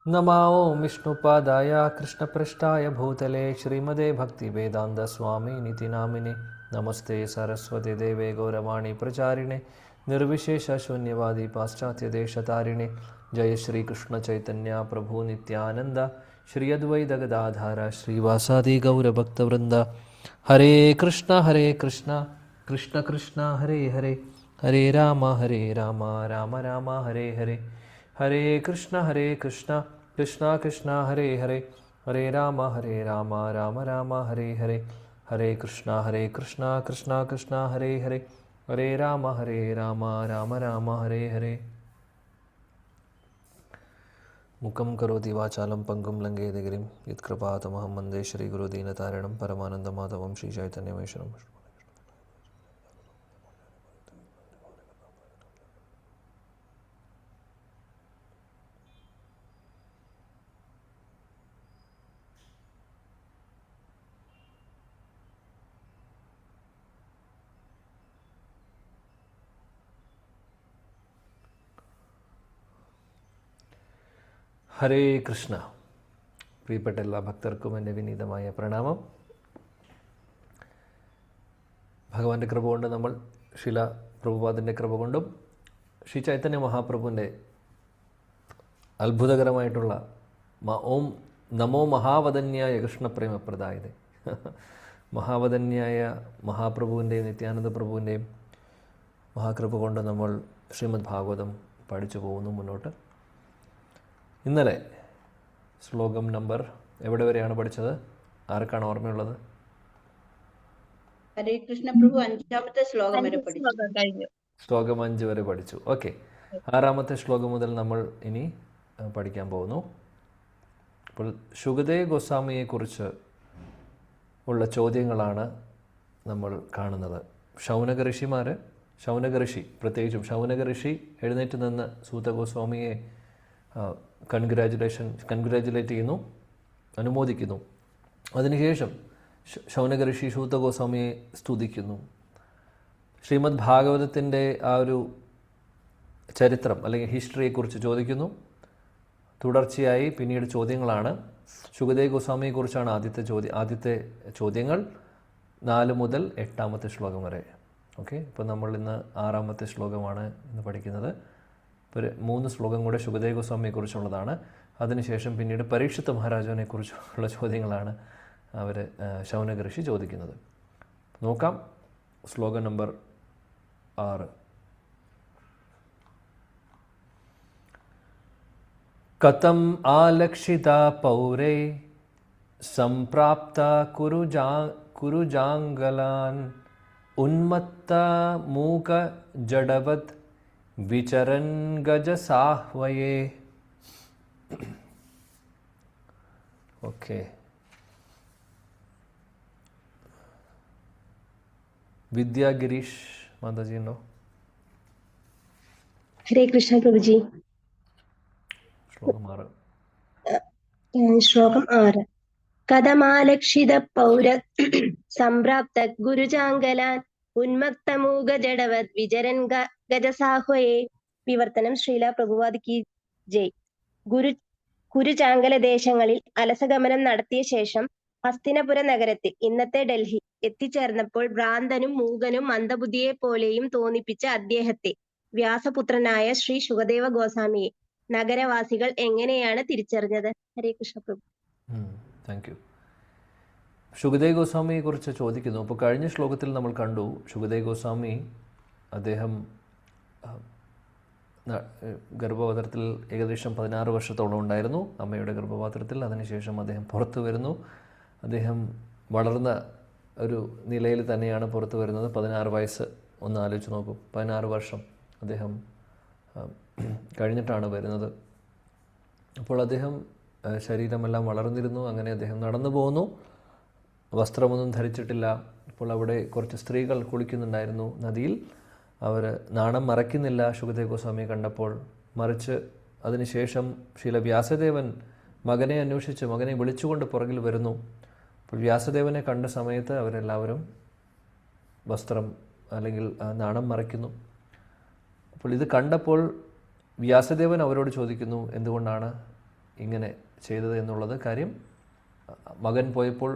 नमो विष्णुपादाय कृष्णपृष्ठाय भूतले श्रीमदे भक्तिवेदान्तस्वामिनिति नामिने नमस्ते सरस्वती देवे गौरवाणी प्रचारिणे निर्विशेषशून्यवादी पाश्चात्यदेशतारिणे जय श्रीकृष्ण चैतन्य प्रभु नित्यानंद श्री अद्वैत गदाधर श्रीवासादि गौरभक्तवृंद हरे कृष्ण कृष्ण कृष्ण हरे हरे हरे राम राम राम हरे हरे हरे कृष्ण कृष्ण कृष्ण हरे हरे हरे राम राम राम हरे हरे हरे कृष्ण कृष्ण कृष्ण हरे हरे हरे राम राम राम हरे हरे मुखं करोति वाचालं पंगुं लंघयते गिरिं यत्कृपातमहं वन्दे श्रीगुरुदीनतारिणं परमानन्दमाधवं श्रीचैतन्यमीश्वरम् ഹരേ കൃഷ്ണ. പ്രിയപ്പെട്ട എല്ലാ ഭക്തർക്കും എൻ്റെ വിനീതമായ പ്രണാമം. ഭഗവാന്റെ കൃപ കൊണ്ട് നമ്മൾ ശില പ്രഭുപാദിൻ്റെ കൃപ കൊണ്ടും ശ്രീ ചൈതന്യ മഹാപ്രഭുവിൻ്റെ അത്ഭുതകരമായിട്ടുള്ള ഓം നമോ മഹാവദന്യായ കൃഷ്ണപ്രേമപ്രദായതേ മഹാവദന്യായ മഹാപ്രഭുവിൻ്റെയും നിത്യാനന്ദ പ്രഭുവിൻ്റെയും മഹാകൃപ കൊണ്ട് നമ്മൾ ശ്രീമദ് ഭാഗവതം പഠിച്ചു പോകുന്നു മുന്നോട്ട്. ഇന്നലെ ശ്ലോകം നമ്പർ എവിടെ വരെയാണ് പഠിച്ചത്? ആർക്കാണ് ഓർമ്മയുള്ളത്? ഹരേ കൃഷ്ണ പ്രഭു അഞ്ചാമത്തെ ശ്ലോകം വരെ പഠിച്ചു. ശ്ലോകം 5 വരെ പഠിച്ചു. ഓക്കെ, 6ാമത്തെ ശ്ലോകം മുതൽ നമ്മൾ ഇനി പഠിക്കാൻ പോകുന്നു. അപ്പോൾ ശുകദേവ് ഗോസ്വാമിയെക്കുറിച്ച് ഉള്ള ചോദ്യങ്ങളാണ് നമ്മൾ കാണുന്നത്. ശൗനക ഋഷി പ്രത്യേകിച്ചും ശൗനക ഋഷി എഴുന്നേറ്റ് നിന്ന് സൂത ഗോസ്വാമിയെ കൺഗ്രാജുലേറ്റ് ചെയ്യുന്നു, അനുമോദിക്കുന്നു. അതിനുശേഷം ശൗനക ഋഷി സൂത ഗോസ്വാമിയെ സ്തുതിക്കുന്നു. ശ്രീമദ് ഭാഗവതത്തിൻ്റെ ആ ഒരു ചരിത്രം അല്ലെങ്കിൽ ഹിസ്റ്ററിയെക്കുറിച്ച് ചോദിക്കുന്നു. തുടർച്ചയായി പിന്നീട് ചോദ്യങ്ങളാണ്. ശുകദേവ് ഗോസ്വാമിയെക്കുറിച്ചാണ് ആദ്യത്തെ ചോദ്യങ്ങൾ 4 മുതൽ 8ാമത്തെ ശ്ലോകം വരെ. ഓക്കെ, ഇപ്പോൾ നമ്മൾ ഇന്ന് 6ാമത്തെ ശ്ലോകമാണ് ഇന്ന് പഠിക്കുന്നത്. ഒരു 3 ശ്ലോകം കൂടെ ശുകദേവ് ഗോസ്വാമിയെക്കുറിച്ചുള്ളതാണ്. അതിനുശേഷം പിന്നീട് പരീക്ഷിത് മഹാരാജാവിനെ കുറിച്ചുള്ള ചോദ്യങ്ങളാണ് അവർ ശൗനക ഋഷി ചോദിക്കുന്നത്. നോക്കാം. ശ്ലോകം നമ്പർ 6. കഥം ആലക്ഷിത പൗരേ സംപ്രാപ്ത കുരുജാംഗലാൻ ഉന്മത്ത മൂക ജഡവത് വിചരൻ ഗജസാഹ്വയേ. ഓക്കെ, വിദ്യാ ഗിരീഷ് മാതാജി ഉണ്ടോ? ഹരേ കൃഷ്ണ പ്രഭുജി. ശ്ലോകം 6. കഥമാലക്ഷിത പൗര സംപ്രാപ്ത ഗുരുജാംഗലാൻ ഉന്മക്തമൂക ജഡവത് വിചരൻ ഗജസാഹ്വയേ. വിവർത്തനം ശ്രീല പ്രഭുപാദ് കി ജയ്. കുരുചാങ്കല ദേശങ്ങളിൽ അലസഗമനം നടത്തിയ ശേഷം ഹസ്തിനപുര നഗരത്തിൽ, ഇന്നത്തെ ഡൽഹി, എത്തിച്ചേർന്നപ്പോൾ ഭ്രാന്തനും മൂകനും മന്ദബുദ്ധിയെ പോലെയും തോന്നിപ്പിച്ച അദ്ദേഹത്തെ, വ്യാസപുത്രനായ ശ്രീ ശുകദേവ ഗോസ്വാമിയെ, നഗരവാസികൾ എങ്ങനെയാണ് തിരിച്ചറിഞ്ഞത്? ഹരേ കൃഷ്ണ പ്രഭു. Thank you. ശുകദേവ് ഗോസ്വാമിയെ കുറിച്ച് ചോദിക്കുന്നു. അപ്പോൾ കഴിഞ്ഞ ശ്ലോകത്തിൽ നമ്മൾ കണ്ടു ശുകദേവ് ഗോസ്വാമി അദ്ദേഹം ഗർഭപാത്രത്തിൽ ഏകദേശം 16 വർഷത്തോളം ഉണ്ടായിരുന്നു, അമ്മയുടെ ഗർഭപാത്രത്തിൽ. അതിനുശേഷം അദ്ദേഹം പുറത്തു വരുന്നു. അദ്ദേഹം വളർന്ന ഒരു നിലയിൽ തന്നെയാണ് പുറത്തു വരുന്നത്. 16 വയസ്സ്, ഒന്ന് ആലോചിച്ച് നോക്കൂ, 16 വർഷം അദ്ദേഹം കഴിഞ്ഞിട്ടാണ് വരുന്നത്. അപ്പോൾ അദ്ദേഹം ശരീരമെല്ലാം വളർന്നിരുന്നു. അങ്ങനെ അദ്ദേഹം നടന്നു പോകുന്നു. വസ്ത്രമൊന്നും ധരിച്ചിട്ടില്ല. അപ്പോൾ അവിടെ കുറച്ച് സ്ത്രീകൾ കുളിക്കുന്നുണ്ടായിരുന്നു നദിയിൽ. അവർ നാണം മറയ്ക്കുന്നില്ല ശുകദേവ് ഗോസ്വാമിയെ കണ്ടപ്പോൾ. മറിച്ച് അതിനുശേഷം ശ്രീല വ്യാസദേവൻ മകനെ അന്വേഷിച്ച് മകനെ വിളിച്ചുകൊണ്ട് പുറകിൽ വരുന്നു. അപ്പോൾ വ്യാസദേവനെ കണ്ട സമയത്ത് അവരെല്ലാവരും വസ്ത്രം അല്ലെങ്കിൽ നാണം മറയ്ക്കുന്നു. അപ്പോൾ ഇത് കണ്ടപ്പോൾ വ്യാസദേവൻ അവരോട് ചോദിക്കുന്നു, എന്തുകൊണ്ടാണ് ഇങ്ങനെ ചെയ്തത് എന്നുള്ളത് കാര്യം മകൻ പോയപ്പോൾ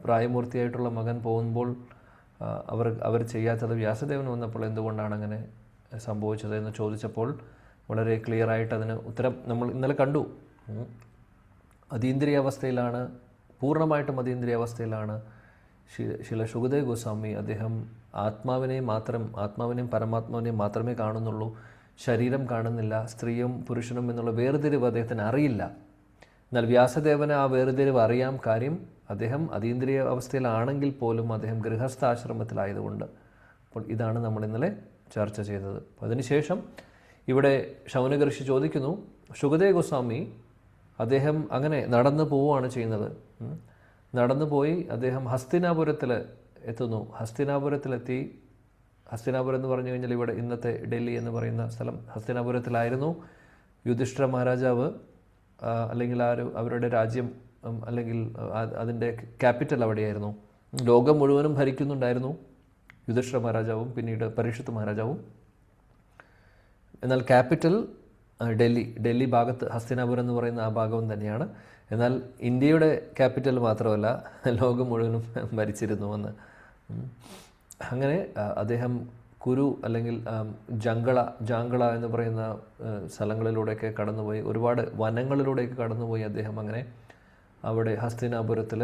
പ്രായപൂർത്തിയായിട്ടുള്ള മകൻ പോകുമ്പോൾ അവർ ചെയ്യാത്തത് വ്യാസദേവൻ വന്നപ്പോൾ എന്തുകൊണ്ടാണ് അങ്ങനെ സംഭവിച്ചത് എന്ന് ചോദിച്ചപ്പോൾ വളരെ ക്ലിയറായിട്ട് അതിന് ഉത്തരം നമ്മൾ ഇന്നലെ കണ്ടു. അതീന്ദ്രിയാവസ്ഥയിലാണ്, പൂർണ്ണമായിട്ടും അതീന്ദ്രിയാവസ്ഥയിലാണ് ശില ശുഗദേവ് ഗോസ്വാമി. അദ്ദേഹം ആത്മാവിനെയും പരമാത്മാവിനെയും മാത്രമേ കാണുന്നുള്ളൂ, ശരീരം കാണുന്നില്ല, സ്ത്രീയും പുരുഷനും എന്നുള്ള വേർതിരിവ് അദ്ദേഹത്തിന് അറിയില്ല. എന്നാൽ വ്യാസദേവന് ആ വേർതിരിവ് അറിയാം. കാര്യം അദ്ദേഹം അതീന്ദ്രിയ അവസ്ഥയിലാണെങ്കിൽ പോലും അദ്ദേഹം ഗൃഹസ്ഥാശ്രമത്തിലായതുകൊണ്ട്. അപ്പോൾ ഇതാണ് നമ്മൾ ഇന്നലെ ചർച്ച ചെയ്തത്. അതിനുശേഷം ഇവിടെ ശൗനക ഋഷി ചോദിക്കുന്നു, ശുഗദേവ് ഗോസ്വാമി അദ്ദേഹം അങ്ങനെ നടന്നു പോവുകയാണ് ചെയ്യുന്നത്. നടന്നു പോയി അദ്ദേഹം ഹസ്തിനാപുരത്തിൽ എത്തുന്നു. ഹസ്തിനാപുരത്തിലെത്തി, ഹസ്തിനാപുരം എന്ന് പറഞ്ഞു കഴിഞ്ഞാൽ ഇവിടെ ഇന്നത്തെ ഡൽഹി എന്ന് പറയുന്ന സ്ഥലം ഹസ്തിനാപുരത്തിലായിരുന്നു യുധിഷ്ഠിര മഹാരാജാവ്, അല്ലെങ്കിൽ അവരുടെ രാജ്യം, അല്ലെങ്കിൽ അതിൻ്റെ ക്യാപിറ്റൽ അവിടെയായിരുന്നു. ലോകം മുഴുവനും ഭരിക്കുന്നുണ്ടായിരുന്നു യുധിഷ്ഠിര മഹാരാജാവും പിന്നീട് പരീക്ഷിത്ത് മഹാരാജാവും. എന്നാൽ ക്യാപിറ്റൽ ഡൽഹി ഭാഗത്ത് ഹസ്തിനാപുരം എന്ന് പറയുന്ന ആ ഭാഗം തന്നെയാണ്. എന്നാൽ ഇന്ത്യയുടെ ക്യാപിറ്റൽ മാത്രമല്ല, ലോകം മുഴുവനും ഭരിച്ചിരുന്നുവെന്ന്. അങ്ങനെ അദ്ദേഹം കുരു അല്ലെങ്കിൽ ജാങ്കള എന്ന് പറയുന്ന സ്ഥലങ്ങളിലൂടെയൊക്കെ കടന്നുപോയി, ഒരുപാട് വനങ്ങളിലൂടെയൊക്കെ കടന്നുപോയി അദ്ദേഹം അങ്ങനെ അവിടെ ഹസ്തിനാപുരത്തിൽ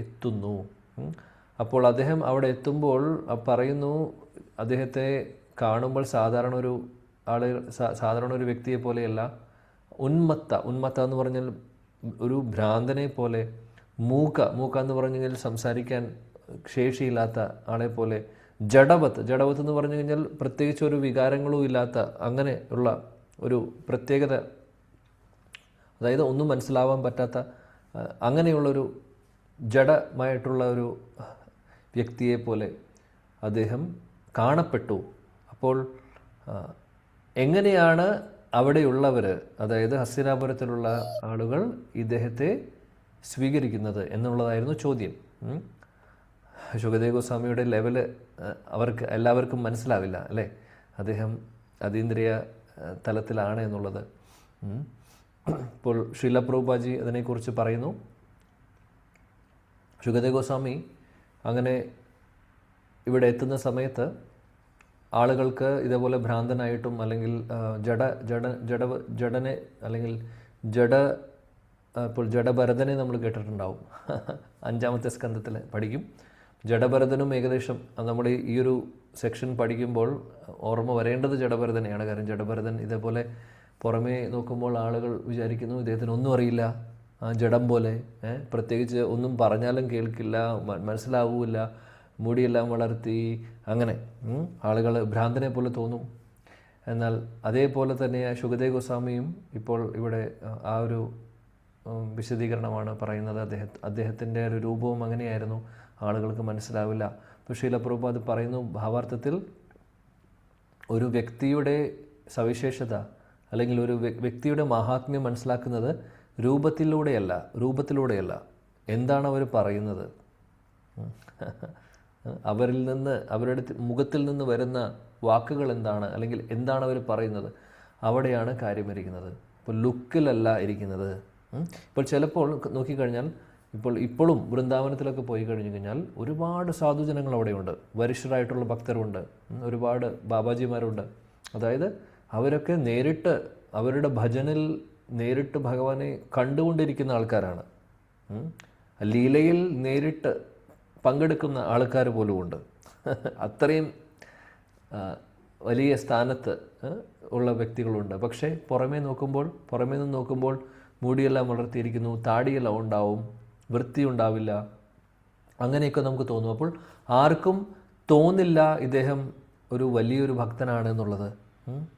എത്തുന്നു. അപ്പോൾ അദ്ദേഹം അവിടെ എത്തുമ്പോൾ പറയുന്നു, അദ്ദേഹത്തെ കാണുമ്പോൾ സാധാരണ ഒരു വ്യക്തിയെ പോലെയല്ല, ഉന്മത്ത എന്ന് പറഞ്ഞാൽ ഒരു ഭ്രാന്തനെ പോലെ, മൂക്ക എന്ന് പറഞ്ഞു കഴിഞ്ഞാൽ സംസാരിക്കാൻ ശേഷിയില്ലാത്ത ആളെ പോലെ, ജഡവത്ത് എന്ന് പറഞ്ഞു കഴിഞ്ഞാൽ പ്രത്യേകിച്ച് ഒരു വികാരങ്ങളും ഇല്ലാത്ത അങ്ങനെ ഉള്ള ഒരു പ്രത്യേകത, അതായത് ഒന്നും മനസ്സിലാവാൻ പറ്റാത്ത അങ്ങനെയുള്ളൊരു ജഡമായിട്ടുള്ള ഒരു വ്യക്തിയെ പോലെ അദ്ദേഹം കാണപ്പെട്ടു. അപ്പോൾ എങ്ങനെയാണ് അവിടെയുള്ളവർ, അതായത് ഹസ്തിനാപുരത്തിലുള്ള ആളുകൾ ഇദ്ദേഹത്തെ സ്വീകരിക്കുന്നത് എന്നുള്ളതായിരുന്നു ചോദ്യം. ശുഗദേവ് ഗോസ്വാമിയുടെ ലെവല് അവർക്ക് എല്ലാവർക്കും മനസ്സിലാവില്ല അല്ലേ, അദ്ദേഹം അതീന്ദ്രിയ തലത്തിലാണ് എന്നുള്ളത്. ഇപ്പോൾ ശ്രീല പ്രഭുപാദി അതിനെക്കുറിച്ച് പറയുന്നു. ശുഗദേവ് ഗോസ്വാമി അങ്ങനെ ഇവിടെ എത്തുന്ന സമയത്ത് ആളുകൾക്ക് ഇതേപോലെ ഭ്രാന്തനായിട്ടും അല്ലെങ്കിൽ ജഡനെ അല്ലെങ്കിൽ ഇപ്പോൾ ജഡഭരതനെ നമ്മൾ കേട്ടിട്ടുണ്ടാവും, 5ാമത്തെ സ്കന്ധത്തിൽ പഠിക്കും. ജഡഭരതനും ഏകദേശം നമ്മൾ ഈ ഒരു സെക്ഷൻ പഠിക്കുമ്പോൾ ഓർമ്മ വരേണ്ടത് ജഡഭരതനെയാണ്. കാരണം ജഡഭരതൻ ഇതേപോലെ പുറമേ നോക്കുമ്പോൾ ആളുകൾ വിചാരിക്കുന്നു ഇദ്ദേഹത്തിന് ഒന്നും അറിയില്ല, ജഡം പോലെ, പ്രത്യേകിച്ച് ഒന്നും പറഞ്ഞാലും കേൾക്കില്ല, മനസ്സിലാവില്ല, മുടിയെല്ലാം വളർത്തി, അങ്ങനെ ആളുകൾ ഭ്രാന്തനെ പോലെ തോന്നും. എന്നാൽ അതേപോലെ തന്നെ ശുഗദേവ് ഗോസ്വാമിയും ഇപ്പോൾ ഇവിടെ ആ ഒരു വിശദീകരണമാണ് പറയുന്നത്. അദ്ദേഹത്തിൻ്റെ ഒരു രൂപവും അങ്ങനെയായിരുന്നു, ആളുകൾക്ക് മനസ്സിലാവില്ല. അപ്പോൾ ശ്രീല പ്രഭുപാദ് പറയുന്നു, ഭാവാർത്ഥത്തിൽ ഒരു വ്യക്തിയുടെ സവിശേഷത അല്ലെങ്കിൽ ഒരു വ്യക്തിയുടെ മഹാത്മ്യം മനസ്സിലാക്കുന്നത് രൂപത്തിലൂടെയല്ല, എന്താണ് അവർ പറയുന്നത്, അവരിൽ നിന്ന്, അവരുടെ മുഖത്തിൽ നിന്ന് വരുന്ന വാക്കുകൾ എന്താണ്, അല്ലെങ്കിൽ എന്താണ് അവർ പറയുന്നത്, അവിടെയാണ് കാര്യമിരിക്കുന്നത്. ഇപ്പോൾ ലുക്കിലല്ല ഇരിക്കുന്നത്. ഇപ്പോൾ ചിലപ്പോൾ നോക്കിക്കഴിഞ്ഞാൽ ഇപ്പോഴും വൃന്ദാവനത്തിലൊക്കെ പോയി കഴിഞ്ഞു കഴിഞ്ഞാൽ ഒരുപാട് സാധുജനങ്ങൾ അവിടെയുണ്ട്, വരിഷ്ഠരായിട്ടുള്ള ഭക്തരുണ്ട്, ഒരുപാട് ബാബാജിമാരുണ്ട്. അതായത് അവരൊക്കെ നേരിട്ട് അവരുടെ ഭജനിൽ നേരിട്ട് ഭഗവാനെ കണ്ടുകൊണ്ടിരിക്കുന്ന ആൾക്കാരാണ്. ലീലയിൽ നേരിട്ട് പങ്കെടുക്കുന്ന ആൾക്കാർ പോലുമുണ്ട്. അത്രയും വലിയ സ്ഥാനത്ത് ഉള്ള വ്യക്തികളുണ്ട്. പക്ഷേ പുറമേ നിന്ന് നോക്കുമ്പോൾ മുടിയെല്ലാം വളർത്തിയിരിക്കുന്നു, താടിയെല്ലാം ഉണ്ടാവും, വൃത്തി ഉണ്ടാവില്ല, അങ്ങനെയൊക്കെ നമുക്ക് തോന്നും. അപ്പോൾ ആർക്കും തോന്നില്ല ഇദ്ദേഹം ഒരു വലിയൊരു ഭക്തനാണ് എന്നുള്ളത്,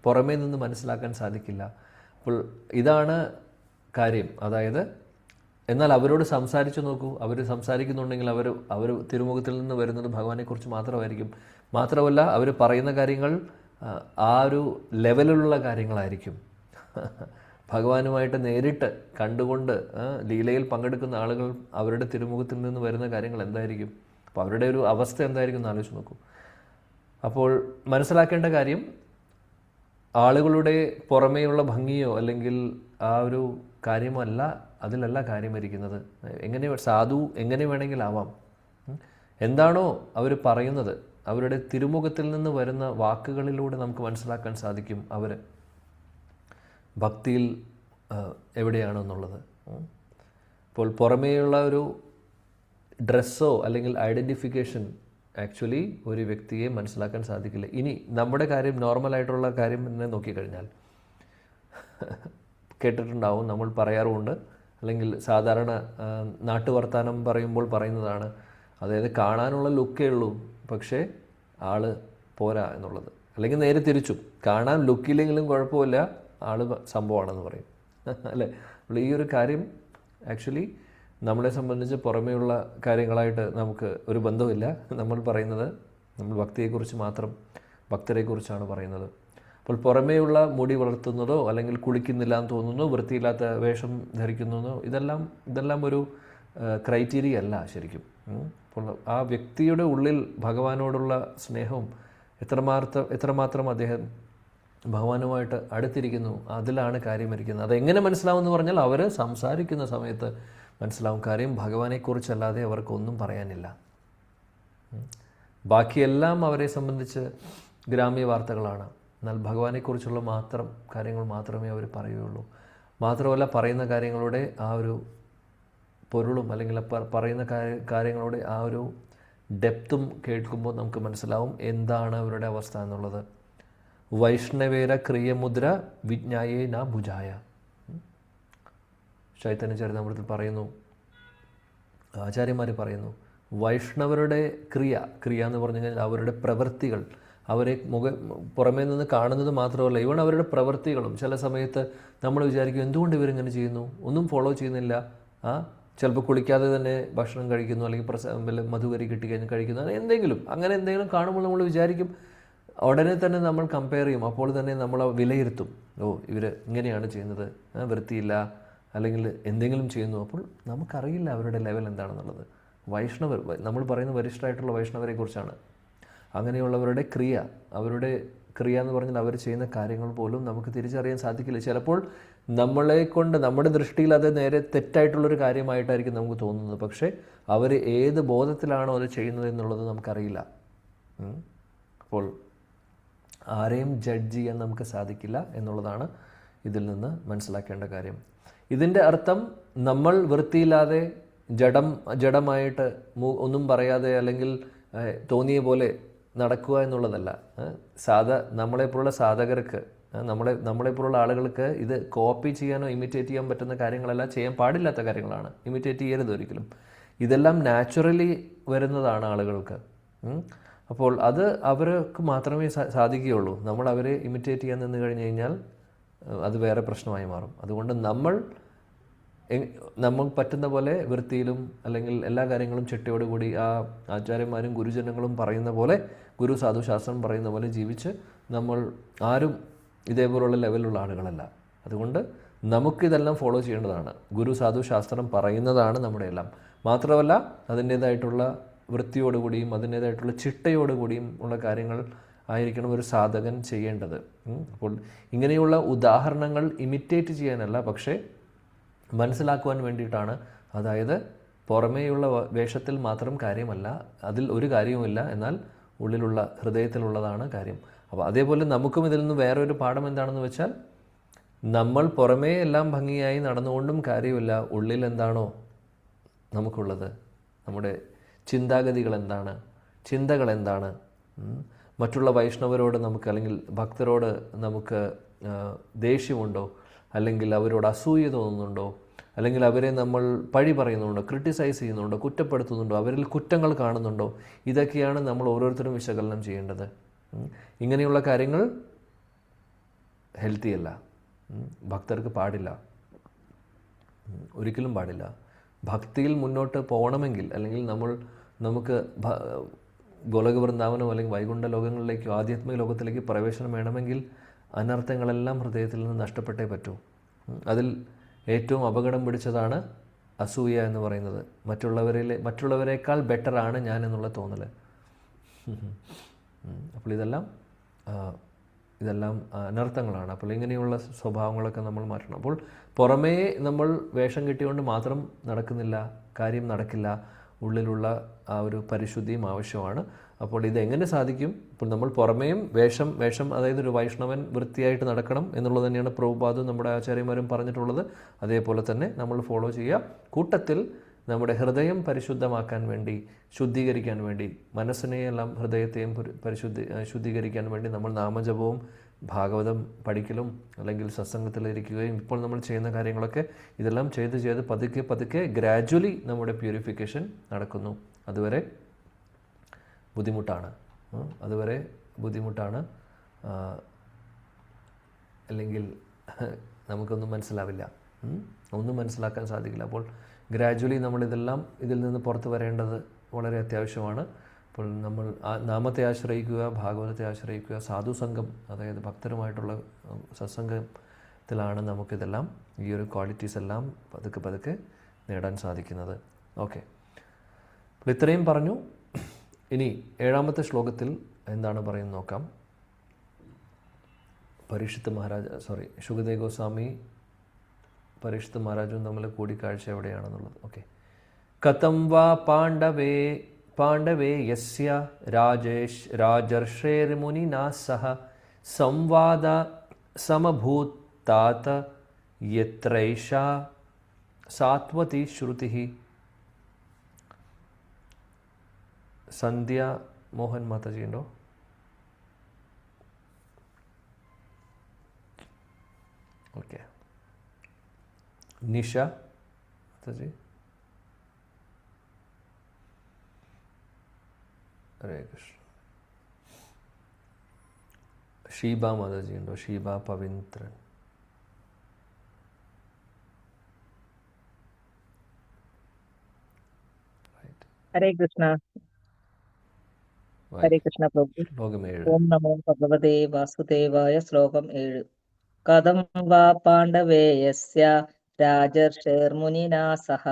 പുറമേ നിന്ന് മനസ്സിലാക്കാൻ സാധിക്കില്ല. അപ്പോൾ ഇതാണ് കാര്യം. അതായത് എന്നാൽ അവരോട് സംസാരിച്ചു നോക്കൂ, അവർ സംസാരിക്കുന്നുണ്ടെങ്കിൽ അവർ തിരുമുഖത്തിൽ നിന്ന് വരുന്നത് ഭഗവാനെക്കുറിച്ച് മാത്രമായിരിക്കും. മാത്രമല്ല അവർ പറയുന്ന കാര്യങ്ങൾ ആ ഒരു ലെവലിലുള്ള കാര്യങ്ങളായിരിക്കും. ഭഗവാനുമായിട്ട് നേരിട്ട് കണ്ടുകൊണ്ട് ലീലയിൽ പങ്കെടുക്കുന്ന ആളുകൾ അവരുടെ തിരുമുഖത്തിൽ നിന്ന് വരുന്ന കാര്യങ്ങൾ എന്തായിരിക്കും, അപ്പോൾ അവരുടെ ഒരു അവസ്ഥ എന്തായിരിക്കും എന്ന് ആലോചിച്ച് നോക്കൂ. അപ്പോൾ മനസ്സിലാക്കേണ്ട കാര്യം, ആളുകളുടെ പുറമേയുള്ള ഭംഗിയോ അല്ലെങ്കിൽ ആ ഒരു കാര്യമല്ല, അതിലല്ല കാര്യമിരിക്കുന്നത്. സാധു എങ്ങനെ വേണമെങ്കിലും ആവാം. എന്താണോ അവർ പറയുന്നത്, അവരുടെ തിരുമുഖത്തിൽ നിന്ന് വരുന്ന വാക്കുകളിലൂടെ നമുക്ക് മനസ്സിലാക്കാൻ സാധിക്കും അവർ ഭക്തിയിൽ എവിടെയാണെന്നുള്ളത്. അപ്പോൾ പുറമേയുള്ള ഒരു ഡ്രസ്സോ അല്ലെങ്കിൽ ഐഡൻറ്റിഫിക്കേഷൻ ആക്ച്വലി ഒരു വ്യക്തിയെ മനസ്സിലാക്കാൻ സാധിക്കില്ല. ഇനി നമ്മുടെ കാര്യം, നോർമലായിട്ടുള്ള കാര്യം തന്നെ നോക്കിക്കഴിഞ്ഞാൽ കേട്ടിട്ടുണ്ടാവും, നമ്മൾ പറയാറുമുണ്ട്, അല്ലെങ്കിൽ സാധാരണ നാട്ടുവർത്താനം പറയുമ്പോൾ പറയുന്നതാണ്, അതായത് കാണാനുള്ള ലുക്കേ ഉള്ളൂ പക്ഷേ ആള് പോരാ എന്നുള്ളത്. അല്ലെങ്കിൽ നേരെ തിരിച്ചും, കാണാൻ ലുക്കില്ലെങ്കിലും കുഴപ്പമില്ല, ആള് സംഭവമാണെന്ന് പറയും അല്ലേ. അപ്പോൾ ഈ ഒരു കാര്യം ആക്ച്വലി നമ്മളെ സംബന്ധിച്ച് പുറമേയുള്ള കാര്യങ്ങളായിട്ട് നമുക്ക് ഒരു ബന്ധമില്ല. നമ്മൾ പറയുന്നത്, നമ്മൾ ഭക്തിയെക്കുറിച്ച് മാത്രം, ഭക്തരെക്കുറിച്ചാണ് പറയുന്നത്. അപ്പോൾ പുറമേയുള്ള മുടി വളർത്തുന്നതോ അല്ലെങ്കിൽ കുളിക്കുന്നില്ല എന്ന് തോന്നുന്നു, വൃത്തിയില്ലാത്ത വേഷം ധരിക്കുന്നതോ, ഇതെല്ലാം ഒരു ക്രൈറ്റീരിയ അല്ല ശരിക്കും. അപ്പോൾ ആ വ്യക്തിയുടെ ഉള്ളിൽ ഭഗവാനോടുള്ള സ്നേഹവും എത്രമാത്രം അദ്ദേഹം ഭഗവാനുമായിട്ട് അടുത്തിരിക്കുന്നു, അതിലാണ് കാര്യമിരിക്കുന്നത്. അതെങ്ങനെ മനസ്സിലാവുമെന്ന് പറഞ്ഞാൽ അവർ സംസാരിക്കുന്ന സമയത്ത് മനസ്സിലാവും. കാര്യം ഭഗവാനെക്കുറിച്ചല്ലാതെ അവർക്കൊന്നും പറയാനില്ല. ബാക്കിയെല്ലാം അവരെ സംബന്ധിച്ച് ഗ്രാമ്യ വാർത്തകളാണ്. എന്നാൽ ഭഗവാനെക്കുറിച്ചുള്ള കാര്യങ്ങൾ മാത്രമേ അവർ പറയുകയുള്ളൂ. മാത്രമല്ല, പറയുന്ന കാര്യങ്ങളുടെ ആ ഒരു പൊരുളും അല്ലെങ്കിൽ പറയുന്ന കാര്യങ്ങളുടെ ആ ഒരു ഡെപ്തും കേൾക്കുമ്പോൾ നമുക്ക് മനസ്സിലാവും എന്താണ് അവരുടെ അവസ്ഥ എന്നുള്ളത്. വൈഷ്ണവേര ക്രിയമുദ്ര വിജ്ഞായേ ന ഭുജായ. ചൈതന്യ ചരിതാമൃതത്തിൽ പറയുന്നു, ആചാര്യന്മാർ പറയുന്നു, വൈഷ്ണവരുടെ ക്രിയ എന്ന് പറഞ്ഞു കഴിഞ്ഞാൽ അവരുടെ പ്രവൃത്തികൾ, അവരെ പുറമേ നിന്ന് കാണുന്നത് മാത്രമല്ല, ഇവൺ അവരുടെ പ്രവൃത്തികളും. ചില സമയത്ത് നമ്മൾ വിചാരിക്കും, എന്തുകൊണ്ട് ഇവരിങ്ങനെ ചെയ്യുന്നു, ഒന്നും ഫോളോ ചെയ്യുന്നില്ല. ചിലപ്പോൾ കുളിക്കാതെ തന്നെ ഭക്ഷണം കഴിക്കുന്നു, അല്ലെങ്കിൽ മധുകരി കിട്ടിക്കഴിഞ്ഞ് കഴിക്കുന്നു, അങ്ങനെ എന്തെങ്കിലും കാണുമ്പോൾ നമ്മൾ വിചാരിക്കും, ഉടനെ തന്നെ നമ്മൾ കമ്പയർ ചെയ്യും. അപ്പോൾ തന്നെ നമ്മൾ വിലയിരുത്തും, ഇവർ ഇങ്ങനെയാണ് ചെയ്യുന്നത്, വൃത്തിയില്ല, അല്ലെങ്കിൽ എന്തെങ്കിലും ചെയ്യുന്നു. അപ്പോൾ നമുക്കറിയില്ല അവരുടെ ലെവൽ എന്താണെന്നുള്ളത്. വൈഷ്ണവർ, നമ്മൾ പറയുന്ന വരിഷ്ഠരായിട്ടുള്ള വൈഷ്ണവരെ കുറിച്ചാണ്. അങ്ങനെയുള്ളവരുടെ അവരുടെ ക്രിയ എന്ന് പറഞ്ഞാൽ അവർ ചെയ്യുന്ന കാര്യങ്ങൾ പോലും നമുക്ക് തിരിച്ചറിയാൻ സാധിക്കില്ല. ചിലപ്പോൾ നമ്മുടെ ദൃഷ്ടിയിൽ അത് നേരെ തെറ്റായിട്ടുള്ളൊരു കാര്യമായിട്ടായിരിക്കും നമുക്ക് തോന്നുന്നത്. പക്ഷേ അവർ ഏത് ബോധത്തിലാണോ അത് ചെയ്യുന്നത് എന്നുള്ളത് നമുക്കറിയില്ല. അപ്പോൾ ആരെയും ജഡ്ജ് ചെയ്യാൻ നമുക്ക് സാധിക്കില്ല എന്നുള്ളതാണ് ഇതിൽ നിന്ന് മനസ്സിലാക്കേണ്ട കാര്യം. ഇതിൻ്റെ അർത്ഥം നമ്മൾ വൃത്തിയില്ലാതെ ജഡമായിട്ട് ഒന്നും പറയാതെ അല്ലെങ്കിൽ തോന്നിയ പോലെ നടക്കുക എന്നുള്ളതല്ല. നമ്മളെപ്പോലുള്ള സാധകർക്ക്, നമ്മളെപ്പോലുള്ള ആളുകൾക്ക് ഇത് കോപ്പി ചെയ്യാനോ ഇമിറ്റേറ്റ് ചെയ്യാൻ പറ്റുന്ന കാര്യങ്ങളല്ല, ചെയ്യാൻ പാടില്ലാത്ത കാര്യങ്ങളാണ്. ഇമിറ്റേറ്റ് ചെയ്യരുത് ഒരിക്കലും. ഇതെല്ലാം നാച്ചുറലി വരുന്നതാണ് ആളുകൾക്ക്. അപ്പോൾ അത് അവർക്ക് മാത്രമേ സാധിക്കുകയുള്ളൂ. നമ്മൾ അവരെ ഇമിറ്റേറ്റ് ചെയ്യാൻ നിന്ന് കഴിഞ്ഞ് കഴിഞ്ഞാൽ അത് വേറെ പ്രശ്നമായി മാറും. അതുകൊണ്ട് നമ്മൾ പറ്റുന്ന പോലെ വൃത്തിയിലും അല്ലെങ്കിൽ എല്ലാ കാര്യങ്ങളും ചിട്ടയോടുകൂടി ആ ആചാര്യന്മാരും ഗുരുജനങ്ങളും പറയുന്ന പോലെ, ഗുരു സാധു ശാസ്ത്രം പറയുന്ന പോലെ ജീവിച്ച് നമ്മൾ ആരും ഇതേപോലുള്ള ലെവലിലുള്ള ആളുകളല്ല. അതുകൊണ്ട് നമുക്കിതെല്ലാം ഫോളോ ചെയ്യേണ്ടതാണ്. ഗുരു സാധു ശാസ്ത്രം പറയുന്നതാണ് നമ്മുടെ എല്ലാം. മാത്രമല്ല, അതിൻ്റേതായിട്ടുള്ള വൃത്തിയോടുകൂടിയും അതിൻ്റേതായിട്ടുള്ള ചിട്ടയോടുകൂടിയും ഉള്ള കാര്യങ്ങൾ ആയിരിക്കണം ഒരു സാധകൻ ചെയ്യേണ്ടത്. അപ്പോൾ ഇങ്ങനെയുള്ള ഉദാഹരണങ്ങൾ ഇമിറ്റേറ്റ് ചെയ്യാനല്ല, പക്ഷേ മനസ്സിലാക്കുവാൻ വേണ്ടിയിട്ടാണ്. അതായത് പുറമേയുള്ള വേഷത്തിൽ മാത്രം കാര്യമല്ല, അതിൽ ഒരു കാര്യവുമില്ല, എന്നാൽ ഉള്ളിലുള്ള ഹൃദയത്തിലുള്ളതാണ് കാര്യം. അപ്പോൾ അതേപോലെ നമുക്കും ഇതിൽ നിന്ന് വേറൊരു പാഠം എന്താണെന്ന് വെച്ചാൽ, നമ്മൾ പുറമേ എല്ലാം ഭംഗിയായി നടന്നുകൊണ്ടും കാര്യമില്ല. ഉള്ളിൽ എന്താണോ നമുക്കുള്ളത്, നമ്മുടെ ചിന്താഗതികൾ എന്താണ്, ചിന്തകൾ എന്താണ്, മറ്റുള്ള വൈഷ്ണവരോട് നമുക്ക് അല്ലെങ്കിൽ ഭക്തരോട് നമുക്ക് ദേഷ്യമുണ്ടോ, അല്ലെങ്കിൽ അവരോട് അസൂയ തോന്നുന്നുണ്ടോ, അല്ലെങ്കിൽ അവരെ നമ്മൾ പഴി പറയുന്നുണ്ടോ, ക്രിട്ടിസൈസ് ചെയ്യുന്നുണ്ടോ, കുറ്റപ്പെടുത്തുന്നുണ്ടോ, അവരിൽ കുറ്റങ്ങൾ കാണുന്നുണ്ടോ, ഇതൊക്കെയാണ് നമ്മൾ ഓരോരുത്തരും വിശകലനം ചെയ്യേണ്ടത്. ഇങ്ങനെയുള്ള കാര്യങ്ങൾ ഹെൽത്തി അല്ല, ഭക്തർക്ക് പാടില്ല, ഒരിക്കലും പാടില്ല. ഭക്തിയിൽ മുന്നോട്ട് പോകണമെങ്കിൽ, അല്ലെങ്കിൽ നമുക്ക് ഗോലോക വൃന്ദാവനോ അല്ലെങ്കിൽ വൈകുണ്ഠ ലോകങ്ങളിലേക്കോ ആധ്യാത്മിക ലോകത്തിലേക്ക് പ്രവേശനം വേണമെങ്കിൽ അനർത്ഥങ്ങളെല്ലാം ഹൃദയത്തിൽ നിന്ന് നഷ്ടപ്പെട്ടേ പറ്റൂ. അതിൽ ഏറ്റവും അപകടം പിടിച്ചതാണ് അസൂയ എന്ന് പറയുന്നത്. മറ്റുള്ളവരെക്കാൾ ബെറ്ററാണ് ഞാൻ എന്നുള്ള തോന്നൽ. അപ്പോൾ ഇതെല്ലാം അനർത്ഥങ്ങളാണ്. അപ്പോൾ ഇങ്ങനെയുള്ള സ്വഭാവങ്ങളൊക്കെ നമ്മൾ മാറ്റണം. അപ്പോൾ പുറമേ നമ്മൾ വേഷം കെട്ടിക്കൊണ്ട് മാത്രം നടക്കുന്നില്ല, കാര്യം നടക്കില്ല. ഉള്ളിലുള്ള ആ ഒരു പരിശുദ്ധിയും ആവശ്യമാണ്. അപ്പോൾ ഇതെങ്ങനെ സാധിക്കും? ഇപ്പോൾ നമ്മൾ പുറമേയും വേഷം അതായത് ഒരു വൈഷ്ണവൻ വൃത്തിയായിട്ട് നടക്കണം എന്നുള്ളത് തന്നെയാണ് പ്രഭുപാദും നമ്മുടെ ആചാര്യന്മാരും പറഞ്ഞിട്ടുള്ളത്. അതേപോലെ തന്നെ നമ്മൾ ഫോളോ ചെയ്യുക. കൂട്ടത്തിൽ നമ്മുടെ ഹൃദയം പരിശുദ്ധമാക്കാൻ വേണ്ടി, ശുദ്ധീകരിക്കാൻ വേണ്ടി, മനസ്സിനെയെല്ലാം ഹൃദയത്തെയും ശുദ്ധീകരിക്കാൻ വേണ്ടി നമ്മൾ നാമജപവും ഭാഗവതം പഠിക്കലും അല്ലെങ്കിൽ സത്സംഗത്തിലിരിക്കുകയും ഇപ്പോൾ നമ്മൾ ചെയ്യുന്ന കാര്യങ്ങളൊക്കെ ഇതെല്ലാം ചെയ്ത് പതുക്കെ ഗ്രാജ്വലി നമ്മുടെ പ്യൂരിഫിക്കേഷൻ നടക്കുന്നു. അതുവരെ ബുദ്ധിമുട്ടാണ്, അല്ലെങ്കിൽ നമുക്കൊന്നും മനസ്സിലാവില്ല, ഒന്നും മനസ്സിലാക്കാൻ സാധിക്കില്ല. അപ്പോൾ ഗ്രാജ്വലി ഇതിൽ നിന്ന് പുറത്ത് വരേണ്ടത് വളരെ അത്യാവശ്യമാണ്. അപ്പോൾ നമ്മൾ നാമത്തെ ആശ്രയിക്കുക, ഭാഗവതത്തെ ആശ്രയിക്കുക, സാധുസംഘം അതായത് ഭക്തരുമായിട്ടുള്ള സത്സംഗത്തിലാണ് നമുക്കിതെല്ലാം ഈ ഒരു ക്വാളിറ്റീസ് എല്ലാം പതുക്കെ നേടാൻ സാധിക്കുന്നത്. ഓക്കെ, അപ്പോൾ ഇത്രയും പറഞ്ഞു. ഇനി 7ാമത്തെ ശ്ലോകത്തിൽ എന്താണ് പറയുന്നത് നോക്കാം. ശുകദേവ് ഗോസ്വാമി പരീക്ഷിത് മഹാരാജും തമ്മിൽ കൂടിക്കാഴ്ച എവിടെയാണെന്നുള്ളത്. ഓക്കെ. കഥം വാ പാണ്ഡവേ യസ്യ രാജർഷേർമുനിനാ സഹ സംവാദ സമഭൂത്താത യത്രൈഷാ സാത്വതി ശ്രുതിഃ. സന്ധ്യ മോഹൻ മാതാജി ഉണ്ടോ? ഓക്കെ. നിഷ മാതാജി, ഹരേ കൃഷ്ണ. ഷീബ മാതാജി ഉണ്ടോ? ഷീബ പവിത്രൻ. ഹരേ കൃഷ്ണ. ഹരേ കൃഷ്ണ പ്രഭു. ശ്ലോകം 7. ഓം നമോ ഭഗവതേ വാസുദേവായ. ശ്ലോകം 7. കഥം വാ പാണ്ഡവേയസ്യ രാജർഷേർമുനിനാ സഹ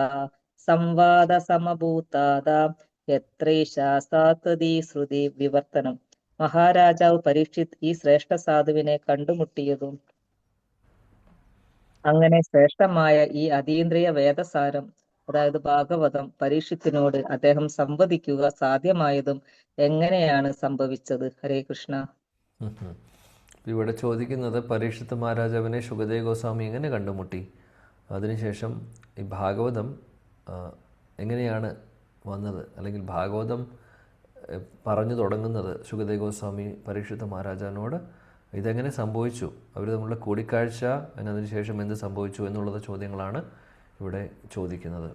സംവാദ സമഭൂതാദ യത്രൈഷാ സാത്വതി ശ്രുതി. വിവർത്തനം. മഹാരാജാവ് പരീക്ഷിത് ഈ ശ്രേഷ്ഠ സാധുവിനെ കണ്ടുമുട്ടിയതും അങ്ങനെ ശ്രേഷ്ഠമായ ഈ അതീന്ദ്രിയ വേദസാരം അതായത് ഭാഗവതം പരീക്ഷിത്തിനോട് അദ്ദേഹം സംവദിക്കുക സാധ്യമായതും എങ്ങനെയാണ് സംഭവിച്ചത്? ഹരേ കൃഷ്ണ. ഇവിടെ ചോദിക്കുന്നത് പരീക്ഷിത്ത് മഹാരാജാവിനെ ശുകദേവ് ഗോസ്വാമി എങ്ങനെ കണ്ടുമുട്ടി, അതിനുശേഷം ഈ ഭാഗവതം എങ്ങനെയാണ് വന്നത്, അല്ലെങ്കിൽ ഭാഗവതം പറഞ്ഞു തുടങ്ങുന്നത് ശുകദേവ് ഗോസ്വാമി പരീക്ഷിത്ത് മഹാരാജാവിനോട് ഇതെങ്ങനെ സംഭവിച്ചു, അവർ തമ്മിലുള്ള കൂടിക്കാഴ്ച, അതിനുശേഷം എന്ത് സംഭവിച്ചു എന്നുള്ള ചോദ്യങ്ങളാണ് ഇവിടെ ചോദിക്കുന്നത്.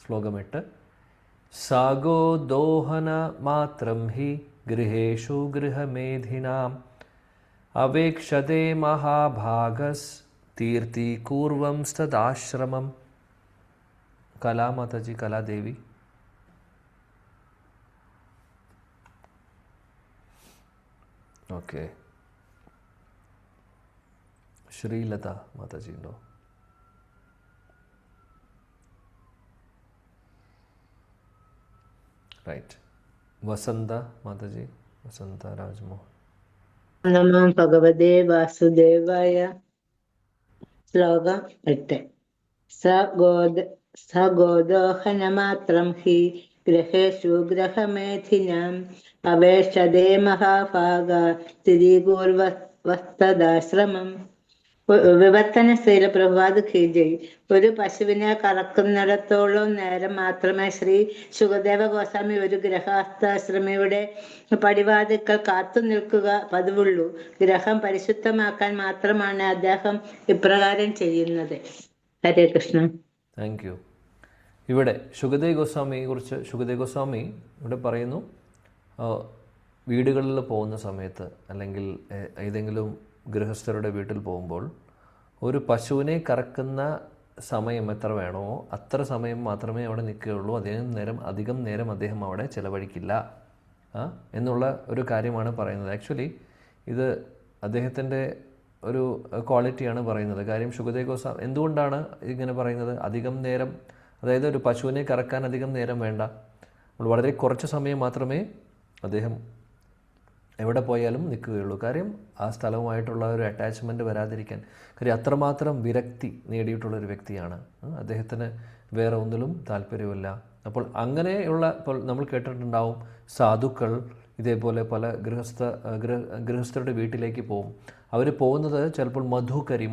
ശ്ലോകം 8. സാഗോ ദോഹന മാത്രം ഹി ഗൃഹേഷു ഗൃഹമേധിനാം അവേക്ഷതേ മഹാഭാഗസ് തീർത്ഥീകൂർവം സദാശ്രമം. കലാമാതാജി, കലാദേവി. ഓക്കെ. ശ്രീലത മാതാജി ഉണ്ടോ? റൈറ്റ്. വസന്ത മാതാജി, വസന്ത രാജ്മോഹൻ. നമോ ഭഗവതേ വാസുദേവായ. ശ്ലോകം 8. സഗോദോഹനമാത്രം ഹി ഗൃഹേഷു ഗൃഹമേധിനാം അവേക്ഷതേ മഹാഭാഗ സ്ഥിരീകൂർവസ്തദാശ്രമം. വിവർത്തന ശ്രീല പ്രഭാത് ഖീജയ്. ഒരു പശുവിനെ കറക്കുന്നിടത്തോളം നേരം മാത്രമേ ശ്രീ ശുകദേവ ഗോസ്വാമി ഒരു ഗൃഹസ്ഥാശ്രമിയുടെ പടിവാതിക്കൽ കാത്തു നിൽക്കുക പതിവുള്ളൂ. ഗൃഹം പരിശുദ്ധമാക്കാൻ മാത്രമാണ് അദ്ദേഹം ഇപ്രകാരം ചെയ്യുന്നത്. ഹരേ കൃഷ്ണ. Thank you. ഇവിടെ ശുകദേവ് ഗോസ്വാമിയെ കുറിച്ച് ശുകദേവ് ഗോസ്വാമി ഇവിടെ പറയുന്നു, വീടുകളിൽ പോകുന്ന സമയത്ത് അല്ലെങ്കിൽ ഏതെങ്കിലും ഗൃഹസ്ഥരുടെ വീട്ടിൽ പോകുമ്പോൾ ഒരു പശുവിനെ കറക്കുന്ന സമയം എത്ര വേണോ അത്ര സമയം മാത്രമേ അവിടെ നിൽക്കുകയുള്ളൂ. അധികം നേരം അദ്ദേഹം അവിടെ ചിലവഴിക്കില്ല എന്നുള്ള ഒരു കാര്യമാണ് പറയുന്നത്. ആക്ച്വലി ഇത് അദ്ദേഹത്തിൻ്റെ ഒരു ക്വാളിറ്റിയാണ് പറയുന്നത്. കാര്യം ശുകദേവ് ഗോസ്വാമി എന്തുകൊണ്ടാണ് ഇങ്ങനെ പറയുന്നത്? അധികം നേരം, അതായത് ഒരു പശുവിനെ കറക്കാൻ അധികം നേരം വേണ്ട, വളരെ കുറച്ച് സമയം മാത്രമേ അദ്ദേഹം എവിടെ പോയാലും നിൽക്കുകയുള്ളൂ. കാര്യം ആ സ്ഥലവുമായിട്ടുള്ള ഒരു അറ്റാച്ച്മെൻറ്റ് വരാതിരിക്കാൻ. കാര്യം അത്രമാത്രം വിരക്തി നേടിയിട്ടുള്ളൊരു വ്യക്തിയാണ്. അദ്ദേഹത്തിന് വേറെ ഒന്നിലും താല്പര്യമില്ല. അപ്പോൾ അങ്ങനെയുള്ള, ഇപ്പോൾ നമ്മൾ കേട്ടിട്ടുണ്ടാവും സാധുക്കൾ ഇതേപോലെ പല ഗൃഹസ്ഥരുടെ വീട്ടിലേക്ക് പോകും. അവർ പോകുന്നത് ചിലപ്പോൾ മധുകരി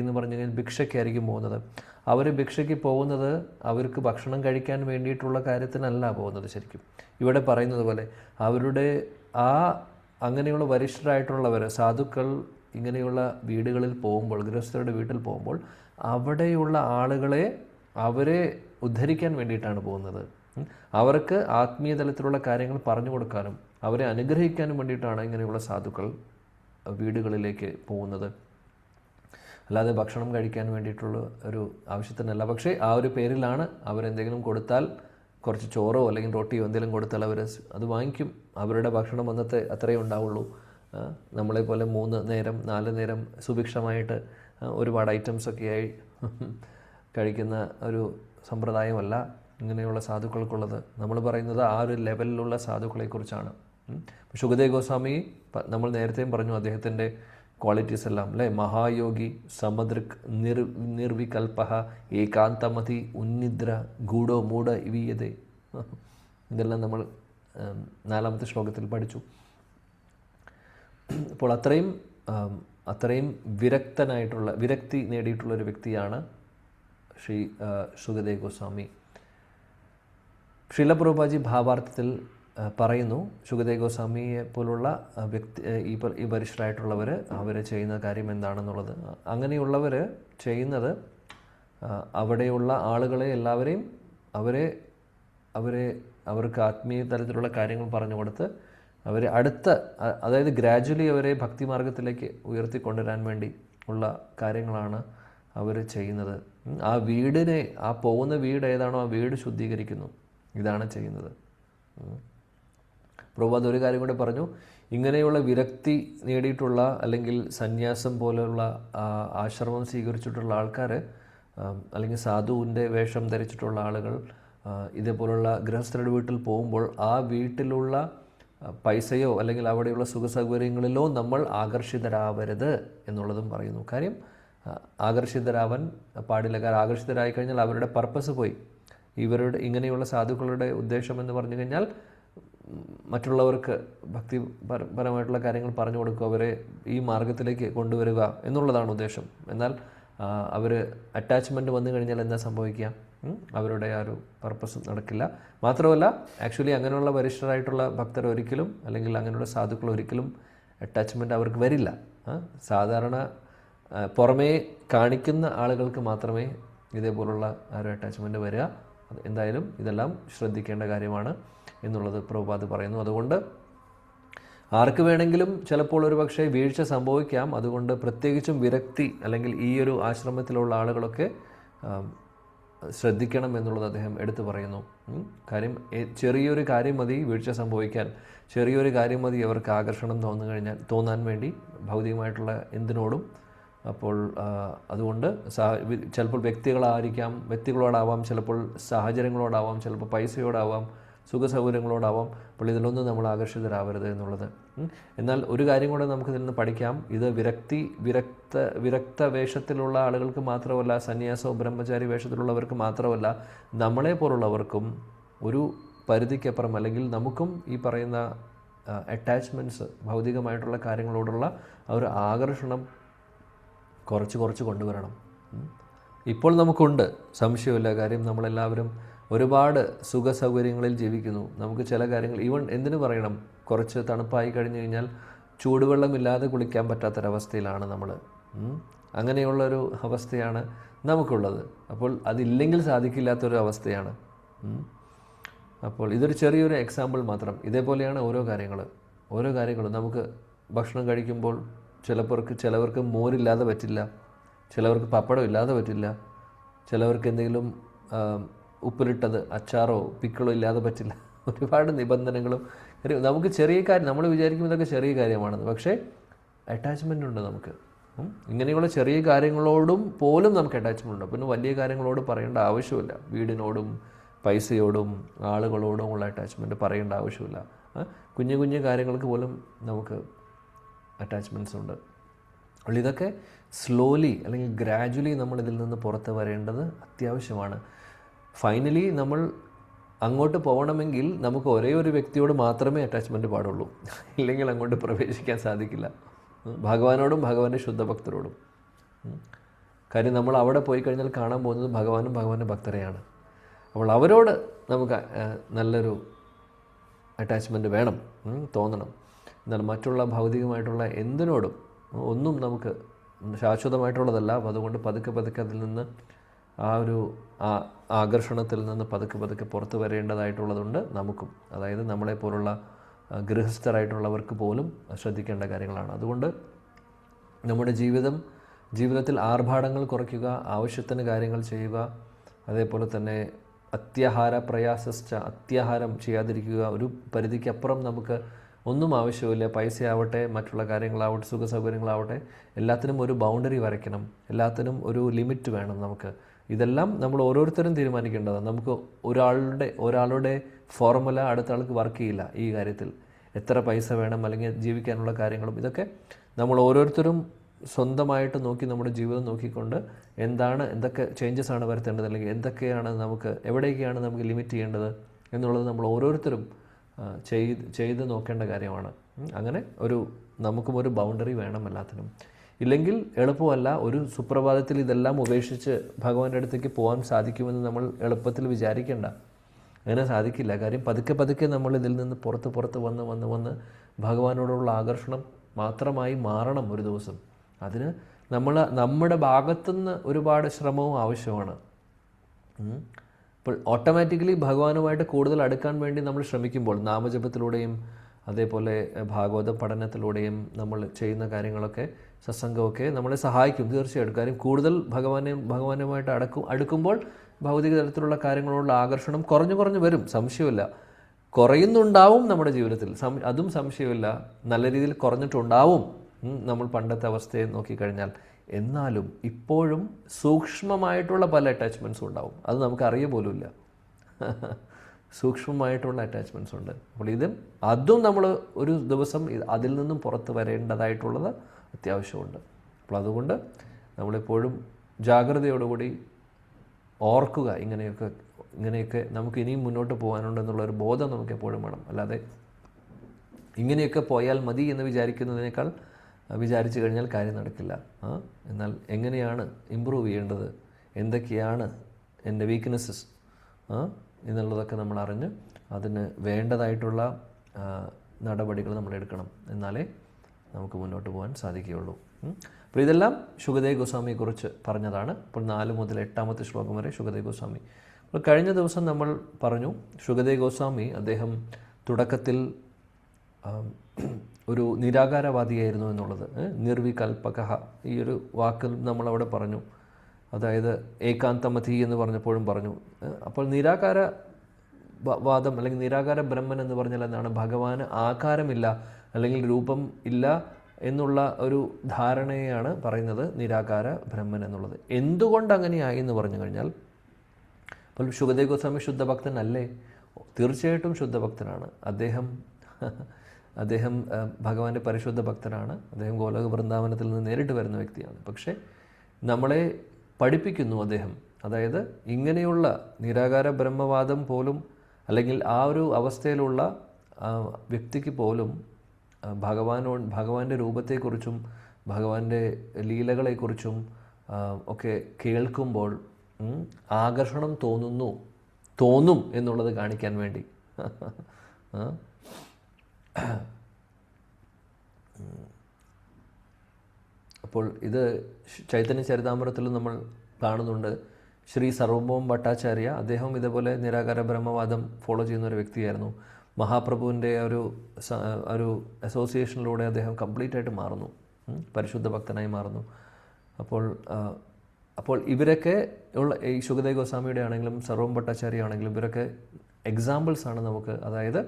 എന്ന് പറഞ്ഞു കഴിഞ്ഞാൽ ഭിക്ഷയ്ക്കായിരിക്കും പോകുന്നത്. അവർ ഭിക്ഷയ്ക്ക് പോകുന്നത് അവർക്ക് ഭക്ഷണം കഴിക്കാൻ വേണ്ടിയിട്ടുള്ള കാര്യത്തിനല്ല പോകുന്നത്. ശരിക്കും ഇവിടെ പറയുന്നത് പോലെ അവരുടെ അങ്ങനെയുള്ള വരിഷ്ഠരായിട്ടുള്ളവർ സാധുക്കൾ ഇങ്ങനെയുള്ള വീടുകളിൽ പോകുമ്പോൾ, ഗൃഹസ്ഥരുടെ വീട്ടിൽ പോകുമ്പോൾ അവിടെയുള്ള ആളുകളെ അവരെ ഉദ്ധരിക്കാൻ വേണ്ടിയിട്ടാണ് പോകുന്നത്. അവർക്ക് ആത്മീയ തലത്തിലുള്ള കാര്യങ്ങൾ പറഞ്ഞു കൊടുക്കാനും അവരെ അനുഗ്രഹിക്കാനും വേണ്ടിയിട്ടാണ് ഇങ്ങനെയുള്ള സാധുക്കൾ വീടുകളിലേക്ക് പോകുന്നത്. അല്ലാതെ ഭക്ഷണം കഴിക്കാൻ വേണ്ടിയിട്ടുള്ള ഒരു ആവശ്യത്തിനല്ല. പക്ഷേ ആ ഒരു പേരിലാണ് അവരെന്തെങ്കിലും കൊടുത്താൽ, കുറച്ച് ചോറോ അല്ലെങ്കിൽ റൊട്ടിയോ എന്തെങ്കിലും കൊടുത്താൽ അവർ അത് വാങ്ങിക്കും. അവരുടെ ഭക്ഷണം അന്നത്തെ അത്രയേ ഉണ്ടാവുള്ളൂ. നമ്മളെപ്പോലെ 3 നേരം 4 നേരം സുഭിക്ഷമായിട്ട് ഒരുപാട് ഐറ്റംസൊക്കെയായി കഴിക്കുന്ന ഒരു സമ്പ്രദായമല്ല ഇങ്ങനെയുള്ള സാധുക്കൾക്കുള്ളത്. നമ്മൾ പറയുന്നത് ആ ഒരു ലെവലിലുള്ള സാധുക്കളെക്കുറിച്ചാണ്. ശുകദേവ് ഗോസ്വാമി നമ്മൾ നേരത്തെയും പറഞ്ഞു അദ്ദേഹത്തിൻ്റെ ക്വാളിറ്റീസ് എല്ലാം അല്ലേ. മഹായോഗി, സമദൃക്, നിർവികൽപഹ, ഏകാന്തമതി, ഉന്നിദ്ര, ഗൂഢോ മൂഢ ഇവീയതേ. ഇതെല്ലാം നമ്മൾ 4ാമത്തെ ശ്ലോകത്തിൽ പഠിച്ചു. അപ്പോൾ അത്രയും വിരക്തി നേടിയിട്ടുള്ളൊരു വ്യക്തിയാണ് ശ്രീ ശുകദേവ് ഗോസ്വാമി. ശ്രീല പ്രഭുപാദി ഭാവാർത്ഥത്തിൽ പറയുന്നു, ശുകദേവ് ഗോസ്വാമിയെ പോലുള്ള ഈ വരിഷ്ഠരായിട്ടുള്ളവർ അവർ ചെയ്യുന്ന കാര്യം എന്താണെന്നുള്ളത്. അങ്ങനെയുള്ളവർ ചെയ്യുന്നത് അവിടെയുള്ള ആളുകളെ എല്ലാവരെയും അവർക്ക് ആത്മീയ തലത്തിലുള്ള കാര്യങ്ങൾ പറഞ്ഞു കൊടുത്ത് അവരെ അതായത് ഗ്രാജുവലി അവരെ ഭക്തിമാർഗത്തിലേക്ക് ഉയർത്തിക്കൊണ്ടുവരാൻ വേണ്ടി ഉള്ള കാര്യങ്ങളാണ് അവർ ചെയ്യുന്നത്. ആ പോകുന്ന വീട് ഏതാണോ ആ വീട് ശുദ്ധീകരിക്കുന്നു. ഇതാണ് ചെയ്യുന്നത്. പ്രഭുപാദ് ഒരു കാര്യം കൂടെ പറഞ്ഞു, ഇങ്ങനെയുള്ള വിരക്തി നേടിയിട്ടുള്ള അല്ലെങ്കിൽ സന്യാസം പോലെയുള്ള ആശ്രമം സ്വീകരിച്ചിട്ടുള്ള ആൾക്കാർ അല്ലെങ്കിൽ സാധുവിൻ്റെ വേഷം ധരിച്ചിട്ടുള്ള ആളുകൾ ഇതേപോലുള്ള ഗൃഹസ്ഥരുടെ വീട്ടിൽ പോകുമ്പോൾ ആ വീട്ടിലുള്ള പൈസയോ അല്ലെങ്കിൽ അവിടെയുള്ള സുഖസൗകര്യങ്ങളിലോ നമ്മൾ ആകർഷിതരാവരുത് എന്നുള്ളതും പറയുന്നു. കാര്യം ആകർഷിതരാവാൻ പാടില്ല. കാരണം ആകർഷിതരായി കഴിഞ്ഞാൽ അവരുടെ പർപ്പസ് പോയി. ഇങ്ങനെയുള്ള സാധുക്കളുടെ ഉദ്ദേശം എന്ന് പറഞ്ഞു കഴിഞ്ഞാൽ മറ്റുള്ളവർക്ക് ഭക്തിപരമായിട്ടുള്ള കാര്യങ്ങൾ പറഞ്ഞു കൊടുക്കുക, അവരെ ഈ മാർഗത്തിലേക്ക് കൊണ്ടുവരിക എന്നുള്ളതാണ് ഉദ്ദേശം. എന്നാൽ അവർ അറ്റാച്ച്മെൻറ്റ് വന്നു കഴിഞ്ഞാൽ എന്താ സംഭവിക്കുക? അവരുടെ ആ ഒരു പർപ്പസ് നടക്കില്ല. മാത്രമല്ല ആക്ച്വലി അങ്ങനെയുള്ള വരിഷ്ഠരായിട്ടുള്ള ഭക്തർ ഒരിക്കലും അല്ലെങ്കിൽ അങ്ങനെയുള്ള സാധുക്കൾ ഒരിക്കലും അറ്റാച്ച്മെൻറ്റ് അവർക്ക് വരില്ല. സാധാരണ പുറമേ കാണിക്കുന്ന ആളുകൾക്ക് മാത്രമേ ഇതേപോലുള്ള ആ ഒരു അറ്റാച്ച്മെൻറ്റ് വരിക. എന്തായാലും ഇതെല്ലാം ശ്രദ്ധിക്കേണ്ട കാര്യമാണ് എന്നുള്ളത് പ്രഭുപാദ് പറയുന്നു. അതുകൊണ്ട് ആർക്ക് വേണമെങ്കിലും ചിലപ്പോൾ ഒരു പക്ഷേ വീഴ്ച സംഭവിക്കാം. അതുകൊണ്ട് പ്രത്യേകിച്ചും വിരക്തി അല്ലെങ്കിൽ ഈ ഒരു ആശ്രമത്തിലുള്ള ആളുകളൊക്കെ ശ്രദ്ധിക്കണം എന്നുള്ളത് അദ്ദേഹം എടുത്തു പറയുന്നു. കാര്യം ചെറിയൊരു കാര്യം മതി വീഴ്ച സംഭവിക്കാൻ. ചെറിയൊരു കാര്യം മതി അവർക്ക് ആകർഷണം തോന്നാൻ വേണ്ടി ഭൗതികമായിട്ടുള്ള എന്തിനോടും. അപ്പോൾ അതുകൊണ്ട് ചിലപ്പോൾ വ്യക്തികളോടാവാം, ചിലപ്പോൾ സാഹചര്യങ്ങളോടാവാം, ചിലപ്പോൾ പൈസയോടാവാം, സുഖസൗകര്യങ്ങളോടാവാം. അപ്പോൾ ഇതിലൊന്നും നമ്മൾ ആകർഷിതരാവരുത് എന്നുള്ളത്. എന്നാൽ ഒരു കാര്യം കൂടെ നമുക്കിതിൽ നിന്ന് പഠിക്കാം. ഇത് വിരക്ത വേഷത്തിലുള്ള ആളുകൾക്ക് മാത്രമല്ല, സന്യാസോ ബ്രഹ്മചാരി വേഷത്തിലുള്ളവർക്ക് മാത്രമല്ല, നമ്മളെ പോലുള്ളവർക്കും ഒരു പരിധിക്കപ്പുറം അല്ലെങ്കിൽ നമുക്കും ഈ പറയുന്ന അറ്റാച്ച്മെൻറ്റ്സ്, ഭൗതികമായിട്ടുള്ള കാര്യങ്ങളോടുള്ള ആ ഒരു ആകർഷണം കുറച്ച് കൊണ്ടുവരണം. ഇപ്പോൾ നമുക്കുണ്ട്, സംശയമില്ല. കാര്യം നമ്മളെല്ലാവരും ഒരുപാട് സുഖസൗകര്യങ്ങളിൽ ജീവിക്കുന്നു. നമുക്ക് ചില കാര്യങ്ങൾ ഈവൻ എന്തിനു പറയണം, കുറച്ച് തണുപ്പായി കഴിഞ്ഞു കഴിഞ്ഞാൽ ചൂടുവെള്ളമില്ലാതെ കുളിക്കാൻ പറ്റാത്തൊരവസ്ഥയിലാണ് നമ്മൾ. അങ്ങനെയുള്ളൊരു അവസ്ഥയാണ് നമുക്കുള്ളത്. അപ്പോൾ അതില്ലെങ്കിൽ സാധിക്കില്ലാത്തൊരു അവസ്ഥയാണ്. അപ്പോൾ ഇതൊരു ചെറിയൊരു എക്സാമ്പിൾ മാത്രം. ഇതേപോലെയാണ് ഓരോ കാര്യങ്ങളും. നമുക്ക് ഭക്ഷണം കഴിക്കുമ്പോൾ ചിലവർക്ക് മോരില്ലാതെ പറ്റില്ല, ചിലവർക്ക് പപ്പടം ഇല്ലാതെ പറ്റില്ല, ചിലവർക്ക് എന്തെങ്കിലും ഉപ്പിലിട്ടത് അച്ചാറോ പിക്കിളോ ഇല്ലാതെ പറ്റില്ല. ഒരുപാട് നിബന്ധനകളും. നമുക്ക് ചെറിയ കാര്യം, നമ്മൾ വിചാരിക്കും ഇതൊക്കെ ചെറിയ കാര്യമാണെന്ന്, പക്ഷേ അറ്റാച്ച്മെൻ്റ് ഉണ്ട് നമുക്ക്. ഇങ്ങനെയുള്ള ചെറിയ കാര്യങ്ങളോടും പോലും നമുക്ക് അറ്റാച്ച്മെൻ്റ് ഉണ്ട്. പിന്നെ വലിയ കാര്യങ്ങളോട് പറയേണ്ട ആവശ്യമില്ല. വീടിനോടും പൈസയോടും ആളുകളോടും ഉള്ള അറ്റാച്ച്മെൻറ്റ് പറയേണ്ട ആവശ്യമില്ല. കുഞ്ഞു കുഞ്ഞു കാര്യങ്ങൾക്ക് പോലും നമുക്ക് അറ്റാച്ച്മെൻറ്റ്സ് ഉണ്ട്. അപ്പോൾ ഇതൊക്കെ സ്ലോലി അല്ലെങ്കിൽ ഗ്രാജുവലി നമ്മൾ ഇതിൽ നിന്ന് പുറത്ത് വരേണ്ടത് അത്യാവശ്യമാണ്. ഫൈനലി നമ്മൾ അങ്ങോട്ട് പോകണമെങ്കിൽ നമുക്ക് ഒരേ ഒരു വ്യക്തിയോട് മാത്രമേ അറ്റാച്ച്മെൻറ്റ് പാടുള്ളൂ, ഇല്ലെങ്കിൽ അങ്ങോട്ട് പ്രവേശിക്കാൻ സാധിക്കില്ല. ഭഗവാനോടും ഭഗവാന്റെ ശുദ്ധഭക്തരോടും. കാര്യം നമ്മൾ അവിടെ പോയി കഴിഞ്ഞാൽ കാണാൻ പോകുന്നത് ഭഗവാനും ഭഗവാന്റെ ഭക്തരെയാണ്. അപ്പോൾ അവരോട് നമുക്ക് നല്ലൊരു അറ്റാച്ച്മെൻറ്റ് വേണം, തോന്നണം. എന്നാൽ മറ്റുള്ള ഭൗതികമായിട്ടുള്ള എന്തിനോടും ഒന്നും നമുക്ക് ശാശ്വതമായിട്ടുള്ളതല്ല. അപ്പോൾ അതുകൊണ്ട് പതുക്കെ പതുക്കെ അതിൽ നിന്ന് ആ ഒരു ആകർഷണത്തിൽ നിന്ന് പതുക്കെ പതുക്കെ പുറത്ത് വരേണ്ടതായിട്ടുള്ളതുണ്ട് നമുക്കും. അതായത് നമ്മളെപ്പോലുള്ള ഗൃഹസ്ഥരായിട്ടുള്ളവർക്ക് പോലും ശ്രദ്ധിക്കേണ്ട കാര്യങ്ങളാണ്. അതുകൊണ്ട് നമ്മുടെ ജീവിതത്തിൽ ആർഭാടങ്ങൾ കുറയ്ക്കുക, ആവശ്യത്തിന് കാര്യങ്ങൾ ചെയ്യുക, അതേപോലെ തന്നെ അത്യാഹാരം ചെയ്യാതിരിക്കുക. ഒരു പരിധിക്കപ്പുറം നമുക്ക് ഒന്നും ആവശ്യമില്ല. പൈസയാവട്ടെ, മറ്റുള്ള കാര്യങ്ങളാവട്ടെ, സുഖ സൗകര്യങ്ങളാവട്ടെ, എല്ലാത്തിനും ഒരു ബൗണ്ടറി വരയ്ക്കണം, എല്ലാത്തിനും ഒരു ലിമിറ്റ് വേണം നമുക്ക്. ഇതെല്ലാം നമ്മൾ ഓരോരുത്തരും തീരുമാനിക്കേണ്ടതാണ്. നമുക്ക് ഒരാളുടെ ഫോർമുല അടുത്ത ആൾക്ക് വർക്ക് ചെയ്യില്ല ഈ കാര്യത്തിൽ. എത്ര പൈസ വേണം, അല്ലെങ്കിൽ ജീവിക്കാനുള്ള കാര്യങ്ങളും ഇതൊക്കെ നമ്മൾ ഓരോരുത്തരും സ്വന്തമായിട്ട് നോക്കി, നമ്മുടെ ജീവിതം നോക്കിക്കൊണ്ട് എന്തൊക്കെ ചേഞ്ചസ് ആണ് വരുത്തേണ്ടത്, അല്ലെങ്കിൽ എന്തൊക്കെയാണ് എവിടേക്കാണ് നമുക്ക് ലിമിറ്റ് ചെയ്യേണ്ടത് എന്നുള്ളത് നമ്മൾ ഓരോരുത്തരും ചെയ്ത് നോക്കേണ്ട കാര്യമാണ്. അങ്ങനെ നമുക്കും ഒരു ബൗണ്ടറി വേണം എല്ലാത്തിനും. ഇല്ലെങ്കിൽ എളുപ്പമല്ല. ഒരു സുപ്രഭാതത്തിൽ ഇതെല്ലാം ഉപേക്ഷിച്ച് ഭഗവാന്റെ അടുത്തേക്ക് പോകാൻ സാധിക്കുമെന്ന് നമ്മൾ എളുപ്പത്തിൽ വിചാരിക്കേണ്ട. അങ്ങനെ സാധിക്കില്ല. കാര്യം പതുക്കെ പതുക്കെ നമ്മൾ ഇതിൽ നിന്ന് പുറത്ത് വന്ന് ഭഗവാനോടുള്ള ആകർഷണം മാത്രമായി മാറണം ഒരു ദിവസം. അതിന് നമ്മുടെ ഭാഗത്തുനിന്ന് ഒരുപാട് ശ്രമവും ആവശ്യമാണ്. അപ്പോൾ ഓട്ടോമാറ്റിക്കലി ഭഗവാനുമായിട്ട് കൂടുതൽ അടുക്കാൻ വേണ്ടി നമ്മൾ ശ്രമിക്കുമ്പോൾ നാമജപത്തിലൂടെയും അതേപോലെ ഭാഗവത പഠനത്തിലൂടെയും നമ്മൾ ചെയ്യുന്ന കാര്യങ്ങളൊക്കെ, സത്സംഗമൊക്കെ നമ്മളെ സഹായിക്കും തീർച്ചയായിട്ടും. കാര്യം കൂടുതൽ ഭഗവാനുമായിട്ട് അടുക്കുമ്പോൾ ഭൗതിക തലത്തിലുള്ള കാര്യങ്ങളോടുള്ള ആകർഷണം കുറഞ്ഞു വരും, സംശയമില്ല. കുറയുന്നുണ്ടാവും നമ്മുടെ ജീവിതത്തിൽ, അതും സംശയമില്ല. നല്ല രീതിയിൽ കുറഞ്ഞിട്ടുണ്ടാവും നമ്മൾ പണ്ടത്തെ അവസ്ഥയെ നോക്കിക്കഴിഞ്ഞാൽ. എന്നാലും ഇപ്പോഴും സൂക്ഷ്മമായിട്ടുള്ള പല അറ്റാച്ച്മെൻറ്റ്സും ഉണ്ടാവും. അത് നമുക്ക് അറിയ പോലുമില്ല. സൂക്ഷ്മമായിട്ടുള്ള അറ്റാച്ച്മെൻറ്റ്സ് ഉണ്ട്. അപ്പോൾ അതും നമ്മൾ ഒരു ദിവസം അതിൽ നിന്നും പുറത്ത് വരേണ്ടതായിട്ടുള്ളത് അത്യാവശ്യമുണ്ട്. അപ്പോൾ അതുകൊണ്ട് നമ്മളെപ്പോഴും ജാഗ്രതയോടുകൂടി ഓർക്കുക, ഇങ്ങനെയൊക്കെ നമുക്ക് ഇനിയും മുന്നോട്ട് പോകാനുണ്ടെന്നുള്ളൊരു ബോധം നമുക്ക് എപ്പോഴും വേണം. അല്ലാതെ ഇങ്ങനെയൊക്കെ പോയാൽ മതി എന്ന് വിചാരിക്കുന്നതിനേക്കാൾ വിചാരിച്ചു കഴിഞ്ഞാൽ കാര്യം നടക്കില്ല. എന്നാൽ എങ്ങനെയാണ് ഇമ്പ്രൂവ് ചെയ്യേണ്ടത്, എന്തൊക്കെയാണ് എൻ്റെ വീക്ക്നെസ്സസ് എന്നുള്ളതൊക്കെ നമ്മൾ അറിഞ്ഞ് അതിന് വേണ്ടതായിട്ടുള്ള നടപടികൾ നമ്മൾ എടുക്കണം. എന്നാലേ നമുക്ക് മുന്നോട്ട് പോകാൻ സാധിക്കുകയുള്ളൂ. അപ്പോൾ ഇതെല്ലാം ശുകദേവ് ഗോസ്വാമിയെക്കുറിച്ച് പറഞ്ഞതാണ്. അപ്പോൾ 4 മുതൽ 8ാമത്തെ ശ്ലോകം വരെ ശുകദേവ് ഗോസ്വാമി. അപ്പോൾ കഴിഞ്ഞ ദിവസം നമ്മൾ പറഞ്ഞു ശുകദേവ് ഗോസ്വാമി അദ്ദേഹം തുടക്കത്തിൽ ഒരു നിരാകാരവാദിയായിരുന്നു എന്നുള്ളത്. നിർവികൽപകഃ ഈ ഒരു വാക്ക് നമ്മളവിടെ പറഞ്ഞു. അതായത് ഏകാന്തമതി എന്ന് പറഞ്ഞപ്പോഴും പറഞ്ഞു. അപ്പോൾ നിരാകാരവാദം അല്ലെങ്കിൽ നിരാകാര ബ്രഹ്മൻ എന്ന് പറഞ്ഞാൽ എന്താണ്? ഭഗവാന് ആകാരമില്ല അല്ലെങ്കിൽ രൂപം ഇല്ല എന്നുള്ള ഒരു ധാരണയെയാണ് പറയുന്നത് നിരാകാര ബ്രഹ്മൻ എന്നുള്ളത്. എന്തുകൊണ്ട് അങ്ങനെയായി എന്ന് പറഞ്ഞു കഴിഞ്ഞാൽ, അപ്പോൾ ശുകദേവ് ഗോസ്വാമി ശുദ്ധഭക്തൻ അല്ലേ? തീർച്ചയായിട്ടും ശുദ്ധഭക്തനാണ്. അദ്ദേഹം ഭഗവാന്റെ പരിശുദ്ധ ഭക്തനാണ്. അദ്ദേഹം ഗോലോക വൃന്ദാവനത്തിൽ നിന്ന് നേരിട്ട് വരുന്ന വ്യക്തിയാണ്. പക്ഷേ നമ്മളെ പഠിപ്പിക്കുന്നു അദ്ദേഹം. അതായത് ഇങ്ങനെയുള്ള നിരാകാര ബ്രഹ്മവാദം പോലും, അല്ലെങ്കിൽ ആ ഒരു അവസ്ഥയിലുള്ള വ്യക്തിക്ക് പോലും ഭഗവാന്റെ രൂപത്തെക്കുറിച്ചും ഭഗവാന്റെ ലീലകളെക്കുറിച്ചും ഒക്കെ കേൾക്കുമ്പോൾ ആകർഷണം തോന്നും എന്നുള്ളത് കാണിക്കാൻ വേണ്ടി. അപ്പോൾ ഇത് ചൈതന്യ ചരിതാമൃതത്തിൽ നമ്മൾ കാണുന്നുണ്ട്. ശ്രീ സർവഭൗമ ഭട്ടാചാര്യ അദ്ദേഹം ഇതേപോലെ നിരാകാര ബ്രഹ്മവാദം ഫോളോ ചെയ്യുന്ന ഒരു വ്യക്തിയായിരുന്നു. മഹാപ്രഭുവിൻ്റെ ഒരു അസോസിയേഷനിലൂടെ അദ്ദേഹം കംപ്ലീറ്റ് ആയിട്ട് മാറുന്നു, പരിശുദ്ധ ഭക്തനായി മാറുന്നു. അപ്പോൾ ഇവരൊക്കെ ഈ ശുകദേവ് ഗോസ്വാമിയുടെ ആണെങ്കിലും സർവഭൗമ ഭട്ടാചാര്യ ആണെങ്കിലും ഇവരൊക്കെ എക്സാമ്പിൾസാണ് നമുക്ക്. അതായത്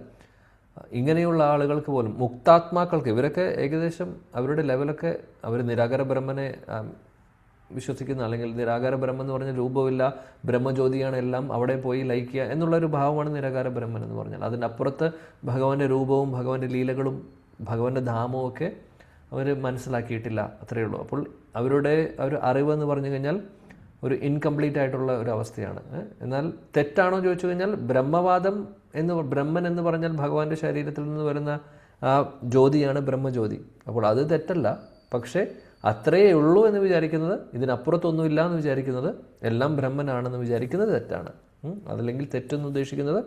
ഇങ്ങനെയുള്ള ആളുകൾക്ക് പോലും, മുക്താത്മാക്കൾക്ക്, ഇവരൊക്കെ ഏകദേശം അവരുടെ ലെവലൊക്കെ അവർ നിരാകാര ബ്രഹ്മനെ വിശ്വസിക്കുന്ന, അല്ലെങ്കിൽ നിരാകാര ബ്രഹ്മം എന്ന് പറഞ്ഞാൽ രൂപമില്ല, ബ്രഹ്മജ്യോതിയാണ് എല്ലാം, അവിടെ പോയി ലയിക്കുക എന്നുള്ളൊരു ഭാവമാണ് നിരാകാര ബ്രഹ്മൻ എന്ന് പറഞ്ഞാൽ. അതിനപ്പുറത്ത് ഭഗവാന്റെ രൂപവും ഭഗവാന്റെ ലീലകളും ഭഗവാന്റെ ധാമവും ഒക്കെ അവർ മനസ്സിലാക്കിയിട്ടില്ല, അത്രയേ ഉള്ളൂ. അപ്പോൾ അവരുടെ ഒരു അറിവ് എന്ന് പറഞ്ഞു കഴിഞ്ഞാൽ ഒരു ഇൻകംപ്ലീറ്റ് ആയിട്ടുള്ള ഒരു അവസ്ഥയാണ്. എന്നാൽ തെറ്റാണോ ചോദിച്ചു കഴിഞ്ഞാൽ ബ്രഹ്മവാദം ബ്രഹ്മൻ എന്ന് പറഞ്ഞാൽ ഭഗവാന്റെ ശരീരത്തിൽ നിന്ന് വരുന്ന ആ ജ്യോതിയാണ് ബ്രഹ്മജ്യോതി. അപ്പോൾ അത് തെറ്റല്ല. പക്ഷേ അത്രയേ ഉള്ളൂ എന്ന് വിചാരിക്കുന്നത്, ഇതിനപ്പുറത്തൊന്നുമില്ല എന്ന് വിചാരിക്കുന്നത്, എല്ലാം ബ്രഹ്മനാണെന്ന് വിചാരിക്കുന്നത് തെറ്റാണ്. അതല്ലെങ്കിൽ തെറ്റെന്ന് ഉദ്ദേശിക്കുന്നത്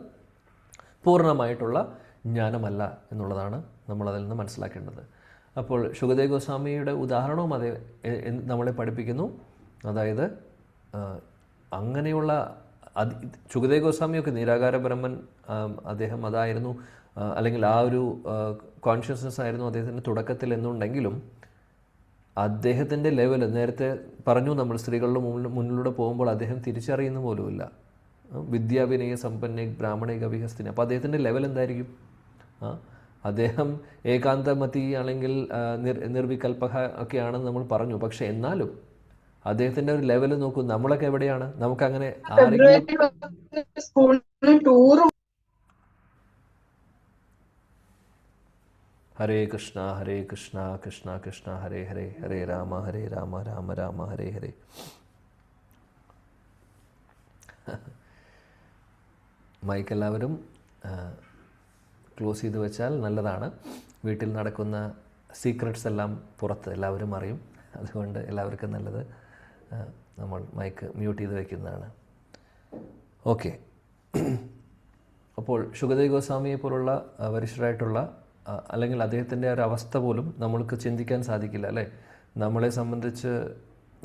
പൂർണ്ണമായിട്ടുള്ള ജ്ഞാനമല്ല എന്നുള്ളതാണ് നമ്മളതിൽ നിന്ന് മനസ്സിലാക്കേണ്ടത്. അപ്പോൾ ശുകദേവ് ഗോസ്വാമിയുടെ ഉദാഹരണവും അതേ നമ്മളെ പഠിപ്പിക്കുന്നു. അതായത് അങ്ങനെയുള്ള ശുകദേവ് ഗോസ്വാമിയൊക്കെ നിരാകാര ബ്രഹ്മൻ, അദ്ദേഹം അതായിരുന്നു, അല്ലെങ്കിൽ ആ ഒരു കോൺഷ്യസ്നസ് ആയിരുന്നു അദ്ദേഹത്തിൻ്റെ തുടക്കത്തിൽ എന്നുണ്ടെങ്കിലും അദ്ദേഹത്തിൻ്റെ ലെവൽ നേരത്തെ പറഞ്ഞു നമ്മൾ, സ്ത്രീകളുടെ മുന്നിലൂടെ പോകുമ്പോൾ അദ്ദേഹം തിരിച്ചറിയുന്ന പോലുമില്ല. വിദ്യാവിനയ സമ്പന്ന ബ്രാഹ്മണിക വിഹസ്തിനി. അപ്പോൾ അദ്ദേഹത്തിൻ്റെ ലെവൽ എന്തായിരിക്കും? അദ്ദേഹം ഏകാന്തമതി അല്ലെങ്കിൽ നിർവികൽപക ഒക്കെയാണെന്ന് നമ്മൾ പറഞ്ഞു. പക്ഷെ എന്നാലും അദ്ദേഹത്തിൻ്റെ ഒരു ലെവൽ നോക്കൂ. നമ്മളൊക്കെ എവിടെയാണ്? നമുക്കങ്ങനെ ആരെങ്കിലും ഹരേ കൃഷ്ണ കൃഷ്ണ കൃഷ്ണ ഹരേ ഹരേ, ഹരേ രാമ രാമ രാമ ഹരേ ഹരേ. മൈക്ക് എല്ലാവരും ക്ലോസ് ചെയ്ത് വെച്ചാൽ നല്ലതാണ്. വീട്ടിൽ നടക്കുന്ന സീക്രട്സ് എല്ലാം പുറത്ത് എല്ലാവരും അറിയും. അതുകൊണ്ട് എല്ലാവർക്കും നല്ലത് നമ്മൾ മൈക്ക് മ്യൂട്ട് ചെയ്ത് വയ്ക്കുന്നതാണ്. ഓക്കെ. അപ്പോൾ ശുകദേവ് ഗോസ്വാമിയെ പോലുള്ള വരിഷ്ഠരായിട്ടുള്ള, അല്ലെങ്കിൽ അദ്ദേഹത്തിൻ്റെ ഒരു അവസ്ഥ പോലും നമ്മൾക്ക് ചിന്തിക്കാൻ സാധിക്കില്ല, അല്ലേ? നമ്മളെ സംബന്ധിച്ച്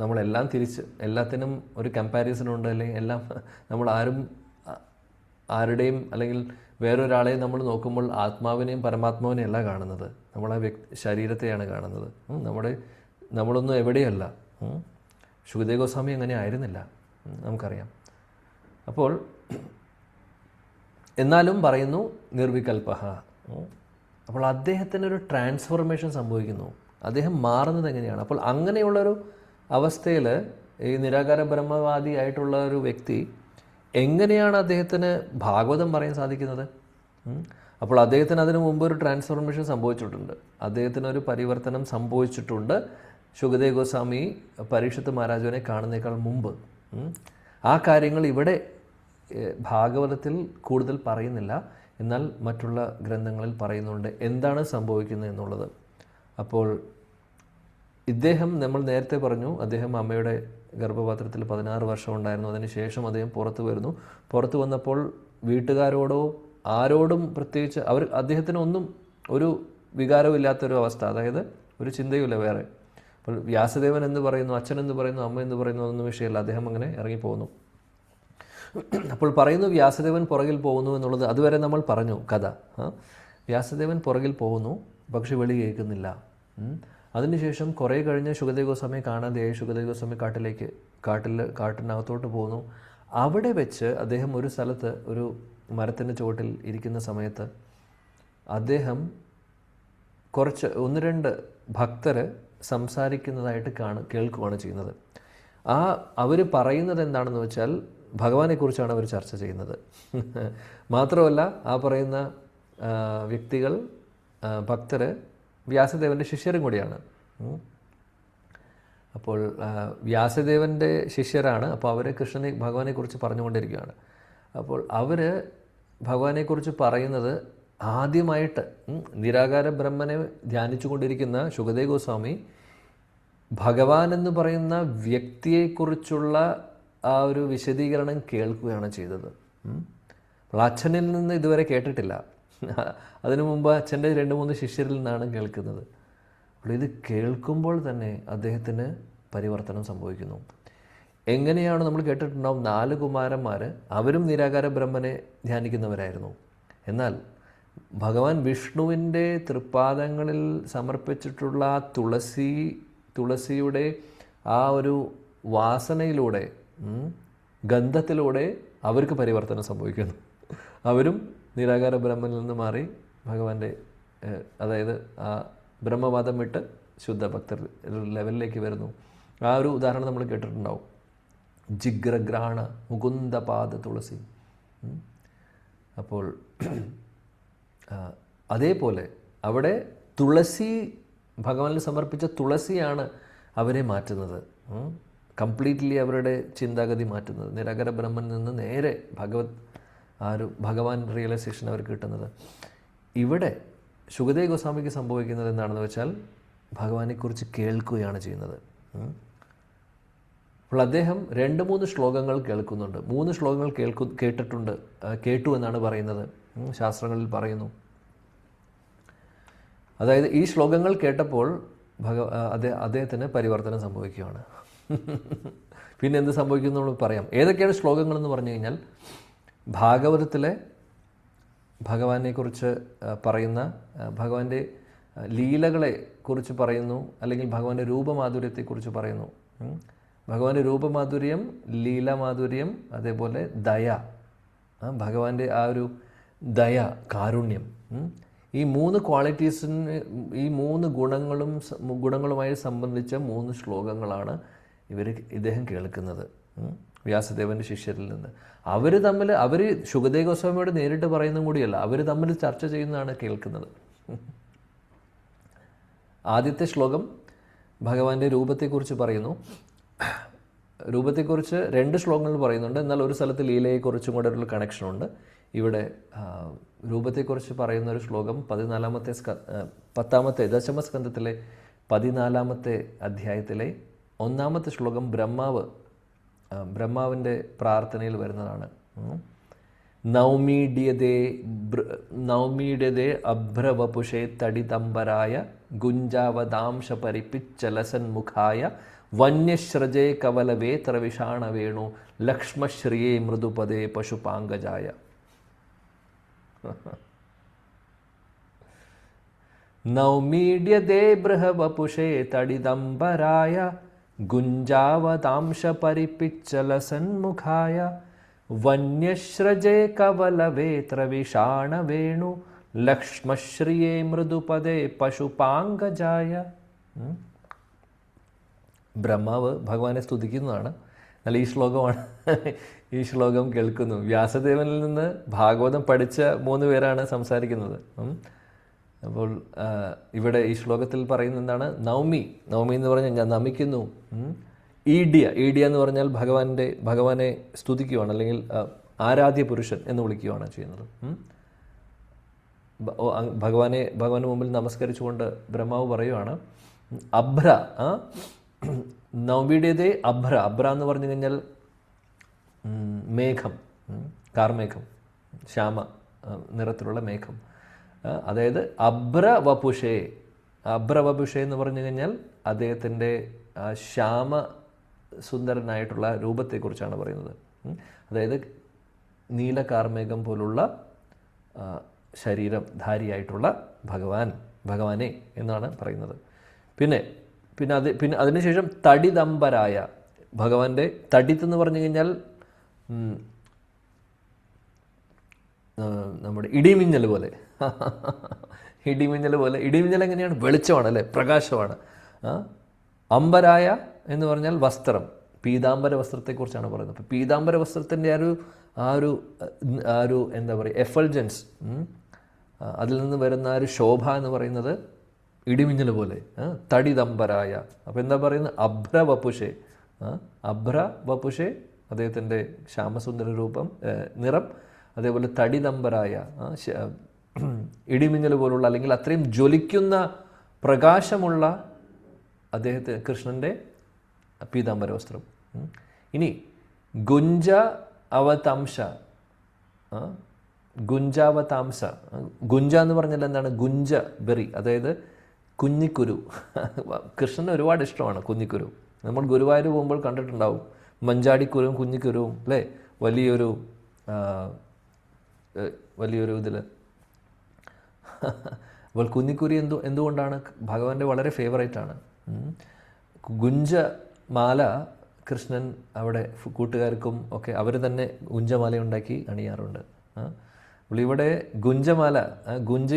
നമ്മളെല്ലാം തിരിച്ച് എല്ലാത്തിനും ഒരു കമ്പാരിസണുണ്ട്, അല്ലെങ്കിൽ എല്ലാം നമ്മൾ ആരുടെയും അല്ലെങ്കിൽ വേറൊരാളെയും നമ്മൾ നോക്കുമ്പോൾ ആത്മാവിനെയും പരമാത്മാവിനെയും അല്ല കാണുന്നത്, നമ്മൾ ആ ശരീരത്തെയാണ് കാണുന്നത്. നമ്മളൊന്നും എവിടെയല്ല. ശുകദേവ് ഗോസ്വാമി അങ്ങനെ ആയിരുന്നില്ല, നമുക്കറിയാം. അപ്പോൾ എന്നാലും പറയുന്നു നിർവികൽപഹ. അപ്പോൾ അദ്ദേഹത്തിനൊരു ട്രാൻസ്ഫോർമേഷൻ സംഭവിക്കുന്നു. അദ്ദേഹം മാറുന്നത് എങ്ങനെയാണ്? അപ്പോൾ അങ്ങനെയുള്ളൊരു അവസ്ഥയിൽ ഈ നിരാകാര ബ്രഹ്മവാദി ആയിട്ടുള്ള ഒരു വ്യക്തി എങ്ങനെയാണ് അദ്ദേഹത്തിന് ഭാഗവതം പറയാൻ സാധിക്കുന്നത്? അപ്പോൾ അദ്ദേഹത്തിന് അതിനു മുമ്പ് ഒരു ട്രാൻസ്ഫോർമേഷൻ സംഭവിച്ചിട്ടുണ്ട്, അദ്ദേഹത്തിനൊരു പരിവർത്തനം സംഭവിച്ചിട്ടുണ്ട്. ശുകദേവ് ഗോസ്വാമി പരീക്ഷത്ത് മഹാരാജുവിനെ കാണുന്നേക്കാൾ മുമ്പ്. ആ കാര്യങ്ങൾ ഇവിടെ ഭാഗവതത്തിൽ കൂടുതൽ പറയുന്നില്ല, എന്നാൽ മറ്റുള്ള ഗ്രന്ഥങ്ങളിൽ പറയുന്നുണ്ട് എന്താണ് സംഭവിക്കുന്നത് എന്നുള്ളത്. അപ്പോൾ ഇദ്ദേഹം, നമ്മൾ നേരത്തെ പറഞ്ഞു, അദ്ദേഹം അമ്മയുടെ ഗർഭപാത്രത്തിൽ 16 വർഷം ഉണ്ടായിരുന്നു. അതിനുശേഷം അദ്ദേഹം പുറത്തു വരുന്നു. പുറത്തു വന്നപ്പോൾ വീട്ടുകാരോടോ ആരോടും പ്രത്യേകിച്ച് അദ്ദേഹത്തിന് ഒന്നും ഒരു വികാരവും ഇല്ലാത്തൊരു അവസ്ഥ, അതായത് ഒരു ചിന്തയുമില്ല വേറെ. അപ്പോൾ വ്യാസദേവൻ എന്ന് പറയുന്നു, അച്ഛൻ എന്ന് പറയുന്നു, അമ്മ എന്ന് പറയുന്നു, അതൊന്നും വിഷയമല്ല. അദ്ദേഹം അങ്ങനെ ഇറങ്ങിപ്പോകുന്നു. അപ്പോൾ പറയുന്നു വ്യാസദേവൻ പുറകിൽ പോകുന്നു എന്നുള്ളത് അതുവരെ നമ്മൾ പറഞ്ഞു കഥ. വ്യാസദേവൻ പുറകിൽ പോകുന്നു, പക്ഷെ വിളി കേൾക്കുന്നില്ല. അതിനുശേഷം കുറേ കഴിഞ്ഞ് ശുകദേവ് ഗോസ്വാമിയെ കാണാതെയായി. ശുകദേവ് ഗോസ്വാമി കാട്ടിനകത്തോട്ട് പോകുന്നു. അവിടെ വെച്ച് അദ്ദേഹം ഒരു സ്ഥലത്ത് ഒരു മരത്തിൻ്റെ ചുവട്ടിൽ ഇരിക്കുന്ന സമയത്ത് അദ്ദേഹം ഒന്ന് രണ്ട് ഭക്തർ സംസാരിക്കുന്നതായിട്ട് കേൾക്കുകയാണ് ചെയ്യുന്നത്. അവർ പറയുന്നത് എന്താണെന്ന് വെച്ചാൽ ഭഗവാനെക്കുറിച്ചാണ് അവർ ചർച്ച ചെയ്യുന്നത്. മാത്രമല്ല ആ പറയുന്ന വ്യക്തികൾ, ഭക്തർ വ്യാസദേവൻ്റെ ശിഷ്യരും കൂടിയാണ്. അപ്പോൾ വ്യാസദേവൻ്റെ ശിഷ്യരാണ്. അപ്പോൾ അവർ ഭഗവാനെക്കുറിച്ച് പറഞ്ഞുകൊണ്ടിരിക്കുകയാണ്. അപ്പോൾ അവർ ഭഗവാനെക്കുറിച്ച് പറയുന്നത് ആദ്യമായിട്ട് നിരാകാര ബ്രഹ്മനെ ധ്യാനിച്ചു കൊണ്ടിരിക്കുന്ന ശുകദേവ് ഗോസ്വാമി ഭഗവാൻ എന്ന് പറയുന്ന വ്യക്തിയെക്കുറിച്ചുള്ള ആ ഒരു വിശദീകരണം കേൾക്കുകയാണ് ചെയ്തത്. അപ്പോൾ അച്ഛനിൽ നിന്ന് ഇതുവരെ കേട്ടിട്ടില്ല. അതിനു മുമ്പ് അച്ഛൻ്റെ 2-3 ശിഷ്യരിൽ നിന്നാണ് കേൾക്കുന്നത്. അപ്പോൾ ഇത് കേൾക്കുമ്പോൾ തന്നെ അദ്ദേഹത്തിന് പരിവർത്തനം സംഭവിക്കുന്നു. എങ്ങനെയാണ്? നമ്മൾ കേട്ടിട്ടുണ്ടാവും 4 കുമാരന്മാർ, അവരും നിരാകാര ബ്രഹ്മനെ ധ്യാനിക്കുന്നവരായിരുന്നു. എന്നാൽ ഭഗവാൻ വിഷ്ണുവിൻ്റെ തൃപ്പാദങ്ങളിൽ സമർപ്പിച്ചിട്ടുള്ള തുളസിയുടെ ആ ഒരു വാസനയിലൂടെ, ഗന്ധത്തിലൂടെ അവർക്ക് പരിവർത്തനം സംഭവിക്കുന്നു. അവരും നിരാകാര ബ്രഹ്മനിൽ നിന്ന് മാറി ഭഗവാന്റെ, അതായത് ആ ബ്രഹ്മവാദം വിട്ട് ശുദ്ധ ഭക്തർ ലെവലിലേക്ക് വരുന്നു. ആ ഒരു ഉദാഹരണം നമ്മൾ കേട്ടിട്ടുണ്ടാവും. ജിഗ്രഗ്രാണ മുകുന്ദപാദ തുളസി. അപ്പോൾ അതേപോലെ അവിടെ തുളസി, ഭഗവാനിൽ സമർപ്പിച്ച തുളസിയാണ് അവരെ മാറ്റുന്നത്. കംപ്ലീറ്റ്ലി അവരുടെ ചിന്താഗതി മാറ്റുന്നത്. നിരാകര ബ്രഹ്മൻ നിന്ന് നേരെ ഭഗവാൻ റിയലൈസേഷൻ അവർക്ക് കിട്ടുന്നത്. ഇവിടെ ശുകദേവ് ഗോസ്വാമിക്ക് സംഭവിക്കുന്നത് എന്താണെന്ന് വെച്ചാൽ ഭഗവാനെക്കുറിച്ച് കേൾക്കുകയാണ് ചെയ്യുന്നത്. അപ്പോൾ അദ്ദേഹം 2-3 ശ്ലോകങ്ങൾ കേൾക്കുന്നുണ്ട്. 3 ശ്ലോകങ്ങൾ കേട്ടു എന്നാണ് പറയുന്നത്, ശാസ്ത്രങ്ങളിൽ പറയുന്നു. അതായത് ഈ ശ്ലോകങ്ങൾ കേട്ടപ്പോൾ അദ്ദേഹത്തിന് പരിവർത്തനം സംഭവിക്കുകയാണ്. പിന്നെ എന്ത് സംഭവിക്കുന്നു നമ്മൾ പറയാം. ഏതൊക്കെയാണ് ശ്ലോകങ്ങളെന്ന് പറഞ്ഞു കഴിഞ്ഞാൽ, ഭാഗവതത്തിലെ ഭഗവാനെക്കുറിച്ച് പറയുന്ന, ഭഗവാന്റെ ലീലകളെ കുറിച്ച് പറയുന്നു, അല്ലെങ്കിൽ ഭഗവാന്റെ രൂപമാധുര്യത്തെക്കുറിച്ച് പറയുന്നു. ഭഗവാന്റെ രൂപമാധുര്യം, ലീലാമാധുര്യം, അതേപോലെ ദയ, ഭഗവാന്റെ ആ ഒരു ദയ, കാരുണ്യം, ഈ 3 ക്വാളിറ്റീസിന്, ഈ 3 ഗുണങ്ങളുമായി സംബന്ധിച്ച 3 ശ്ലോകങ്ങളാണ് ഇദ്ദേഹം കേൾക്കുന്നത് വ്യാസദേവൻ്റെ ശിഷ്യരിൽ നിന്ന്. അവർ ശുകദേവ് ഗോസ്വാമിയോട് നേരിട്ട് പറയുന്നതും കൂടിയല്ല, അവർ തമ്മിൽ ചർച്ച ചെയ്യുന്നതാണ് കേൾക്കുന്നത്. ആദ്യത്തെ ശ്ലോകം ഭഗവാന്റെ രൂപത്തെക്കുറിച്ച് പറയുന്നു. രൂപത്തെക്കുറിച്ച് 2 ശ്ലോകങ്ങൾ പറയുന്നുണ്ട്, എന്നാൽ ഒരു സ്ഥലത്ത് ലീലയെക്കുറിച്ചും കൂടെ ഒരു കണക്ഷനുണ്ട്. ഇവിടെ രൂപത്തെക്കുറിച്ച് പറയുന്ന ഒരു ശ്ലോകം 10ാമത്തെ ദശമസ്കന്ധത്തിലെ 14ാമത്തെ അധ്യായത്തിലെ 1ാമത്തെ ശ്ലോകം ബ്രഹ്മാവിൻ്റെ പ്രാർത്ഥനയിൽ വരുന്നതാണ്. നൗമീഡ്യതേ അഭ്രവപുഷേ തടിതംബരായ ഗുഞ്ചാവദാംശ പരിപ്പിച്ചലസന്മുഖായ വന്യശ്രജേ കവലവേത്രവിഷാണവേണു ലക്ഷ്മശ്രിയേ മൃദുപദേ പശുപാങ്കജായ. നൗമീഡ്യതേ ബൃഹവപുഷേ തടിദംബരായ ഗുഞ്ചാവതാംശ പരിപ്പിച്ചലസന്മുഖായ വന്യശ്രജേ കവലവേത്രവിഷാണവേണു ലക്ഷ്മശ്രിയേ മൃദുപദേ പശുപാങ്കജായ. ബ്രഹ്മാവ് ഭഗവാനെ സ്തുതിക്കുന്നതാണ്. എന്നാൽ ഈ ശ്ലോകം കേൾക്കുന്നു. വ്യാസദേവനിൽ നിന്ന് ഭാഗവതം പഠിച്ച 3 പേരാണ് സംസാരിക്കുന്നത്. അപ്പോൾ ഇവിടെ ഈ ശ്ലോകത്തിൽ പറയുന്നത് എന്താണ്? നൗമി എന്ന് പറഞ്ഞാൽ ഞാൻ നമിക്കുന്നു. ഈഡ്യ എന്ന് പറഞ്ഞാൽ ഭഗവാനെ സ്തുതിക്കുകയാണ്, അല്ലെങ്കിൽ ആരാധ്യ പുരുഷൻ എന്ന് വിളിക്കുകയാണ് ചെയ്യുന്നത്. ഭഗവാന് മുമ്പിൽ നമസ്കരിച്ചുകൊണ്ട് ബ്രഹ്മാവ് പറയുവാണ് അഭ്ര. നൗമീഡ്യതേ അഭ്ര എന്ന് പറഞ്ഞു കഴിഞ്ഞാൽ മേഘം, കാർമേഘം, ശ്യാമ നിറത്തിലുള്ള മേഘം. അതായത് അഭ്രവപുഷേ എന്ന് പറഞ്ഞു കഴിഞ്ഞാൽ അദ്ദേഹത്തിൻ്റെ ശ്യാമ സുന്ദരനായിട്ടുള്ള രൂപത്തെക്കുറിച്ചാണ് പറയുന്നത്. അതായത് നീലകാർമേഘം പോലുള്ള ശരീരധാരിയായിട്ടുള്ള ഭഗവാനെ എന്നാണ് പറയുന്നത്. പിന്നെ അതിനുശേഷം തടിദംബരായ, ഭഗവാന്റെ തടിത്ത് എന്ന് പറഞ്ഞു കഴിഞ്ഞാൽ നമ്മുടെ ഇടിമിന്നൽ പോലെ. ഇടിമിന്നൽ എങ്ങനെയാണ്? വെളിച്ചമാണ് അല്ലേ, പ്രകാശമാണ്. അംബരായ എന്ന് പറഞ്ഞാൽ വസ്ത്രം, പീതാംബര വസ്ത്രത്തെക്കുറിച്ചാണ് പറയുന്നത്. അപ്പോൾ പീതാംബര വസ്ത്രത്തിൻ്റെ ആ ഒരു എന്താ പറയുക, എഫൾജൻസ്, അതിൽ നിന്ന് വരുന്ന ഒരു ശോഭ എന്ന് പറയുന്നത് ഇടിമിന്നൽ പോലെ. തടിദംബരായ, അപ്പോൾ എന്താ പറയുന്നത്? അഭ്രവപുഷേ അദ്ദേഹത്തിൻ്റെ ശ്യാമസുന്ദര രൂപം, നിറം. അതേപോലെ തടിദംബരായ, ഇടിമിന്നൽ പോലുള്ള, അല്ലെങ്കിൽ അത്രയും ജ്വലിക്കുന്ന പ്രകാശമുള്ള കൃഷ്ണൻ്റെ പീതാംബര വസ്ത്രം. ഇനി ഗുഞ്ചാവതാംശ. ഗുഞ്ച എന്ന് പറഞ്ഞാൽ എന്താണ്? ഗുഞ്ച ബെറി, അതായത് കുഞ്ഞിക്കുരു. കൃഷ്ണന് ഒരുപാട് ഇഷ്ടമാണ് കുഞ്ഞിക്കുരു. നമ്മൾ ഗുരുവായൂർ പോകുമ്പോൾ കണ്ടിട്ടുണ്ടാവും മഞ്ചാടിക്കുരുവും കുഞ്ഞിക്കുരുവും അല്ലേ, വലിയൊരു ഇതിൽ. അപ്പോൾ കുഞ്ഞിക്കുരി എന്തുകൊണ്ടാണ്? ഭഗവാന്റെ വളരെ ഫേവറേറ്റാണ്. ഗുഞ്ചമാല കൃഷ്ണൻ അവിടെ കൂട്ടുകാർക്കും ഒക്കെ അവർ തന്നെ ഗുഞ്ചമാല ഉണ്ടാക്കി അണിയാറുണ്ട്. അപ്പോൾ ഇവിടെ ഗുഞ്ചമാല, ഗുഞ്ച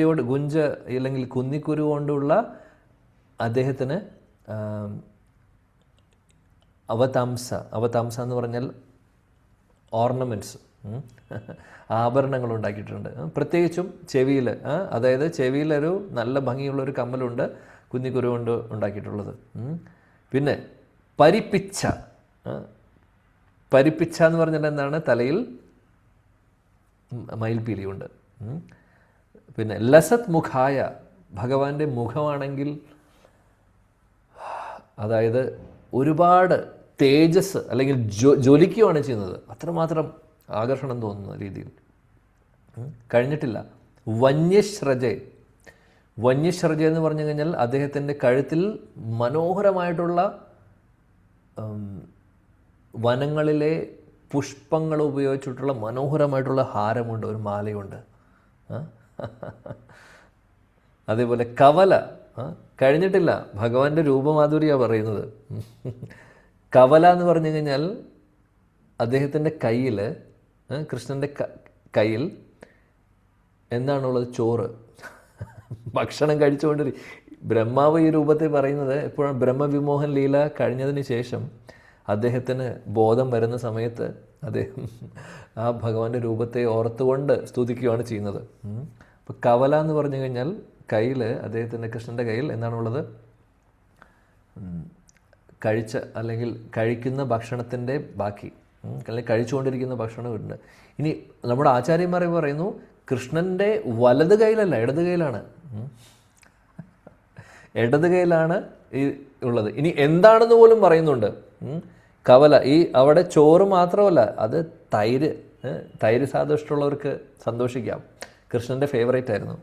അല്ലെങ്കിൽ കുന്നിക്കുരു കൊണ്ടുള്ള അദ്ദേഹത്തിന് അവതാംസ എന്ന് പറഞ്ഞാൽ ഓർണമെൻറ്റ്സ്, ആഭരണങ്ങൾ ഉണ്ടാക്കിയിട്ടുണ്ട്. പ്രത്യേകിച്ചും ചെവിയിൽ, അതായത് ചെവിയിലൊരു നല്ല ഭംഗിയുള്ളൊരു കമ്മലുണ്ട്, കുഞ്ഞിക്കുരു കൊണ്ട് ഉണ്ടാക്കിയിട്ടുള്ളത്. പിന്നെ പരിപ്പിച്ച എന്ന് പറഞ്ഞാൽ എന്താണ്? തലയിൽ മയിൽപീലിയുണ്ട്. പിന്നെ ലസത് മുഖായ, ഭഗവാന്റെ മുഖമാണെങ്കിൽ അതായത് ഒരുപാട് തേജസ് അല്ലെങ്കിൽ ജ്വലിക്കുകയാണ് ചെയ്യുന്നത്, അത്രമാത്രം ആകർഷണം തോന്നുന്ന രീതിയിൽ. കഴിഞ്ഞിട്ടില്ല. വന്യശ്രജ എന്ന് പറഞ്ഞു കഴിഞ്ഞാൽ അദ്ദേഹത്തിൻ്റെ കഴുത്തിൽ മനോഹരമായിട്ടുള്ള വനങ്ങളിലെ പുഷ്പങ്ങൾ ഉപയോഗിച്ചിട്ടുള്ള മനോഹരമായിട്ടുള്ള ഹാരമുണ്ട്, ഒരു മാലയുണ്ട്. അതേപോലെ കവല. കഴിഞ്ഞിട്ടില്ല, ഭഗവാന്റെ രൂപമാധുര്യാണ് പറയുന്നത്. കവല എന്ന് പറഞ്ഞു കഴിഞ്ഞാൽ അദ്ദേഹത്തിൻ്റെ കയ്യിൽ, കൃഷ്ണൻ്റെ കയ്യിൽ എന്താണുള്ളത്? ചോറ്. ഭക്ഷണം കഴിച്ചുകൊണ്ടിരിക്കും. ബ്രഹ്മാവ് ഈ രൂപത്തെ പറയുന്നത് എപ്പോഴും ബ്രഹ്മവിമോഹൻ ലീല കഴിഞ്ഞതിന് ശേഷം അദ്ദേഹത്തിന് ബോധം വരുന്ന സമയത്ത് അദ്ദേഹം ആ ഭഗവാന്റെ രൂപത്തെ ഓർത്തുകൊണ്ട് സ്തുതിക്കുകയാണ് ചെയ്യുന്നത്. അപ്പോൾ കവല എന്ന് പറഞ്ഞു കഴിഞ്ഞാൽ കയ്യിൽ, അദ്ദേഹത്തിൻ്റെ കൃഷ്ണൻ്റെ കയ്യിൽ എന്താണുള്ളത്? അല്ലെങ്കിൽ കഴിക്കുന്ന ഭക്ഷണത്തിൻ്റെ ബാക്കി, അല്ലെങ്കിൽ കഴിച്ചുകൊണ്ടിരിക്കുന്ന ഭക്ഷണമുണ്ട്. ഇനി നമ്മുടെ ആചാര്യന്മാരെ പറയുന്നു കൃഷ്ണൻ്റെ വലത് കൈയിലല്ല, ഇടത് കൈയിലാണ്. ഇടത് കൈയിലാണ് ഈ ഉള്ളത്. ഇനി എന്താണെന്ന് പോലും പറയുന്നുണ്ട്. കവല, ഈ അവിടെ ചോറ് മാത്രമല്ല, അത് തൈര് സാധനം ഇഷ്ടമുള്ളവർക്ക് സന്തോഷിക്കാം. കൃഷ്ണൻ്റെ ഫേവറേറ്റ് ആയിരുന്നു.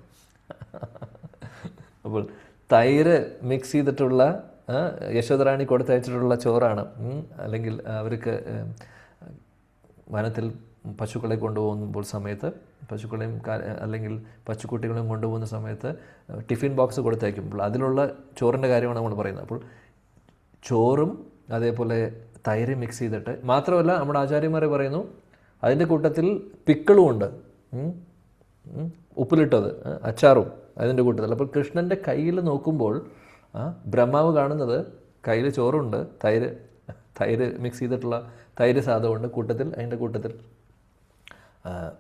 അപ്പോൾ തൈര് മിക്സ് ചെയ്തിട്ടുള്ള, യശോദറാണി കൊടുത്തയച്ചിട്ടുള്ള ചോറാണ്. അല്ലെങ്കിൽ അവർക്ക് വനത്തിൽ പശുക്കളെ കൊണ്ടുപോകുമ്പോൾ സമയത്ത്, പശുക്കളെയും അല്ലെങ്കിൽ പശുക്കുട്ടികളെയും കൊണ്ടുപോകുന്ന സമയത്ത് ടിഫിൻ ബോക്സ് കൊടുത്തയക്കുമ്പോൾ അതിലുള്ള ചോറിൻ്റെ കാര്യമാണ് നമ്മൾ പറയുന്നത്. അപ്പോൾ ചോറും അതേപോലെ തൈര് മിക്സ് ചെയ്തിട്ട്, മാത്രമല്ല നമ്മുടെ ആചാര്യന്മാരെ പറയുന്നു അതിൻ്റെ കൂട്ടത്തിൽ പിക്കിളും ഉണ്ട്, ഉപ്പിലിട്ടത്, അച്ചാറും അതിൻ്റെ കൂട്ടത്തിൽ. അപ്പോൾ കൃഷ്ണൻ്റെ കയ്യിൽ നോക്കുമ്പോൾ ബ്രഹ്മാവ് കാണുന്നത് കയ്യിൽ ചോറുണ്ട്, തൈര് മിക്സ് ചെയ്തിട്ടുള്ള തൈര് സാധനമുണ്ട്, അതിൻ്റെ കൂട്ടത്തിൽ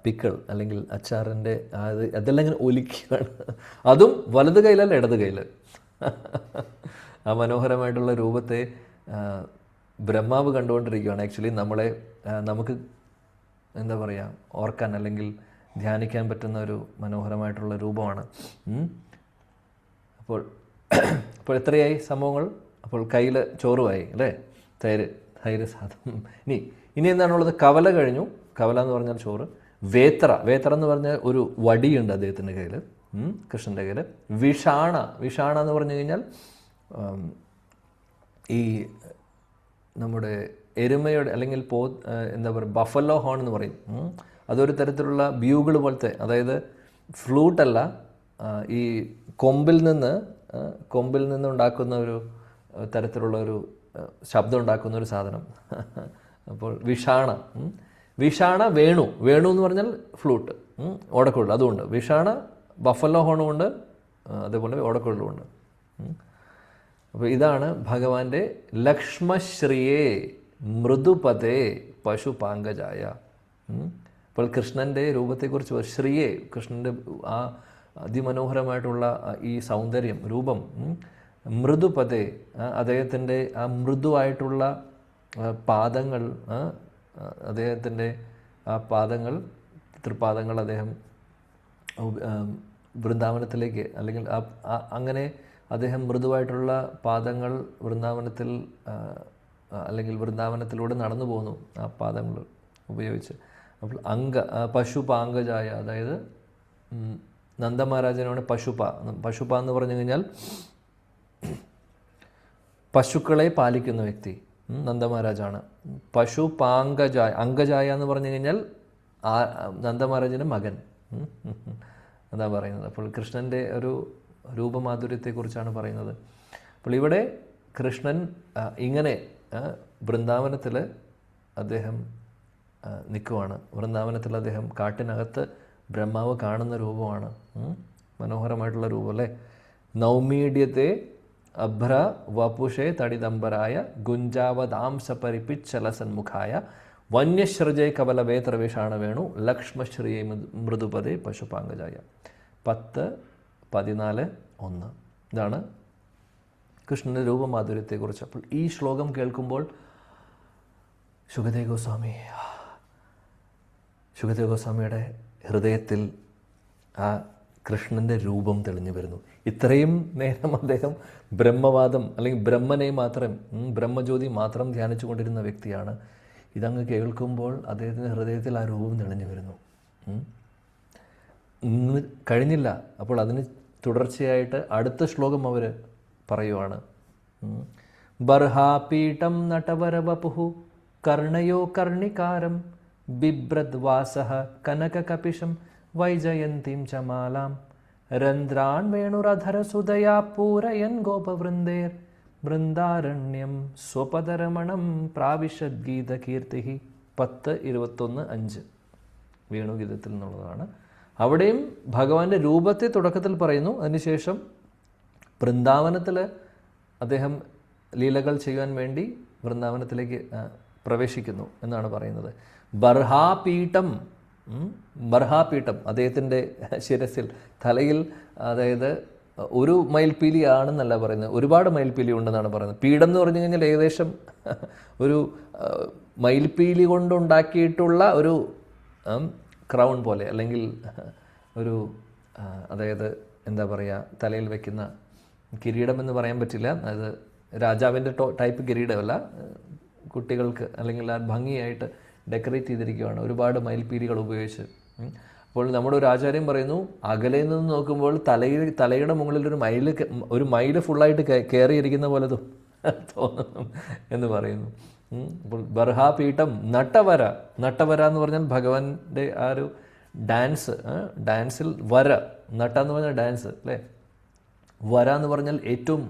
പിക്കിൾ അല്ലെങ്കിൽ അച്ചാറിൻ്റെ അതെല്ലാം ഇങ്ങനെ ഒലിക്കുകയാണ്. അതും വലത് കൈയിലല്ല, ഇടത് കൈയിൽ. ആ മനോഹരമായിട്ടുള്ള രൂപത്തെ ബ്രഹ്മാവ് കണ്ടുകൊണ്ടിരിക്കുകയാണ്. ആക്ച്വലി നമുക്ക് എന്താ പറയുക, ഓർക്കാൻ അല്ലെങ്കിൽ ധ്യാനിക്കാൻ പറ്റുന്ന ഒരു മനോഹരമായിട്ടുള്ള രൂപമാണ്. അപ്പോൾ എത്രയായി സംഭവങ്ങൾ? അപ്പോൾ കയ്യിൽ ചോറുമായി അല്ലേ, തൈര് സാധനം. ഇനി എന്താണുള്ളത്? കവല കഴിഞ്ഞു. കവല എന്ന് പറഞ്ഞാൽ ചോറ്. വേത്ര എന്ന് പറഞ്ഞാൽ ഒരു വടിയുണ്ട് അദ്ദേഹത്തിൻ്റെ കയ്യിൽ, കൃഷ്ണൻ്റെ കയ്യിൽ. വിഷാണ എന്ന് പറഞ്ഞു കഴിഞ്ഞാൽ ഈ നമ്മുടെ എരുമയുടെ അല്ലെങ്കിൽ എന്താ പറയുക, ബഫല്ലോ ഹോൺ എന്ന് പറയും. അതൊരു തരത്തിലുള്ള ബ്യൂഗിൾ പോലത്തെ, അതായത് ഫ്ലൂട്ടല്ല, ഈ കൊമ്പിൽ നിന്ന് ഉണ്ടാക്കുന്ന ഒരു തരത്തിലുള്ള ഒരു ശബ്ദം ഉണ്ടാക്കുന്ന ഒരു സാധനം. അപ്പോൾ വിഷാണ വേണു എന്ന് പറഞ്ഞാൽ ഫ്ലൂട്ട്, ഓടക്കുഴൽ, അതുകൊണ്ട് വിഷാണ ബഫല്ലോ ഹോണുമുണ്ട്, അതേപോലെ ഓടക്കുഴലുമുണ്ട്. അപ്പോൾ ഇതാണ് ഭഗവാന്റെ ലക്ഷ്മശ്രീയെ മൃദുപതേ പശുപാങ്കജായ. അപ്പോൾ കൃഷ്ണൻ്റെ രൂപത്തെക്കുറിച്ച് ശ്രീയെ, കൃഷ്ണൻ്റെ ആ അതിമനോഹരമായിട്ടുള്ള ഈ സൗന്ദര്യം, രൂപം, മൃദുപതേ, അദ്ദേഹത്തിൻ്റെ ആ മൃദുവായിട്ടുള്ള പാദങ്ങൾ, അദ്ദേഹത്തിൻ്റെ ആ തൃപ്പാദങ്ങൾ അദ്ദേഹം വൃന്ദാവനത്തിലേക്ക്, അല്ലെങ്കിൽ അങ്ങനെ അദ്ദേഹം മൃദുവായിട്ടുള്ള പാദങ്ങൾ വൃന്ദാവനത്തിലൂടെ നടന്നു പോകുന്നു ആ പാദങ്ങൾ ഉപയോഗിച്ച്. അപ്പോൾ പശുപാങ്കജായ, അതായത് നന്ദമഹാരാജനാണ് പശുപ എന്ന് പറഞ്ഞു കഴിഞ്ഞാൽ പശുക്കളെ പാലിക്കുന്ന വ്യക്തി നന്ദമഹാരാജാണ്. അങ്കജായ എന്ന് പറഞ്ഞു കഴിഞ്ഞാൽ നന്ദമഹാരാജൻ്റെ മകൻ എന്താ പറയുന്നത്. അപ്പോൾ കൃഷ്ണൻ്റെ ഒരു രൂപമാധുര്യത്തെക്കുറിച്ചാണ് പറയുന്നത്. അപ്പോൾ ഇവിടെ കൃഷ്ണൻ ഇങ്ങനെ വൃന്ദാവനത്തിൽ അദ്ദേഹം നിൽക്കുവാണ്. വൃന്ദാവനത്തിൽ അദ്ദേഹം കാട്ടിനകത്ത് ബ്രഹ്മാവ് കാണുന്ന രൂപമാണ്. മനോഹരമായിട്ടുള്ള രൂപം അല്ലേ. നൗമീഡ്യത്തെ അഭ്ര വപുഷേ തടിദംബരായ ഗുഞ്ചാവതാംസ പരിപിച്ചലസന്മുഖായ വന്യശ്രജേ കവലവേത്രവിഷാണ വേണു ലക്ഷ്മശ്രീയെ മൃദുപദേ പശുപാങ്കജായ. 10, 14, 1. ഇതാണ് കൃഷ്ണൻ്റെ രൂപമാധുര്യത്തെക്കുറിച്ച്. അപ്പോൾ ഈ ശ്ലോകം കേൾക്കുമ്പോൾ ശുകദേവ് ഗോസ്വാമിയുടെ ഹൃദയത്തിൽ ആ കൃഷ്ണൻ്റെ രൂപം തെളിഞ്ഞു വരുന്നു. ഇത്രയും നേരം അദ്ദേഹം ബ്രഹ്മവാദം അല്ലെങ്കിൽ ബ്രഹ്മനെ മാത്രം, ബ്രഹ്മജ്യോതി മാത്രം ധ്യാനിച്ചു കൊണ്ടിരുന്ന വ്യക്തിയാണ്. ഇതങ്ങ് കേൾക്കുമ്പോൾ അദ്ദേഹത്തിൻ്റെ ഹൃദയത്തിൽ ആ രൂപം തെളിഞ്ഞു വരുന്നു. കഴിഞ്ഞില്ല. അപ്പോൾ അതിന് തുടർച്ചയായിട്ട് അടുത്ത ശ്ലോകം അവർ പറയുവാണ്. ബർഹാപീഠം നടവരവപുഃ കർണയോ കർണികാരം ബിഭ്രദ്വാസഃ കനകകപിശം വൈജയന്തിം ച മാലാം രന്ധ്രാൻ വേണുരധരസുതയാ പൂരയൻ ഗോപവൃന്ദേർ വൃന്ദാരണ്യം സ്വപദരമണം പ്രാവിശദ്ഗീതകീർത്തി. 10, 21, 5 വേണുഗീതത്തിൽ നിന്നുള്ളതാണ്. അവിടെയും ഭഗവാന്റെ രൂപത്തെ തുടക്കത്തിൽ പറയുന്നു. അതിനുശേഷം വൃന്ദാവനത്തിൽ അദ്ദേഹം ലീലകൾ ചെയ്യാൻ വേണ്ടി വൃന്ദാവനത്തിലേക്ക് പ്രവേശിക്കുന്നു എന്നാണ് പറയുന്നത്. ബർഹാപീഠം അദ്ദേഹത്തിൻ്റെ ശിരസിൽ, തലയിൽ, അതായത് ഒരു മയിൽപ്പീലി ആണെന്നല്ല പറയുന്നത്, ഒരുപാട് മയിൽപ്പീലി ഉണ്ടെന്നാണ് പറയുന്നത്. പീഠം എന്ന് പറഞ്ഞു കഴിഞ്ഞാൽ ഏകദേശം ഒരു മയിൽപ്പീലി കൊണ്ടുണ്ടാക്കിയിട്ടുള്ള ഒരു ക്രൗൺ പോലെ, അല്ലെങ്കിൽ ഒരു അതായത് എന്താ പറയുക, തലയിൽ വയ്ക്കുന്ന കിരീടം എന്ന് പറയാൻ പറ്റില്ല. അത് രാജാവിൻ്റെ ടൈപ്പ് കിരീടമല്ല, കുട്ടികൾക്ക് അല്ലെങ്കിൽ ആ ഭംഗിയായിട്ട് ഡെക്കറേറ്റ് ചെയ്തിരിക്കുകയാണ് ഒരുപാട് മയിൽപ്പീലികൾ ഉപയോഗിച്ച്. അപ്പോൾ നമ്മുടെ ഒരു ആചാര്യം പറയുന്നു, അകലെ നിന്ന് നോക്കുമ്പോൾ തലയുടെ മുകളിൽ ഒരു മയില് ഫുള്ളായിട്ട് കയറിയിരിക്കുന്ന പോലെ തോന്നുന്നു എന്ന് പറയുന്നു. അപ്പോൾ ബർഹാപീഠം നട്ടവര എന്ന് പറഞ്ഞാൽ ഭഗവാന്റെ ആ ഒരു ഡാൻസിൽ വര, നട്ട എന്ന് പറഞ്ഞാൽ ഡാൻസ് അല്ലേ, വര എന്ന് പറഞ്ഞാൽ ഏറ്റവും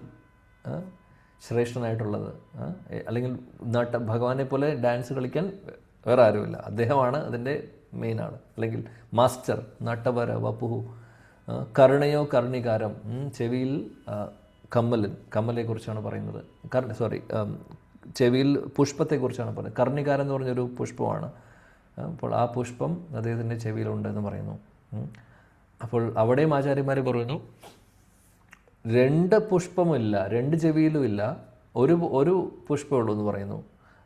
ശ്രേഷ്ഠനായിട്ടുള്ളത്. അല്ലെങ്കിൽ ഭഗവാനെ പോലെ ഡാൻസ് കളിക്കാൻ വേറെ ആരുമില്ല, അദ്ദേഹമാണ് അതിൻ്റെ മെയിനാണ്, അല്ലെങ്കിൽ മാസ്റ്റർ. നട്ടവര വപുഹു കർണയോ കർണികാരം, ചെവിയിൽ കമ്മലെക്കുറിച്ചാണ് പറയുന്നത്. ചെവിയിൽ പുഷ്പത്തെക്കുറിച്ചാണ് പറയുന്നത്. കർണികാരം എന്ന് പറഞ്ഞൊരു പുഷ്പമാണ്. അപ്പോൾ ആ പുഷ്പം അദ്ദേഹത്തിൻ്റെ ചെവിയിലുണ്ടെന്ന് പറയുന്നു. അപ്പോൾ അവിടെയും ആചാര്യന്മാർ പറയുന്നു 2 പുഷ്പമില്ല, 2 ചെവിയിലും ഇല്ല, ഒരു പുഷ്പമുള്ളൂ എന്ന് പറയുന്നു.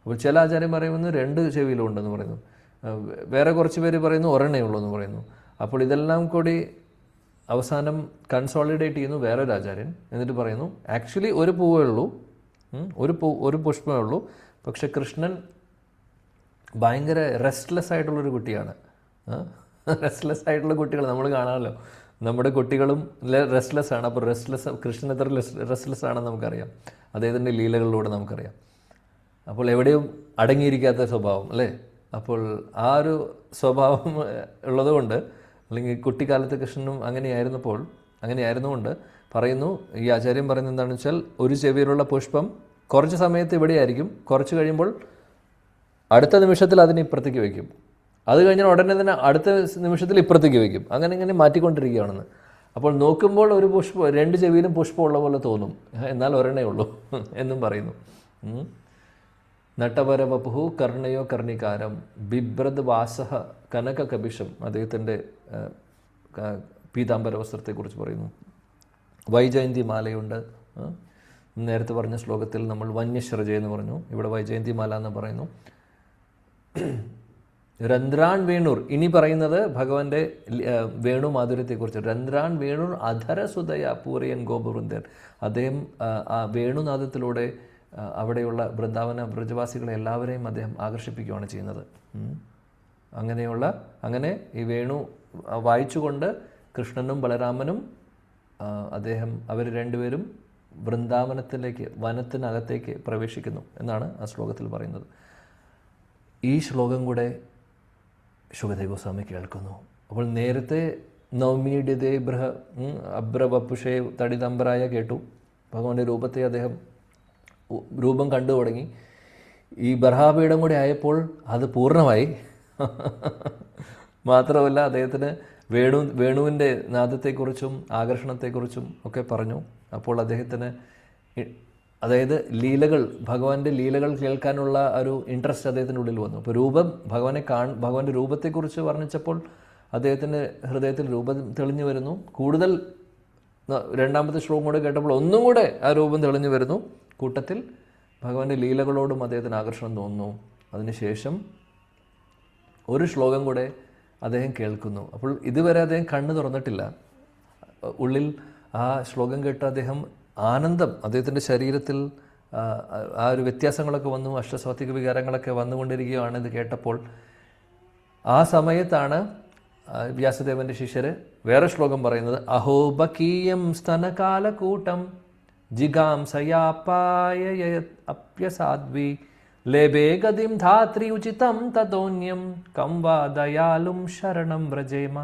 അപ്പോൾ ചില ആചാര്യന്മാർ പറയുന്നു 2 ചെവിയിലും ഉണ്ടെന്ന് പറയുന്നു. വേറെ കുറച്ച് പേര് പറയുന്നു ഒരെണ്ണേ ഉള്ളൂ എന്ന് പറയുന്നു. അപ്പോൾ ഇതെല്ലാം കൂടി അവസാനം കൺസോളിഡേറ്റ് ചെയ്യുന്നു വേറൊരു ആചാര്യൻ. എന്നിട്ട് പറയുന്നു ആക്ച്വലി ഒരു പൂവേ ഉള്ളൂ, ഒരു പുഷ്പമേ ഉള്ളൂ. പക്ഷെ കൃഷ്ണൻ ഭയങ്കര റെസ്റ്റ്ലെസ് ആയിട്ടുള്ളൊരു കുട്ടിയാണ്. റെസ്റ്റ്ലെസ് ആയിട്ടുള്ള കുട്ടികൾ നമ്മൾ കാണാമല്ലോ, നമ്മുടെ കുട്ടികളും റെസ്റ്റ്ലെസ് ആണ്. അപ്പോൾ കൃഷ്ണൻ എത്ര റെസ്റ്റ്ലെസ് ആണെന്ന് നമുക്കറിയാം, അദ്ദേഹത്തിൻ്റെ ലീലകളിലൂടെ നമുക്കറിയാം. അപ്പോൾ എവിടെയും അടങ്ങിയിരിക്കാത്ത സ്വഭാവം അല്ലേ. അപ്പോൾ ആ ഒരു സ്വഭാവം ഉള്ളതുകൊണ്ട്, അല്ലെങ്കിൽ കുട്ടിക്കാലത്ത് കൃഷ്ണനും അങ്ങനെയായിരുന്നുകൊണ്ട് പറയുന്നു, ഈ ആചാര്യം പറയുന്നത് എന്താണെന്ന് വെച്ചാൽ, ഒരു ചെവിയിലുള്ള പുഷ്പം കുറച്ച് സമയത്ത് ഇവിടെയായിരിക്കും, കുറച്ച് കഴിയുമ്പോൾ അടുത്ത നിമിഷത്തിൽ അതിന് ഇപ്പുറത്തേക്ക് വയ്ക്കും, അത് കഴിഞ്ഞാൽ ഉടനെ തന്നെ അടുത്ത നിമിഷത്തിൽ ഇപ്പുറത്തേക്ക് വയ്ക്കും, അങ്ങനെ മാറ്റിക്കൊണ്ടിരിക്കുകയാണെന്ന്. അപ്പോൾ നോക്കുമ്പോൾ ഒരു പുഷ്പം 2 ചെവിയിലും പുഷ്പമുള്ള പോലെ തോന്നും, എന്നാൽ ഒരെണ്ണേ ഉള്ളൂ എന്നും പറയുന്നു. നട്ടവര വപുഹു കർണയോ കർണികാരം ബിഭ്രദ് വാസഹ കനക കപിശം, അദ്ദേഹത്തിൻ്റെ പീതാംബര വസ്ത്രത്തെക്കുറിച്ച് പറയുന്നു. വൈജയന്തി മാലയുണ്ട്. നേരത്തെ പറഞ്ഞ ശ്ലോകത്തിൽ നമ്മൾ വന്യശ്രജ എന്ന് പറഞ്ഞു, ഇവിടെ വൈജയന്തി മാല എന്ന് പറയുന്നു. രന്ധ്രാൻ വേണൂർ, ഇനി പറയുന്നത് ഭഗവാന്റെ വേണു മാധുര്യത്തെക്കുറിച്ച്. രന്ധ്രാൻ വേണൂർ അധരസുതയ പൂരയൻ ഗോപവൃന്ദർ, അദ്ദേഹം ആ വേണുനാദത്തിലൂടെ അവിടെയുള്ള വൃന്ദാവന ബ്രജവാസികളെ എല്ലാവരെയും അദ്ദേഹം ആകർഷിപ്പിക്കുകയാണ് ചെയ്യുന്നത്. അങ്ങനെ ഈ വേണു വായിച്ചുകൊണ്ട് കൃഷ്ണനും ബലരാമനും അവർ രണ്ടുപേരും വൃന്ദാവനത്തിലേക്ക്, വനത്തിനകത്തേക്ക് പ്രവേശിക്കുന്നു എന്നാണ് ആ ശ്ലോകത്തിൽ പറയുന്നത്. ഈ ശ്ലോകം കൂടെ ശുകദേവ് ഗോസ്വാമി കേൾക്കുന്നു. അപ്പോൾ നേരത്തെ നവമീഡ്യതേ അബ്രവപുഷേ തടിതംബരായ കേട്ടു, ഭഗവാന്റെ രൂപത്തെ അദ്ദേഹം രൂപം കണ്ടു തുടങ്ങി. ഈ ബർഹാപീഠം കൂടെ ആയപ്പോൾ അത് പൂർണ്ണമായി. മാത്രമല്ല അദ്ദേഹത്തിന് വേണുവിൻ്റെ നാദത്തെക്കുറിച്ചും ആകർഷണത്തെക്കുറിച്ചും ഒക്കെ പറഞ്ഞു. അപ്പോൾ അദ്ദേഹത്തിന് അതായത് ലീലകൾ, ഭഗവാന്റെ ലീലകൾ കേൾക്കാനുള്ള ഒരു ഇൻട്രസ്റ്റ് അദ്ദേഹത്തിൻ്റെ ഉള്ളിൽ വന്നു. അപ്പോൾ ഭഗവാന്റെ രൂപത്തെക്കുറിച്ച് വർണ്ണിച്ചപ്പോൾ അദ്ദേഹത്തിൻ്റെ ഹൃദയത്തിൽ രൂപം തെളിഞ്ഞു വരുന്നു. കൂടുതൽ രണ്ടാമത്തെ ശ്ലോകം കൂടെ കേട്ടപ്പോൾ ഒന്നും കൂടെ ആ രൂപം തെളിഞ്ഞു വരുന്നു. കൂട്ടത്തിൽ ഭഗവാന്റെ ലീലകളോടും അദ്ദേഹത്തിന് ആകർഷണം തോന്നുന്നു. അതിനുശേഷം ഒരു ശ്ലോകം കൂടെ അദ്ദേഹം കേൾക്കുന്നു. അപ്പോൾ ഇതുവരെ അദ്ദേഹം കണ്ണ് തുറന്നിട്ടില്ല. ഉള്ളിൽ ആ ശ്ലോകം കേട്ട് അദ്ദേഹം ആനന്ദം, അദ്ദേഹത്തിൻ്റെ ശരീരത്തിൽ ആ ഒരു വ്യത്യാസങ്ങളൊക്കെ വന്നു, അഷ്ടസാത്വിക വികാരങ്ങളൊക്കെ വന്നുകൊണ്ടിരിക്കുകയാണ് ഇത് കേട്ടപ്പോൾ. ആ സമയത്താണ് വ്യാസദേവൻ്റെ ശിഷ്യർ വേറെ ശ്ലോകം പറയുന്നത്, അഹോ ബകീയം സ്തനകാലകൂട്ടം ജിഗാംസയാപായ അപ്യസാദ്വി ലേബേ ഗതിം ധാത്രി ഉചിതം തതോന്യം കം വാ ദയാലും ശരണം വ്രജേമ.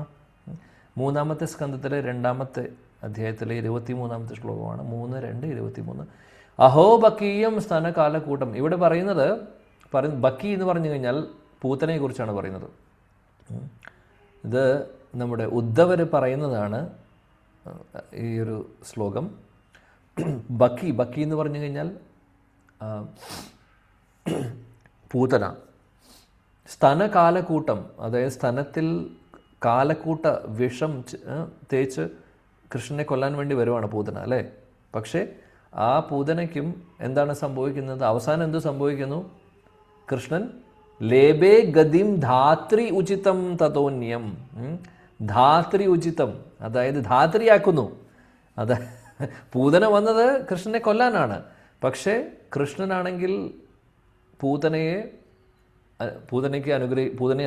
3-ാമത്തെ സ്കന്ധത്തിലെ 2-ാമത്തെ അധ്യായത്തിലെ 23-ാമത്തെ ശ്ലോകമാണ്. 3:2-23. അഹോ ബക്കീയം സ്തനകാലക്കൂട്ടം. ഇവിടെ പറയുന്നത് ബക്കി എന്ന് പറഞ്ഞു കഴിഞ്ഞാൽ പൂത്തനയെ കുറിച്ചാണ് പറയുന്നത്. ഇത് നമ്മുടെ ഉദ്ധവർ പറയുന്നതാണ് ഈ ഒരു ശ്ലോകം. ബക്കി എന്ന് പറഞ്ഞു കഴിഞ്ഞാൽ പൂതന. സ്തനകാലക്കൂട്ടം, അതായത് സ്തനത്തിൽ കാലക്കൂട്ട വിഷം തേച്ച് കൃഷ്ണനെ കൊല്ലാൻ വേണ്ടി വരുവാണ് പൂതന, അല്ലേ? പക്ഷേ ആ പൂതനയ്ക്കും എന്താണ് സംഭവിക്കുന്നത്? അവസാനം എന്ത് സംഭവിക്കുന്നു? കൃഷ്ണൻ ലേബേ ഗതിം ധാത്രി ഉചിതം തതോന്യം. ധാത്രി ഉചിതം, അതായത് ധാത്രിയാക്കുന്നു. പൂതന വന്നത് കൃഷ്ണനെ കൊല്ലാനാണ്. പക്ഷേ കൃഷ്ണനാണെങ്കിൽ പൂതനയെ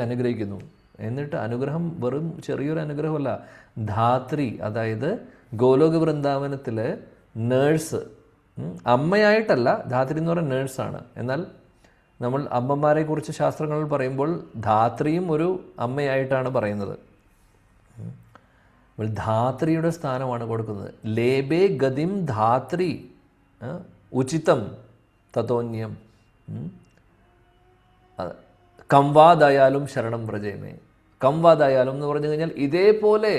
അനുഗ്രഹിക്കുന്നു. എന്നിട്ട് അനുഗ്രഹം വെറും ചെറിയൊരു അനുഗ്രഹമല്ല, ധാത്രി, അതായത് ഗോലോക വൃന്ദാവനത്തിൽ നേഴ്സ്, അമ്മയായിട്ടല്ല, ധാത്രി എന്ന് പറയുന്ന നേഴ്സാണ്. എന്നാൽ നമ്മൾ അമ്മമാരെ കുറിച്ച് ശാസ്ത്രങ്ങളിൽ പറയുമ്പോൾ ധാത്രിയും ഒരു അമ്മയായിട്ടാണ് പറയുന്നത്. ധാത്രിയുടെ സ്ഥാനമാണ് കൊടുക്കുന്നത്. ലേബേ ഗതിം ധാത്രി ഉചിതം തതോന്യം കംവാദയാലും ശരണം വ്രജേമേ. കംവാദയാലും എന്ന് പറഞ്ഞു കഴിഞ്ഞാൽ ഇതേപോലെ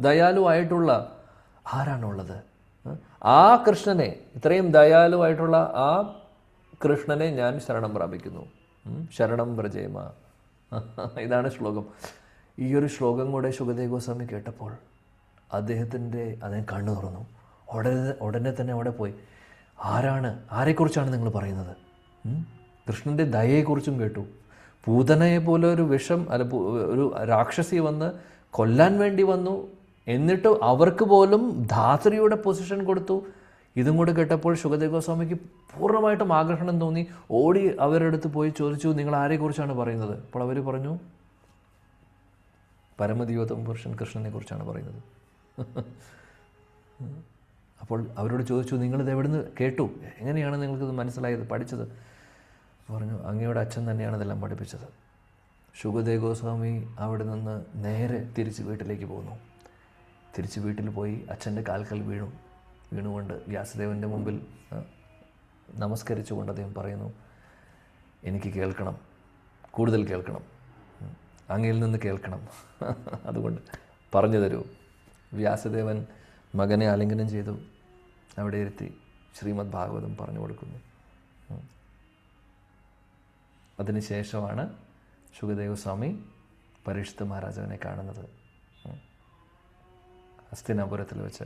ദയാലുവായിട്ടുള്ള ആരാണുള്ളത്? ആ കൃഷ്ണനെ, ഇത്രയും ദയാലുവായിട്ടുള്ള ആ കൃഷ്ണനെ ഞാൻ ശരണം പ്രാപിക്കുന്നു. ശരണം വ്രജേമ. ഇതാണ് ശ്ലോകം. ഈ ഒരു ശ്ലോകം കൂടെ ശുകദേവ ഗോസ്വാമി കേട്ടപ്പോൾ അദ്ദേഹം കണ്ണു തുറന്നു. ഉടനെ തന്നെ അവിടെ പോയി, ആരെക്കുറിച്ചാണ് നിങ്ങൾ പറയുന്നത്? കൃഷ്ണൻ്റെ ദയയെക്കുറിച്ചും കേട്ടു. പൂതനയെ പോലെ ഒരു ഒരു രാക്ഷസി വന്ന് കൊല്ലാൻ വേണ്ടി വന്നു, എന്നിട്ട് അവർക്ക് പോലും ധാത്രിയുടെ പൊസിഷൻ കൊടുത്തു. ഇതും കൂടെ കേട്ടപ്പോൾ ശുകദേവ ഗോസ്വാമിക്ക് പൂർണ്ണമായിട്ടും ആകർഷണം തോന്നി. ഓടി അവരുടെ അടുത്ത് പോയി ചോദിച്ചു, നിങ്ങൾ ആരെക്കുറിച്ചാണ് പറയുന്നത്? അപ്പോൾ അവർ പറഞ്ഞു, പരമദിവോത്തമ പുരുഷൻ കൃഷ്ണനെ കുറിച്ചാണ് പറയുന്നത്. അപ്പോൾ അവരോട് ചോദിച്ചു, നിങ്ങളിത് എവിടുന്ന് കേട്ടു? എങ്ങനെയാണ് നിങ്ങൾക്കിത് മനസ്സിലായത്, പഠിച്ചത്? പറഞ്ഞു, അങ്ങയുടെ അച്ഛൻ തന്നെയാണ് ഇതെല്ലാം പഠിപ്പിച്ചത്. ശുകദേവ ഗോസ്വാമി അവിടെ നിന്ന് നേരെ തിരിച്ച് വീട്ടിലേക്ക് പോകുന്നു. തിരിച്ച് വീട്ടിൽ പോയി അച്ഛൻ്റെ കാൽക്കൽ വീണുകൊണ്ട് വ്യാസദേവൻ്റെ മുമ്പിൽ നമസ്കരിച്ചുകൊണ്ട് അദ്ദേഹം പറയുന്നു, എനിക്ക് കേൾക്കണം, കൂടുതൽ കേൾക്കണം, അങ്ങയിൽ നിന്ന് കേൾക്കണം, അതുകൊണ്ട് പറഞ്ഞു തരൂ. വ്യാസദേവൻ മകനെ ആലിംഗനം ചെയ്തു, അവിടെ ഇരുത്തി ശ്രീമദ് ഭാഗവതം പറഞ്ഞു കൊടുക്കുന്നു. അതിനുശേഷമാണ് ശുകദേവ സ്വാമി പരീക്ഷിത് മഹാരാജാവിനെ കാണുന്നത് ഹസ്തിനാപുരത്തിൽ വെച്ച്.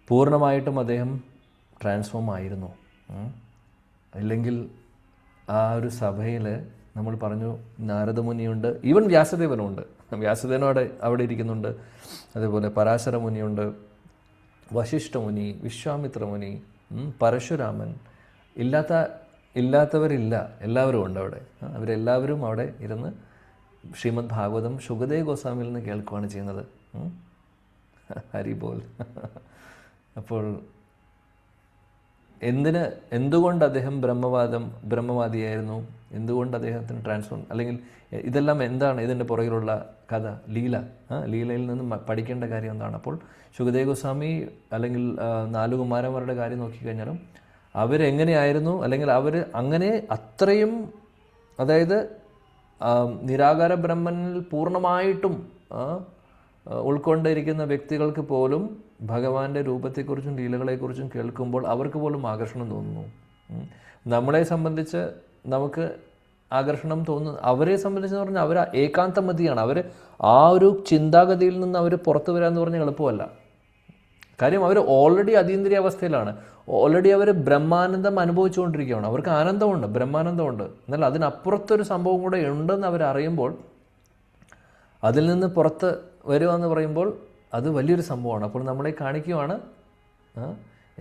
പൂർണ്ണമായിട്ടും അദ്ദേഹം ട്രാൻസ്ഫോം ആയിരുന്നു. ഇല്ലെങ്കിൽ ആ ഒരു സഭയിൽ നമ്മൾ പറഞ്ഞു, നാരദമുനിയുണ്ട്, ഈവൻ വ്യാസദേവനുണ്ട്. വ്യാസദേവനോടെ അവിടെ ഇരിക്കുന്നുണ്ട്. അതേപോലെ പരാശര മുനിയുണ്ട്, വശിഷ്ഠമുനി, വിശ്വാമിത്രമുനി, പരശുരാമൻ. ഇല്ലാത്തവരില്ല, എല്ലാവരും ഉണ്ട് അവിടെ. അവരെല്ലാവരും അവിടെ ഇരുന്ന് ശ്രീമദ് ഭാഗവതം ശുകദേവ ഗോസ്വാമിയിൽ നിന്ന് കേൾക്കുകയാണ് ചെയ്യുന്നത്. ഹരിബോൽ. അപ്പോൾ എന്തുകൊണ്ട് അദ്ദേഹം ബ്രഹ്മവാദിയായിരുന്നു? എന്തുകൊണ്ട് അദ്ദേഹത്തിന് ട്രാൻസ്ഫോം, അല്ലെങ്കിൽ ഇതെല്ലാം എന്താണ് ഇതിൻ്റെ പുറകിലുള്ള കഥ, ലീലയിൽ നിന്ന് പഠിക്കേണ്ട കാര്യം എന്താണ്? അപ്പോൾ ശുകദേവ ഗോസ്വാമി അല്ലെങ്കിൽ 4 കുമാരന്മാരുടെ കാര്യം നോക്കിക്കഴിഞ്ഞാലും അവരെങ്ങനെയായിരുന്നു, അല്ലെങ്കിൽ അവർ അങ്ങനെ അത്രയും, അതായത് നിരാകാര ബ്രഹ്മനിൽ പൂർണ്ണമായിട്ടും ഉൾക്കൊണ്ടിരിക്കുന്ന വ്യക്തികൾക്ക് പോലും ഭഗവാന്റെ രൂപത്തെക്കുറിച്ചും ലീലകളെക്കുറിച്ചും കേൾക്കുമ്പോൾ അവർക്ക് പോലും ആകർഷണം തോന്നുന്നു. നമ്മളെ സംബന്ധിച്ച് നമുക്ക് ആകർഷണം തോന്നുന്നു. അവരെ സംബന്ധിച്ചെന്ന് പറഞ്ഞാൽ അവർ ഏകാന്തമതിയാണ്. അവർ ആ ഒരു ചിന്താഗതിയിൽ നിന്ന് അവർ പുറത്തു വരാമെന്ന് പറഞ്ഞാൽ എളുപ്പമല്ല. കാര്യം അവർ ഓൾറെഡി അതീന്ദ്രിയ അവസ്ഥയിലാണ്. ഓൾറെഡി അവർ ബ്രഹ്മാനന്ദം അനുഭവിച്ചുകൊണ്ടിരിക്കുകയാണ്. അവർക്ക് ആനന്ദമുണ്ട്, ബ്രഹ്മാനന്ദമുണ്ട്. എന്നാൽ അതിനപ്പുറത്തൊരു സംഭവം കൂടെ ഉണ്ടെന്ന് അവരറിയുമ്പോൾ, അതിൽ നിന്ന് പുറത്ത് വരിക എന്ന് പറയുമ്പോൾ അത് വലിയൊരു സംഭവമാണ്. അപ്പോൾ നമ്മളെ കാണിക്കുകയാണ്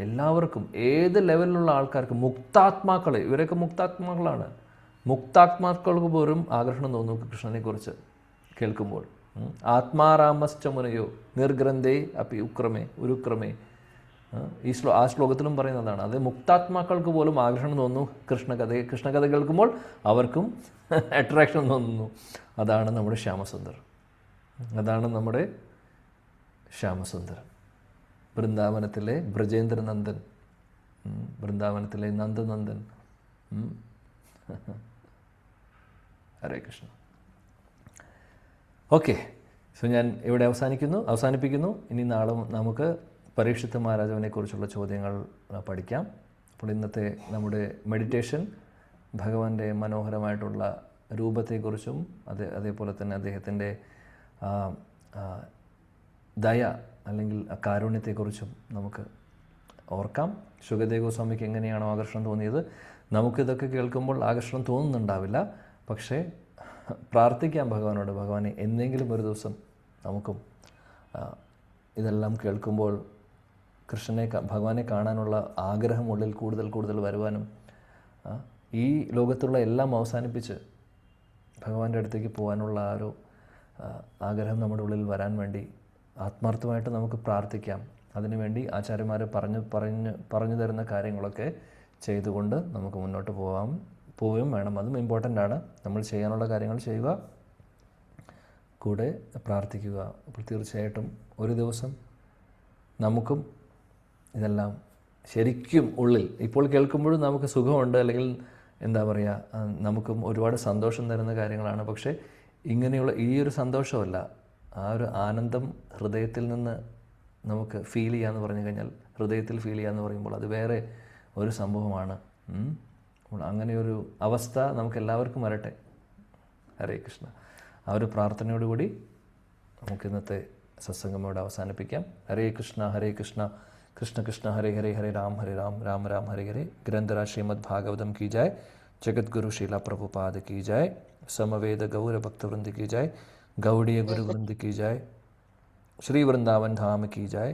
എല്ലാവർക്കും, ഏത് ലെവലിലുള്ള ആൾക്കാർക്ക്, മുക്താത്മാക്കൾ, ഇവരൊക്കെ മുക്താത്മാക്കളാണ്. മുക്താത്മാക്കൾക്ക് പോലും ആകർഷണം തോന്നും കൃഷ്ണനെക്കുറിച്ച് കേൾക്കുമ്പോൾ. ആത്മാരാമശ്ച മുനയോ നിർഗ്രന്ഥേ അപ്പി ഉരുക്രമേ. ആ ശ്ലോകത്തിലും പറയുന്നതാണ്. അത് മുക്താത്മാക്കൾക്ക് പോലും ആകർഷണം തോന്നുന്നു കൃഷ്ണകഥ കേൾക്കുമ്പോൾ അവർക്കും അട്രാക്ഷൻ തോന്നുന്നു. അതാണ് നമ്മുടെ ശ്യാമസുന്ദർ. വൃന്ദാവനത്തിലെ ബ്രജേന്ദ്രനന്ദൻ, വൃന്ദാവനത്തിലെ നന്ദനന്ദൻ. ഹരേ കൃഷ്ണ. ഓക്കെ, സോ ഞാൻ ഇവിടെ അവസാനിപ്പിക്കുന്നു. ഇനി നാളെ നമുക്ക് പരീക്ഷിത്ത് മഹാരാജാവിനെ കുറിച്ചുള്ള ചോദ്യങ്ങൾ പഠിക്കാം. അപ്പോൾ ഇന്നത്തെ നമ്മുടെ മെഡിറ്റേഷൻ ഭഗവാന്റെ മനോഹരമായിട്ടുള്ള രൂപത്തെക്കുറിച്ചും അതേപോലെ തന്നെ അദ്ദേഹത്തിൻ്റെ ദയ അല്ലെങ്കിൽ കാരുണ്യത്തെക്കുറിച്ചും നമുക്ക് ഓർക്കാം. ശുകദേവ് ഗോസ്വാമിക്ക് എങ്ങനെയാണോ ആകർഷണം തോന്നിയത്, നമുക്കിതൊക്കെ കേൾക്കുമ്പോൾ ആകർഷണം തോന്നുന്നുണ്ടാവില്ല. പക്ഷേ പ്രാർത്ഥിക്കാം ഭഗവാനോട്, ഭഗവാനെ എന്തെങ്കിലും ഒരു ദിവസം നമുക്കും ഇതെല്ലാം കേൾക്കുമ്പോൾ ഭഗവാനെ കാണാനുള്ള ആഗ്രഹം ഉള്ളിൽ കൂടുതൽ വരുവാനും ഈ ലോകത്തുള്ള എല്ലാം അവസാനിപ്പിച്ച് ഭഗവാന്റെ അടുത്തേക്ക് പോകാനുള്ള ആ ഒരു ആഗ്രഹം നമ്മുടെ ഉള്ളിൽ വരാൻ വേണ്ടി ആത്മാർത്ഥമായിട്ട് നമുക്ക് പ്രാർത്ഥിക്കാം. അതിനുവേണ്ടി ആചാര്യന്മാർ പറഞ്ഞു തരുന്ന കാര്യങ്ങളൊക്കെ ചെയ്തുകൊണ്ട് നമുക്ക് മുന്നോട്ട് പോവുകയും വേണം. അതും ഇമ്പോർട്ടൻ്റ് ആണ്. നമ്മൾ ചെയ്യാനുള്ള കാര്യങ്ങൾ ചെയ്യുക, കൂടെ പ്രാർത്ഥിക്കുക. അപ്പോൾ തീർച്ചയായിട്ടും ഒരു ദിവസം നമുക്കും ഇതെല്ലാം ശരിക്കും ഉള്ളിൽ ഇപ്പോൾ കേൾക്കുമ്പോഴും നമുക്ക് സുഖമുണ്ട്, അല്ലെങ്കിൽ എന്താ പറയുക, നമുക്കും ഒരുപാട് സന്തോഷം തരുന്ന കാര്യങ്ങളാണ്. പക്ഷേ ഇങ്ങനെയുള്ള ഈ ഒരു സന്തോഷമല്ല, ആ ഒരു ആനന്ദം ഹൃദയത്തിൽ നിന്ന് നമുക്ക് ഫീൽ ചെയ്യാമെന്ന് പറഞ്ഞു കഴിഞ്ഞാൽ, ഹൃദയത്തിൽ ഫീൽ ചെയ്യാമെന്ന് പറയുമ്പോൾ അത് വേറെ ഒരു സംഭവമാണ്. അങ്ങനെയൊരു അവസ്ഥ നമുക്ക് എല്ലാവർക്കും വരട്ടെ. ഹരേ കൃഷ്ണ. ആ ഒരു പ്രാർത്ഥനയോടുകൂടി നമുക്ക് ഇന്നത്തെ സത്സംഗം ഇവിടെ അവസാനിപ്പിക്കാം. ഹരേ കൃഷ്ണ ഹരേ കൃഷ്ണ കൃഷ്ണ കൃഷ്ണ ഹരേ ഹരേ ഹരേ രാം രാം രാം ഹരേ ഹരേ. ഗ്രന്ഥരാജ് ശ്രീമദ് ഭാഗവതം की जय, जगतगुरु शीला प्रभुपाद की जय, समवेद गौर भक्तवृंद की जय, गौड़ीय गुरुवृंद की जय, श्री वृंदावन धाम की जय.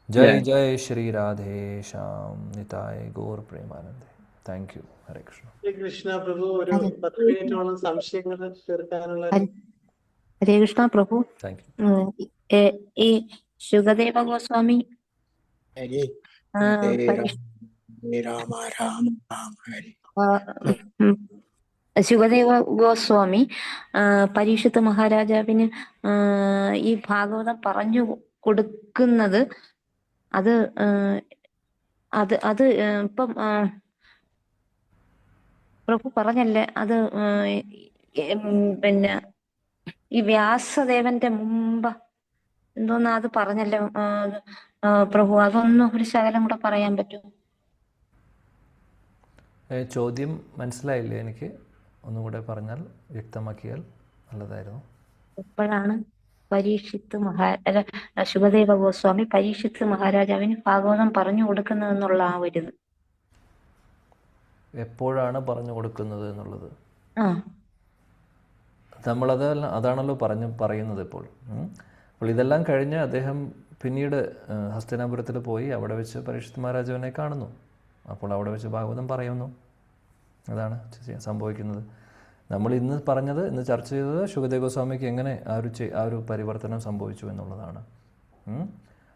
जय जय श्री राधे श्याम निताय गौर प्रेमानंदे. Thank you. ഹരേ കൃഷ്ണ. കൃഷ്ണ പ്രഭു, ഒരു 10 മിനിറ്റോളം സംശയങ്ങൾ തീർക്കാനുള്ള. ഹരേ കൃഷ്ണ പ്രഭു. Thank you. ഈ ശുകദേവ ഗോസ്വാമി ശുകദേവ ഗോസ്വാമി പരീക്ഷിത്ത് മഹാരാജാവിന് ഈ ഭാഗവതം പറഞ്ഞു കൊടുക്കുന്നത് അത് ഇപ്പം പ്രഭു പറഞ്ഞല്ലേ, അത് പിന്നെ ഈ വ്യാസദേവന്റെ മുമ്പ് എന്തോന്ന് അത് പറഞ്ഞല്ലേ പ്രഭു, അതൊന്നും ഒരു ശകലം കൂടെ പറയാൻ പറ്റുമോ? ചോദ്യം മനസ്സിലായില്ലേ എനിക്ക്? ഒന്നും കൂടെ പറഞ്ഞാൽ, വ്യക്തമാക്കിയാൽ നല്ലതായിരുന്നു. എപ്പോഴാണ് ശുകദേവ ഗോസ്വാമി പരീക്ഷിത്ത് മഹാരാജാവിന് ഭാഗവതം പറഞ്ഞു കൊടുക്കുന്നതെന്നുള്ള ആ ഒരു ഇത് എപ്പോഴാണ് പറഞ്ഞു കൊടുക്കുന്നത് എന്നുള്ളത് അതാണല്ലോ പറയുന്നത് ഇപ്പോൾ. അപ്പോൾ ഇതെല്ലാം കഴിഞ്ഞ് അദ്ദേഹം പിന്നീട് ഹസ്തിനാപുരത്തിൽ പോയി അവിടെ വെച്ച് പരീക്ഷിത്ത് മഹാരാജാവിനെ കാണുന്നു. അപ്പോൾ അവിടെ വെച്ച് ഭാഗവതം പറയുന്നു. അതാണ് സംഭവിക്കുന്നത്. നമ്മൾ ഇന്ന് ചർച്ച ചെയ്തത് ശുകദേവ ഗോസ്വാമിക്ക് എങ്ങനെ ആ ഒരു പരിവർത്തനം സംഭവിച്ചു എന്നുള്ളതാണ്.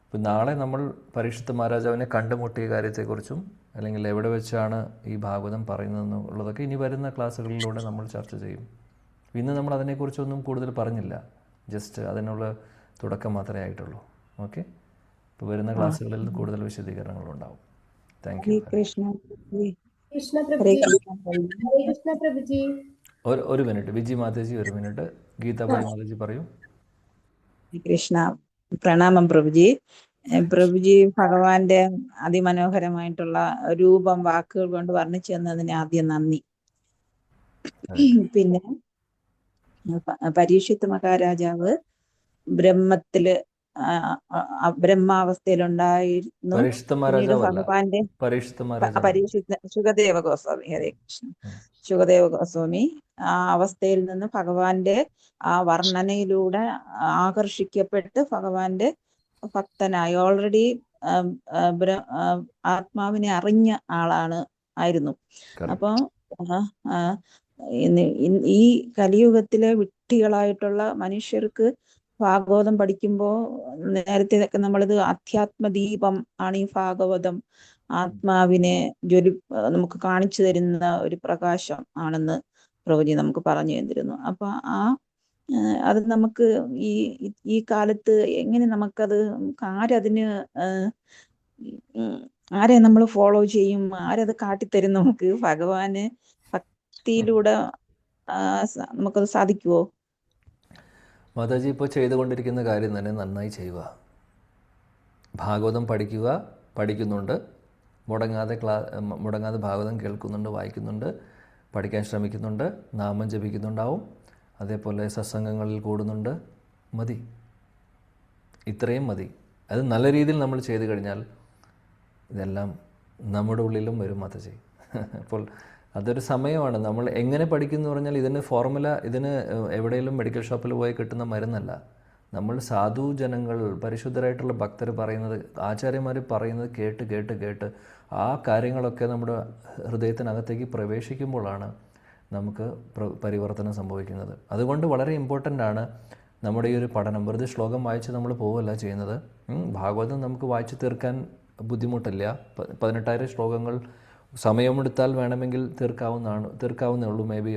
അപ്പം നാളെ നമ്മൾ പരീക്ഷിത്ത് മഹാരാജാവിനെ കണ്ടുമുട്ടിയ കാര്യത്തെക്കുറിച്ചും, അല്ലെങ്കിൽ എവിടെ വെച്ചാണ് ഈ ഭാഗവതം പറയുന്നതെന്നുള്ളതൊക്കെ ഇനി വരുന്ന ക്ലാസ്സുകളിലൂടെ നമ്മൾ ചർച്ച ചെയ്യും. ഇന്ന് നമ്മൾ അതിനെക്കുറിച്ചൊന്നും കൂടുതൽ പറഞ്ഞില്ല, ജസ്റ്റ് അതിനുള്ള തുടക്കം മാത്രമേ ആയിട്ടുള്ളൂ. ഓക്കെ, ഇപ്പോൾ വരുന്ന ക്ലാസ്സുകളിൽ കൂടുതൽ വിശദീകരണങ്ങളുണ്ടാവും. Thank you. ഒരു മിനിറ്റ് വിജി മാതാജി, ഒരു മിനിറ്റ്. ഗീതാബായി മാതാജി പറയൂ. കൃഷ്ണ പ്രണാമം പ്രഭുജി. പ്രഭുജി ഭഗവാന്റെ അതിമനോഹരമായിട്ടുള്ള രൂപം വാക്കുകൾ കൊണ്ട് വർണ്ണിച്ചു തന്നതിന് ആദ്യം നന്ദി. പിന്നെ പരീക്ഷിത്ത് മഹാരാജാവ് ബ്രഹ്മത്തില് ബ്രഹ്മാവസ്ഥയിലുണ്ടായിരുന്നു. പിന്നീട് ഭഗവാന്റെ പരീക്ഷിത്ത് സുഖദേവ ഗോസ്വാമി, ഹരേ കൃഷ്ണ, സുഖദേവ ഗോസ്വാമി ആ അവസ്ഥയിൽ നിന്ന് ഭഗവാന്റെ ആ വർണ്ണനയിലൂടെ ആകർഷിക്കപ്പെട്ട് ഭഗവാന്റെ ഭക്തനായി. ഓൾറെഡി ആത്മാവിനെ അറിഞ്ഞ ആയിരുന്നു. അപ്പൊ ഈ കലിയുഗത്തിലെ വിഡ്ഢികളായിട്ടുള്ള മനുഷ്യർക്ക് ഭാഗവതം പഠിക്കുമ്പോൾ നേരത്തെ നമ്മളിത് അധ്യാത്മദീപം ആണ് ഈ ഭാഗവതം. ആത്മാവിനെ നമുക്ക് കാണിച്ചു തരുന്ന ഒരു പ്രകാശം ആണെന്ന് പ്രഭുജി നമുക്ക് പറഞ്ഞു തന്നിരുന്നു. അപ്പൊ അത് നമുക്ക് ഈ കാലത്ത് എങ്ങനെ നമുക്കത് ആരെ നമ്മൾ ഫോളോ ചെയ്യും, ആരത് കാട്ടിത്തരും നമുക്ക്? ഭഗവാന് ഭക്തിയിലൂടെ നമുക്കത് സാധിക്കുവോ? മാതാജി ഇപ്പോൾ ചെയ്തുകൊണ്ടിരിക്കുന്ന കാര്യം തന്നെ നന്നായി ചെയ്യുക. ഭാഗവതം പഠിക്കുന്നുണ്ട്, മുടങ്ങാതെ ഭാഗവതം കേൾക്കുന്നുണ്ട്, വായിക്കുന്നുണ്ട്, പഠിക്കാൻ ശ്രമിക്കുന്നുണ്ട്, നാമം ജപിക്കുന്നുണ്ടാവും, അതേപോലെ സത്സംഗങ്ങളിൽ കൂടുന്നുണ്ട്. മതി, ഇത്രയും മതി. അത് നല്ല രീതിയിൽ നമ്മൾ ചെയ്തു കഴിഞ്ഞാൽ ഇതെല്ലാം നമ്മുടെ ഉള്ളിലും വരും മാതാജി. അപ്പോൾ അതൊരു സമയമാണ്. നമ്മൾ എങ്ങനെ പഠിക്കുന്നു പറഞ്ഞാൽ ഇതിന് ഫോർമുല, ഇതിന് എവിടെയെങ്കിലും മെഡിക്കൽ ഷോപ്പിൽ പോയി കിട്ടുന്ന മരുന്നല്ല. നമ്മൾ സാധു ജനങ്ങൾ, പരിശുദ്ധരായിട്ടുള്ള ഭക്തർ പറയുന്നത്, ആചാര്യന്മാർ പറയുന്നത് കേട്ട് കേട്ട് കേട്ട് ആ കാര്യങ്ങളൊക്കെ നമ്മുടെ ഹൃദയത്തിനകത്തേക്ക് പ്രവേശിക്കുമ്പോഴാണ് നമുക്ക് പരിവർത്തനം സംഭവിക്കുന്നത്. അതുകൊണ്ട് വളരെ ഇമ്പോർട്ടൻ്റ് ആണ് നമ്മുടെ ഈ ഒരു പഠനം. വെറുതെ ശ്ലോകം വായിച്ച് നമ്മൾ പോവുകയല്ല ചെയ്യുന്നത്. ഭാഗവതം നമുക്ക് വായിച്ച് ബുദ്ധിമുട്ടില്ല. 18,000 ശ്ലോകങ്ങൾ സമയമെടുത്താൽ വേണമെങ്കിൽ തീർക്കാവുന്നേ ഉള്ളൂ. മേ ബി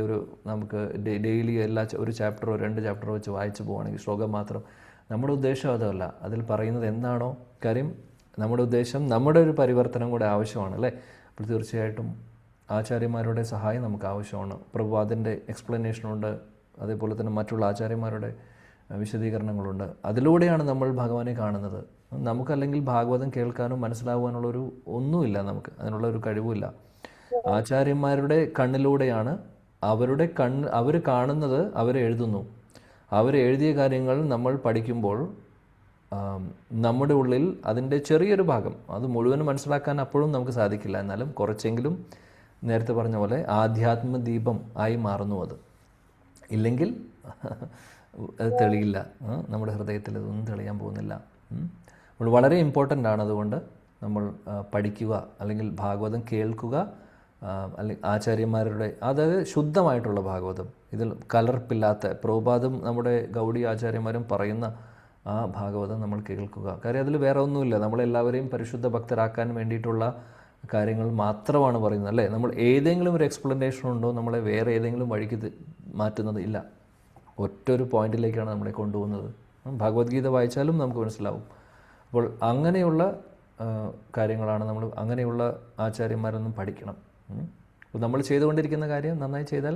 നമുക്ക് ഡെയിലി ഒരു ചാപ്റ്ററോ 2 ചാപ്റ്ററോ വെച്ച് വായിച്ച് പോവുകയാണെങ്കിൽ ശ്ലോകം മാത്രം. നമ്മുടെ ഉദ്ദേശം അതല്ല. അതിൽ പറയുന്നത് എന്താണോ കാര്യം, നമ്മുടെ ഉദ്ദേശം നമ്മുടെ ഒരു പരിവർത്തനം കൂടെ ആവശ്യമാണ് അല്ലേ? അപ്പോൾ തീർച്ചയായിട്ടും ആചാര്യന്മാരുടെ സഹായം നമുക്ക് ആവശ്യമാണ്. പ്രഭുപാദിൻ്റെ എക്സ്പ്ലനേഷനുണ്ട്, അതേപോലെ തന്നെ മറ്റുള്ള ആചാര്യന്മാരുടെ വിശദീകരണങ്ങളുണ്ട്. അതിലൂടെയാണ് നമ്മൾ ഭഗവാനെ കാണുന്നത്. നമുക്കല്ലെങ്കിൽ ഭാഗവതം കേൾക്കാനും മനസ്സിലാവാനുള്ളൊരു ഒന്നുമില്ല, നമുക്ക് അതിനുള്ള ഒരു കഴിവുമില്ല. ആചാര്യന്മാരുടെ കണ്ണിലൂടെയാണ് അവർ കാണുന്നത്, അവരെഴുതുന്നു. അവരെഴുതിയ കാര്യങ്ങൾ നമ്മൾ പഠിക്കുമ്പോൾ നമ്മുടെ ഉള്ളിൽ അതിൻ്റെ ചെറിയൊരു ഭാഗം, അത് മുഴുവനും മനസ്സിലാക്കാൻ അപ്പോഴും നമുക്ക് സാധിക്കില്ല. എന്നാലും കുറച്ചെങ്കിലും നേരത്തെ പറഞ്ഞ പോലെ ആധ്യാത്മദീപം ആയി മാറുന്നു. അത് ഇല്ലെങ്കിൽ അത് തെളിയില്ല. നമ്മുടെ ഹൃദയത്തിൽ ഇതൊന്നും തെളിയാൻ പോകുന്നില്ല. അപ്പോൾ വളരെ ഇമ്പോർട്ടൻ്റ് ആണ്. അതുകൊണ്ട് നമ്മൾ പഠിക്കുക, അല്ലെങ്കിൽ ഭാഗവതം കേൾക്കുക, അല്ലെങ്കിൽ ആചാര്യന്മാരുടെ, അതായത് ശുദ്ധമായിട്ടുള്ള ഭാഗവതം, ഇതിൽ കലർപ്പില്ലാത്ത, പ്രഭുപാദും നമ്മുടെ ഗൗഡി ആചാര്യന്മാരും പറയുന്ന ആ ഭാഗവതം നമ്മൾ കേൾക്കുക. കാര്യം അതിൽ വേറെ ഒന്നുമില്ല. നമ്മളെല്ലാവരെയും പരിശുദ്ധ ഭക്തരാക്കാൻ വേണ്ടിയിട്ടുള്ള കാര്യങ്ങൾ മാത്രമാണ് പറയുന്നത് അല്ലേ? നമ്മൾ ഏതെങ്കിലും ഒരു എക്സ്പ്ലനേഷൻ ഉണ്ടോ നമ്മളെ വേറെ ഏതെങ്കിലും വഴിക്ക് മാറ്റുന്നത് ഇല്ല. ഒറ്റൊരു പോയിന്റിലേക്കാണ് നമ്മളെ കൊണ്ടുപോകുന്നത്. ഭഗവത്ഗീത വായിച്ചാലും നമുക്ക് മനസ്സിലാവും. അപ്പോൾ അങ്ങനെയുള്ള കാര്യങ്ങളാണ് നമ്മൾ, അങ്ങനെയുള്ള ആചാര്യന്മാരൊന്നും പഠിക്കണം. അപ്പോൾ നമ്മൾ ചെയ്തുകൊണ്ടിരിക്കുന്ന കാര്യം നന്നായി ചെയ്താൽ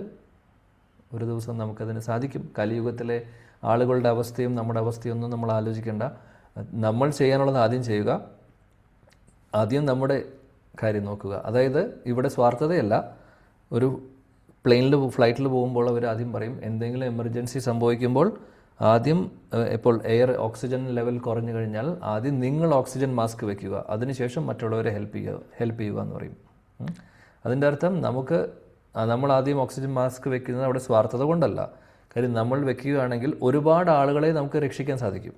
ഒരു ദിവസം നമുക്കതിന് സാധിക്കും. കലിയുഗത്തിലെ ആളുകളുടെ അവസ്ഥയും നമ്മുടെ അവസ്ഥയൊന്നും നമ്മൾ ആലോചിക്കേണ്ട. നമ്മൾ ചെയ്യാനുള്ളത് ആദ്യം ചെയ്യുക, ആദ്യം നമ്മുടെ കാര്യം നോക്കുക. അതായത് ഇവിടെ സ്വാർത്ഥതയല്ല. ഒരു ഫ്ലൈറ്റിൽ പോകുമ്പോൾ അവർ ആദ്യം പറയും, എന്തെങ്കിലും എമർജൻസി സംഭവിക്കുമ്പോൾ ആദ്യം, ഇപ്പോൾ ഓക്സിജൻ ലെവൽ കുറഞ്ഞു കഴിഞ്ഞാൽ ആദ്യം നിങ്ങൾ ഓക്സിജൻ മാസ്ക് വെക്കുക, അതിനുശേഷം മറ്റുള്ളവരെ ഹെൽപ്പ് ചെയ്യുക എന്ന് പറയും. അതിൻ്റെ അർത്ഥം നമ്മൾ ആദ്യം ഓക്സിജൻ മാസ്ക് വെക്കുന്നത് അവിടെ സ്വാർത്ഥത കൊണ്ടല്ല. കാര്യം നമ്മൾ വെക്കുകയാണെങ്കിൽ ഒരുപാട് ആളുകളെ നമുക്ക് രക്ഷിക്കാൻ സാധിക്കും.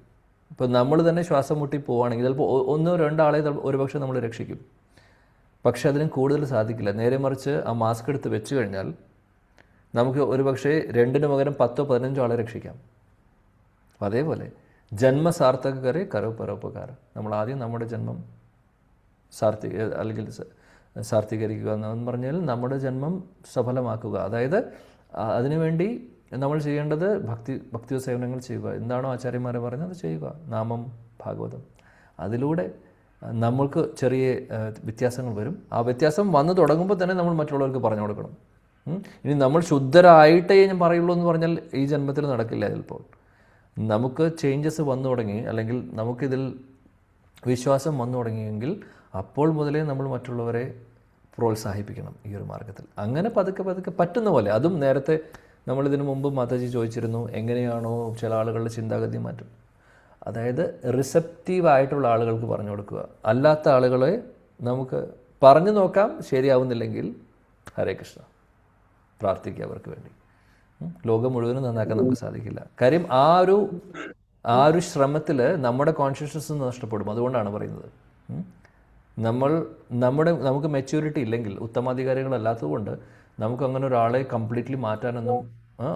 ഇപ്പോൾ നമ്മൾ തന്നെ ശ്വാസം മുട്ടി പോവുകയാണെങ്കിൽ ചിലപ്പോൾ 1-2 ആളെ ഒരുപക്ഷെ നമ്മൾ രക്ഷിക്കും. പക്ഷെ അതിന് കൂടുതൽ സാധിക്കില്ല. നേരെ മറിച്ച് ആ മാസ്ക് എടുത്ത് വെച്ച് കഴിഞ്ഞാൽ നമുക്ക് ഒരുപക്ഷെ 2-ന് പകരം 10-15 ആളെ രക്ഷിക്കാം. അപ്പം അതേപോലെ ജന്മസാർത്ഥകരെ കരോ പരോപകാരം. നമ്മൾ ആദ്യം നമ്മുടെ ജന്മം അല്ലെങ്കിൽ സാർത്ഥീകരിക്കുക എന്ന് പറഞ്ഞാൽ നമ്മുടെ ജന്മം സഫലമാക്കുക. അതായത് അതിനുവേണ്ടി നമ്മൾ ചെയ്യേണ്ടത് ഭക്തി സേവനങ്ങൾ ചെയ്യുക. എന്താണോ ആചാര്യന്മാരെ പറയുന്നത് അത് ചെയ്യുക. നാമം, ഭാഗവതം, അതിലൂടെ നമ്മൾക്ക് ചെറിയ വ്യത്യാസങ്ങൾ വരും. ആ വ്യത്യാസം വന്നു തുടങ്ങുമ്പോൾ തന്നെ നമ്മൾ മറ്റുള്ളവർക്ക് പറഞ്ഞു കൊടുക്കണം. ഇനി നമ്മൾ ശുദ്ധരായിട്ടേ ഞാൻ പറയുള്ളൂ എന്ന് പറഞ്ഞാൽ ഈ ജന്മത്തിൽ നടക്കില്ല. ചിലപ്പോൾ നമുക്ക് ചേഞ്ചസ് വന്നു തുടങ്ങി, അല്ലെങ്കിൽ നമുക്കിതിൽ വിശ്വാസം വന്നു തുടങ്ങിയെങ്കിൽ അപ്പോൾ മുതലേ നമ്മൾ മറ്റുള്ളവരെ പ്രോത്സാഹിപ്പിക്കണം ഈ ഒരു മാർഗത്തിൽ. അങ്ങനെ പതുക്കെ പതുക്കെ പറ്റുന്ന പോലെ. അതും നേരത്തെ നമ്മളിതിനു മുമ്പ് മാതാജി ചോദിച്ചിരുന്നു, എങ്ങനെയാണോ ചില ആളുകളുടെ ചിന്താഗതി മാറ്റും. അതായത് റിസപ്റ്റീവായിട്ടുള്ള ആളുകൾക്ക് പറഞ്ഞു കൊടുക്കുക. അല്ലാത്ത ആളുകളെ നമുക്ക് പറഞ്ഞു നോക്കാം, ശരിയാവുന്നില്ലെങ്കിൽ ഹരേ കൃഷ്ണ പ്രാർത്ഥിക്കുക അവർക്ക് വേണ്ടി. ലോകം മുഴുവനും നന്നാക്കാൻ നമുക്ക് സാധിക്കില്ല. കാര്യം ആ ഒരു ശ്രമത്തിൽ നമ്മുടെ കോൺഷ്യസ്നസ് നഷ്ടപ്പെടും. അതുകൊണ്ടാണ് പറയുന്നത്, നമുക്ക് മെച്യൂരിറ്റി ഇല്ലെങ്കിൽ, ഉത്തമാധികാരികളല്ലാത്തതുകൊണ്ട് നമുക്ക് അങ്ങനെ ഒരാളെ കംപ്ലീറ്റ്ലി മാറ്റാനൊന്നും,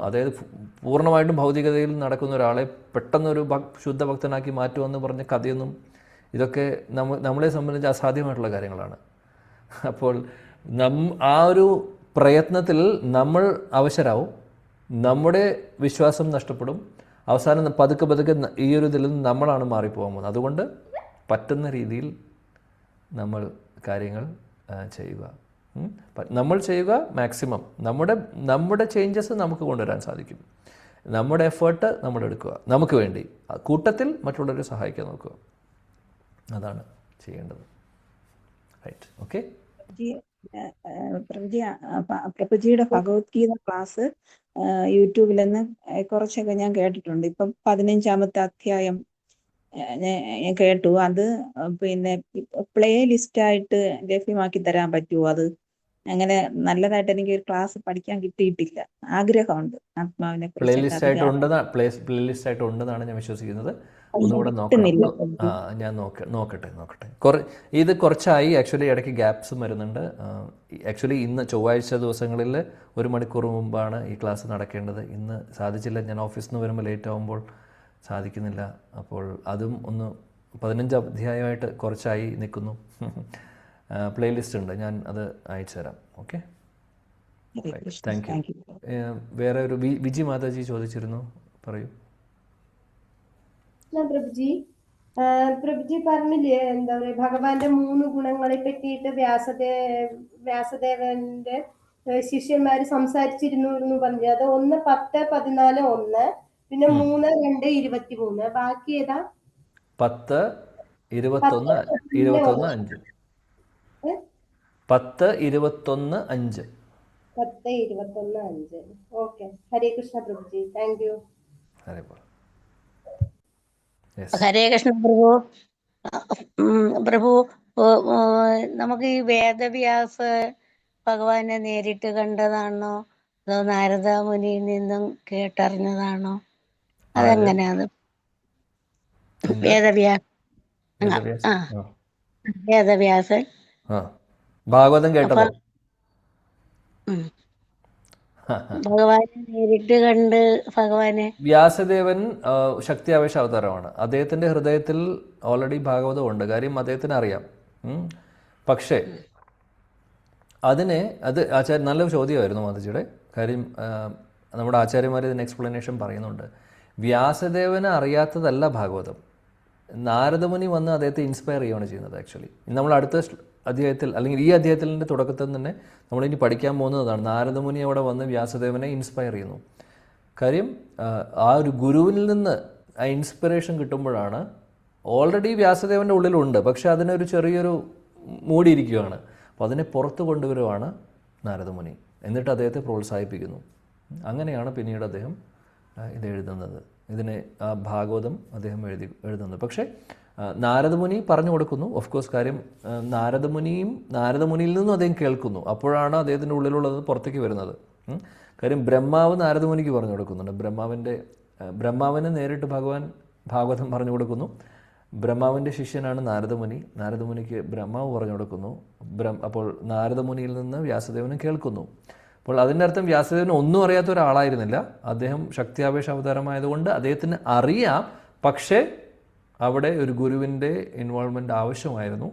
അതായത് പൂർണ്ണമായിട്ടും ഭൗതികതയിൽ നടക്കുന്ന ഒരാളെ പെട്ടെന്നൊരു ശുദ്ധ ഭക്തനാക്കി മാറ്റുമെന്ന് പറഞ്ഞ കഥയൊന്നും, ഇതൊക്കെ നമ്മളെ സംബന്ധിച്ച് അസാധ്യമായിട്ടുള്ള കാര്യങ്ങളാണ്. അപ്പോൾ ആ ഒരു പ്രയത്നത്തിൽ നമ്മൾ അവശരാവും, നമ്മുടെ വിശ്വാസം നഷ്ടപ്പെടും. അവസാനം പതുക്കെ പതുക്കെ ഈ ഒരു ഇതിൽ നിന്ന് നമ്മളാണ് മാറിപ്പോകാൻ പോകുന്നത്. അതുകൊണ്ട് പറ്റുന്ന രീതിയിൽ നമ്മൾ കാര്യങ്ങൾ ചെയ്യുക. നമ്മൾ ചെയ്യുക മാക്സിമം. നമ്മുടെ ചേഞ്ചസ് നമുക്ക് കൊണ്ടുവരാൻ സാധിക്കും. നമ്മുടെ എഫേർട്ട് നമ്മൾ എടുക്കുക, നമുക്ക് വേണ്ടി. കൂട്ടത്തിൽ മറ്റുള്ളവരെ സഹായിക്കാൻ നോക്കുക. അതാണ് ചെയ്യേണ്ടത്. Right, okay. പ്രഭുജിയുടെ ഭഗവത്ഗീത ക്ലാസ് യൂട്യൂബിൽ നിന്ന് കുറച്ചൊക്കെ ഞാൻ കേട്ടിട്ടുണ്ട്. ഇപ്പം 15ാമത്തെ അധ്യായം ഞാൻ കേട്ടു. അത് പിന്നെ പ്ലേ ലിസ്റ്റായിട്ട് ലഭ്യമാക്കി തരാൻ പറ്റുമോ? അത് അങ്ങനെ നല്ലതായിട്ട് എനിക്ക് ഒരു ക്ലാസ് പഠിക്കാൻ കിട്ടിയിട്ടില്ല. ആഗ്രഹമുണ്ട് ആത്മാവിനെ പ്ലേ ലിസ്റ്റ് ആയിട്ട് ഉണ്ടെന്നാണ് ഞാൻ വിശ്വസിക്കുന്നത്. ഒന്നുകൂടെ ഞാൻ നോക്കട്ടെ. ഇത് കുറച്ചായി ആക്ച്വലി, ഇടയ്ക്ക് ഗ്യാപ്സും വരുന്നുണ്ട്. ആക്ച്വലി ഇന്ന് ചൊവ്വാഴ്ച ദിവസങ്ങളിൽ 1 മണിക്കൂർ മുമ്പാണ് ഈ ക്ലാസ് നടക്കേണ്ടത്. ഇന്ന് സാധിച്ചില്ല. ഞാൻ ഓഫീസിൽ നിന്ന് വരുമ്പോൾ ലേറ്റ് ആകുമ്പോൾ സാധിക്കുന്നില്ല. അപ്പോൾ അതും ഒന്ന് 15 അധ്യായമായിട്ട് കുറച്ചായി നിൽക്കുന്നു. പ്ലേലിസ്റ്റ് ഉണ്ട്, ഞാൻ അത് അയച്ചു തരാം. Okay, thank U. വേറെ ഒരു വിജി മാതാജി ചോദിച്ചിരുന്നു, പറയൂ. പ്രഭുജി പറഞ്ഞില്ലേ, എന്താ പറയാ, ഭഗവാന്റെ 3 ഗുണങ്ങളെ പറ്റിയിട്ട് വ്യാസദേവന്റെ ശിഷ്യന്മാര് സംസാരിച്ചിരുന്നു എന്ന് പറഞ്ഞു. അത് 1, 10, 14, 1, പിന്നെ 3, 2, 23. ബാക്കി ഏതാ? 10, 21, 5. 10, 21, 5. 10, 21, 5. ഓക്കെ. ഹരേ കൃഷ്ണ പ്രഭുജി, താങ്ക് യു. ഹരേ കൃഷ്ണ പ്രഭു. പ്രഭു, നമുക്ക് ഈ വേദവ്യാസ ഭഗവാനെ നേരിട്ട് കണ്ടതാണോ അതോ നാരദ മുനിയിൽ നിന്നും കേട്ടറിഞ്ഞതാണോ? അതെങ്ങനെയാണ്? വേദവ്യാസൻ ഭാഗവതം കേട്ടതോ? ഭഗവാനെ നേരിട്ട് കണ്ട് ഭഗവാനെ. വ്യാസദേവൻ ശക്തിയാവേശ അവതാരമാണ്. അദ്ദേഹത്തിന്റെ ഹൃദയത്തിൽ ഓൾറെഡി ഭാഗവതം ഉണ്ട്. കാര്യം അദ്ദേഹത്തിന് അറിയാം. പക്ഷേ അത് നല്ലൊരു ചോദ്യമായിരുന്നു മാതാജിയുടെ. കാര്യം നമ്മുടെ ആചാര്യന്മാർ ഇതിന് എക്സ്പ്ലനേഷൻ പറയുന്നുണ്ട്. വ്യാസദേവന് അറിയാത്തതല്ല ഭാഗവതം. നാരദമുനി വന്ന് അദ്ദേഹത്തെ ഇൻസ്പയർ ചെയ്യുകയാണ് ചെയ്യുന്നത്. ആക്ച്വലി നമ്മൾ അടുത്ത അധ്യായത്തിൽ, അല്ലെങ്കിൽ ഈ അധ്യായത്തിൻ്റെ തുടക്കത്തിൽ തന്നെ നമ്മളിനി പഠിക്കാൻ പോകുന്നതാണ്. നാരദമുനി അവിടെ വന്ന് വ്യാസദേവനെ ഇൻസ്പയർ ചെയ്യുന്നു. കാര്യം ആ ഒരു ഗുരുവിൽ നിന്ന് ആ ഇൻസ്പിറേഷൻ കിട്ടുമ്പോഴാണ്, ഓൾറെഡി വ്യാസദേവൻ്റെ ഉള്ളിലുണ്ട്, പക്ഷെ അതിനൊരു ചെറിയൊരു മൂടിയിരിക്കുകയാണ്. അപ്പോൾ അതിനെ പുറത്ത് കൊണ്ടുവരുവാണ് നാരദമുനി. എന്നിട്ട് അദ്ദേഹത്തെ പ്രോത്സാഹിപ്പിക്കുന്നു. അങ്ങനെയാണ് പിന്നീട് അദ്ദേഹം ഇത് എഴുതുന്നത്. ഇതിനെ ഭാഗവതം അദ്ദേഹം എഴുതുന്നത്. പക്ഷേ നാരദമുനി പറഞ്ഞു കൊടുക്കുന്നു. ഓഫ് കോഴ്സ്, കാര്യം നാരദമുനിയിൽ നിന്നും അദ്ദേഹം കേൾക്കുന്നു. അപ്പോഴാണ് അദ്ദേഹത്തിൻ്റെ ഉള്ളിലുള്ളത് പുറത്തേക്ക് വരുന്നത്. കാര്യം ബ്രഹ്മാവ് നാരദമുനിക്ക് പറഞ്ഞു കൊടുക്കുന്നുണ്ട്. ബ്രഹ്മാവിന് നേരിട്ട് ഭഗവാൻ ഭാഗവതം പറഞ്ഞു കൊടുക്കുന്നു. ബ്രഹ്മാവിൻ്റെ ശിഷ്യനാണ് നാരദമുനി. നാരദമുനിക്ക് ബ്രഹ്മാവ് പറഞ്ഞു കൊടുക്കുന്നു. അപ്പോൾ നാരദമുനിയിൽ നിന്ന് വ്യാസദേവനും കേൾക്കുന്നു. അപ്പോൾ അതിൻ്റെ അർത്ഥം വ്യാസദേവൻ ഒന്നും അറിയാത്ത ഒരാളായിരുന്നില്ല. അദ്ദേഹം ശക്തിയാവേശ അവതാരമായതുകൊണ്ട് അദ്ദേഹത്തിന് അറിയാം. പക്ഷേ അവിടെ ഒരു ഗുരുവിൻ്റെ ഇൻവോൾവ്മെൻ്റ് ആവശ്യമായിരുന്നു.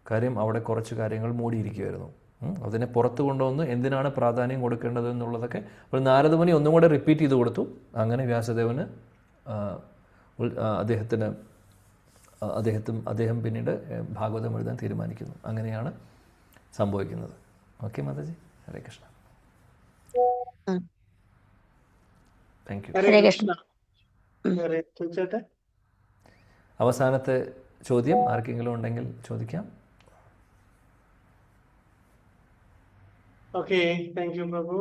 കാര്യം അവിടെ കുറച്ച് കാര്യങ്ങൾ മൂടിയിരിക്കുമായിരുന്നു. അതിനെ പുറത്ത് കൊണ്ടുവന്ന് എന്തിനാണ് പ്രാധാന്യം കൊടുക്കേണ്ടത് എന്നുള്ളതൊക്കെ അപ്പോൾ നാരദമുനി ഒന്നും കൂടെ റിപ്പീറ്റ് ചെയ്ത് കൊടുത്തു. അങ്ങനെ വ്യാസദേവന് അദ്ദേഹം പിന്നീട് ഭാഗവതം എഴുതാൻ തീരുമാനിക്കുന്നു. അങ്ങനെയാണ് സംഭവിക്കുന്നത്. ഓക്കെ മാതാജി, ഹരേ കൃഷ്ണ. Thank you. ഹരേ കൃഷ്ണ. ചോദിച്ചോട്ടെ. അവസാനത്തെ ചോദ്യം ആർക്കെങ്കിലും ഉണ്ടെങ്കിൽ ചോദിക്കാം. ഓക്കെ, താങ്ക് യു പ്രഭു.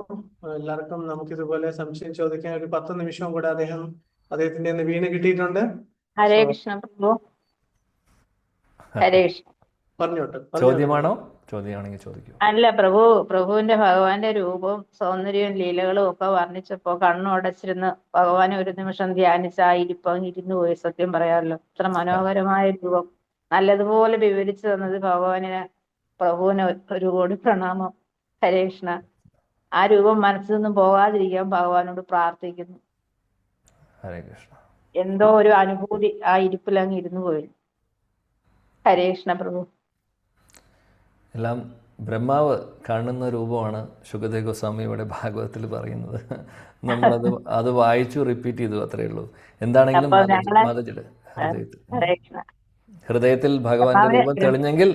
എല്ലാവർക്കും നമുക്കിതുപോലെ സംശയം ചോദിക്കാൻ ഒരു 10 നിമിഷം കൂടെ അദ്ദേഹത്തിന്റെ വീണ് കിട്ടിയിട്ടുണ്ട്. ഹരേ കൃഷ്ണ പ്രഭു. ഹരേ കൃഷ്ണ. പറഞ്ഞോട്ടെ. ചോദ്യമാണോ? ചോദ്യമാണെങ്കിൽ ചോദിക്കൂ. അല്ല പ്രഭുവിന്റെ ഭഗവാന്റെ രൂപവും സൗന്ദര്യവും ലീലകളും ഒക്കെ വർണ്ണിച്ചപ്പോ കണ്ണുടച്ചിരുന്ന് ഭഗവാനെ ഒരു നിമിഷം ധ്യാനിച്ച ആ ഇരിപ്പം ഇരുന്നു പോയി. സത്യം പറയാമല്ലോ, ഇത്ര മനോഹരമായ രൂപം നല്ലതുപോലെ വിവരിച്ചു തന്നത് പ്രഭുവിന് ഒരു കോടി പ്രണാമം. ഹരേ കൃഷ്ണ. ആ രൂപം മനസ്സിൽ നിന്നും പോകാതിരിക്കാൻ ഭഗവാനോട് പ്രാർത്ഥിക്കുന്നു. ഹരേ കൃഷ്ണ. എന്തോ ഒരു അനുഭൂതി ആ ഇരിപ്പിലങ്ങ് ഇരുന്നു പോയി. ഹരേ കൃഷ്ണ പ്രഭു. എല്ലാം ബ്രഹ്മാവ് കാണുന്ന രൂപമാണ് ശുകദേവ് ഗോസ്വാമി ഇവിടെ ഭാഗവതത്തിൽ പറയുന്നത്. അത് വായിച്ചു റിപ്പീറ്റ് ചെയ്തു, അത്രയേ ഉള്ളൂ. എന്താണെങ്കിലും ഹൃദയത്തിൽ ഭഗവാന്റെ രൂപം തെളിഞ്ഞെങ്കിൽ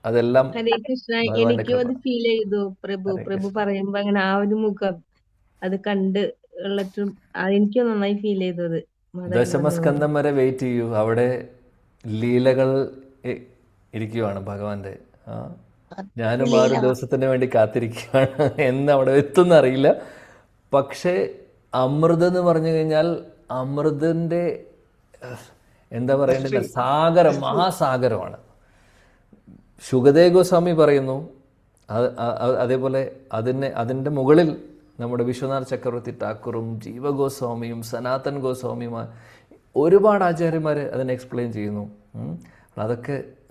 അതെല്ലാം. ഹരേ കൃഷ്ണ. എനിക്കും അത് ഫീൽ ചെയ്തു പ്രഭു പറയുമ്പോ, അങ്ങനെ ആ ഒരു മുഖം അത് കണ്ട് ഉള്ളിട്ടും എനിക്കും നന്നായി ഫീൽ ചെയ്തു. അത് ദശമസ്കന്ധം വരെ വെയിറ്റ് ചെയ്യൂ, അവിടെ ലീലകൾ ഇരിക്കുവാണ് ഭഗവാന്റെ. ഞാനും 6 ദിവസത്തിന് വേണ്ടി കാത്തിരിക്കുകയാണ്. എന്ന് അവിടെ എത്തുന്ന അറിയില്ല. പക്ഷേ അമൃത് എന്ന് പറഞ്ഞു കഴിഞ്ഞാൽ അമൃതിൻ്റെ എന്താ പറയേണ്ടത്, സാഗരം, മഹാസാഗരമാണ്. ശുകദേവ് ഗോസ്വാമി പറയുന്നു. അതേപോലെ അതിൻ്റെ മുകളിൽ നമ്മുടെ വിശ്വനാഥ് ചക്രവർത്തി ഠാക്കൂറും ജീവഗോസ്വാമിയും സനാതൻ ഗോസ്വാമിയുമായി ഒരുപാട് ആചാര്യന്മാർ അതിനെ എക്സ്പ്ലെയിൻ ചെയ്യുന്നു.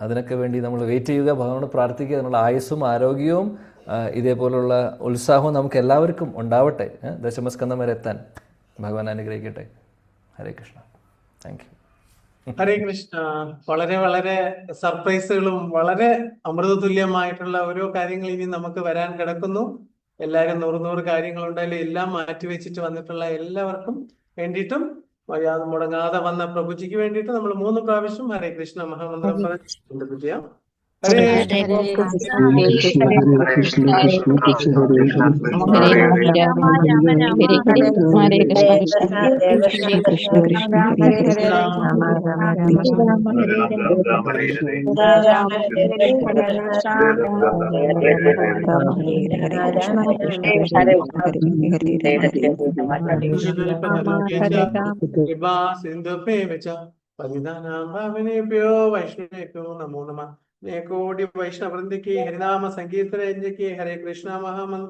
അതിനൊക്കെ വേണ്ടി നമ്മൾ വെയിറ്റ് ചെയ്യുക, ഭഗവാനോട് പ്രാർത്ഥിക്കുക. അതിനുള്ള ആയുസ്സും ആരോഗ്യവും ഇതേപോലുള്ള ഉത്സാഹവും നമുക്ക് എല്ലാവർക്കും ഉണ്ടാവട്ടെ. ദശമസ്കന്ധം വരെ എത്താൻ ഭഗവാൻ അനുഗ്രഹിക്കട്ടെ. ഹരേ കൃഷ്ണ. Thank you. ഹരേ കൃഷ്ണ. വളരെ വളരെ സർപ്രൈസുകളും വളരെ അമൃതതുല്യമായിട്ടുള്ള ഓരോ കാര്യങ്ങൾ ഇനി നമുക്ക് വരാൻ കിടക്കുന്നു. എല്ലാവരും 100 കാര്യങ്ങളുണ്ടായാലും എല്ലാം മാറ്റിവെച്ചിട്ട് വന്നിട്ടുള്ള എല്ലാവർക്കും വേണ്ടിയിട്ടും മുടങ്ങാതെ വന്ന പ്രഭുജിക്ക് വേണ്ടിയിട്ട് നമ്മൾ 3 പ്രാവശ്യം ഹരേ കൃഷ്ണ മഹാമന്ത്രം പറഞ്ഞു ചെയ്യാം. ഹരേ പതിനാനാം വൈഷ്ണവേഭ്യോ നമോ നമഃ. കോടി വൈഷ്ണവൃന്ദ की हरिनाम संकीर्तन की हरे कृष्णा महामंत्र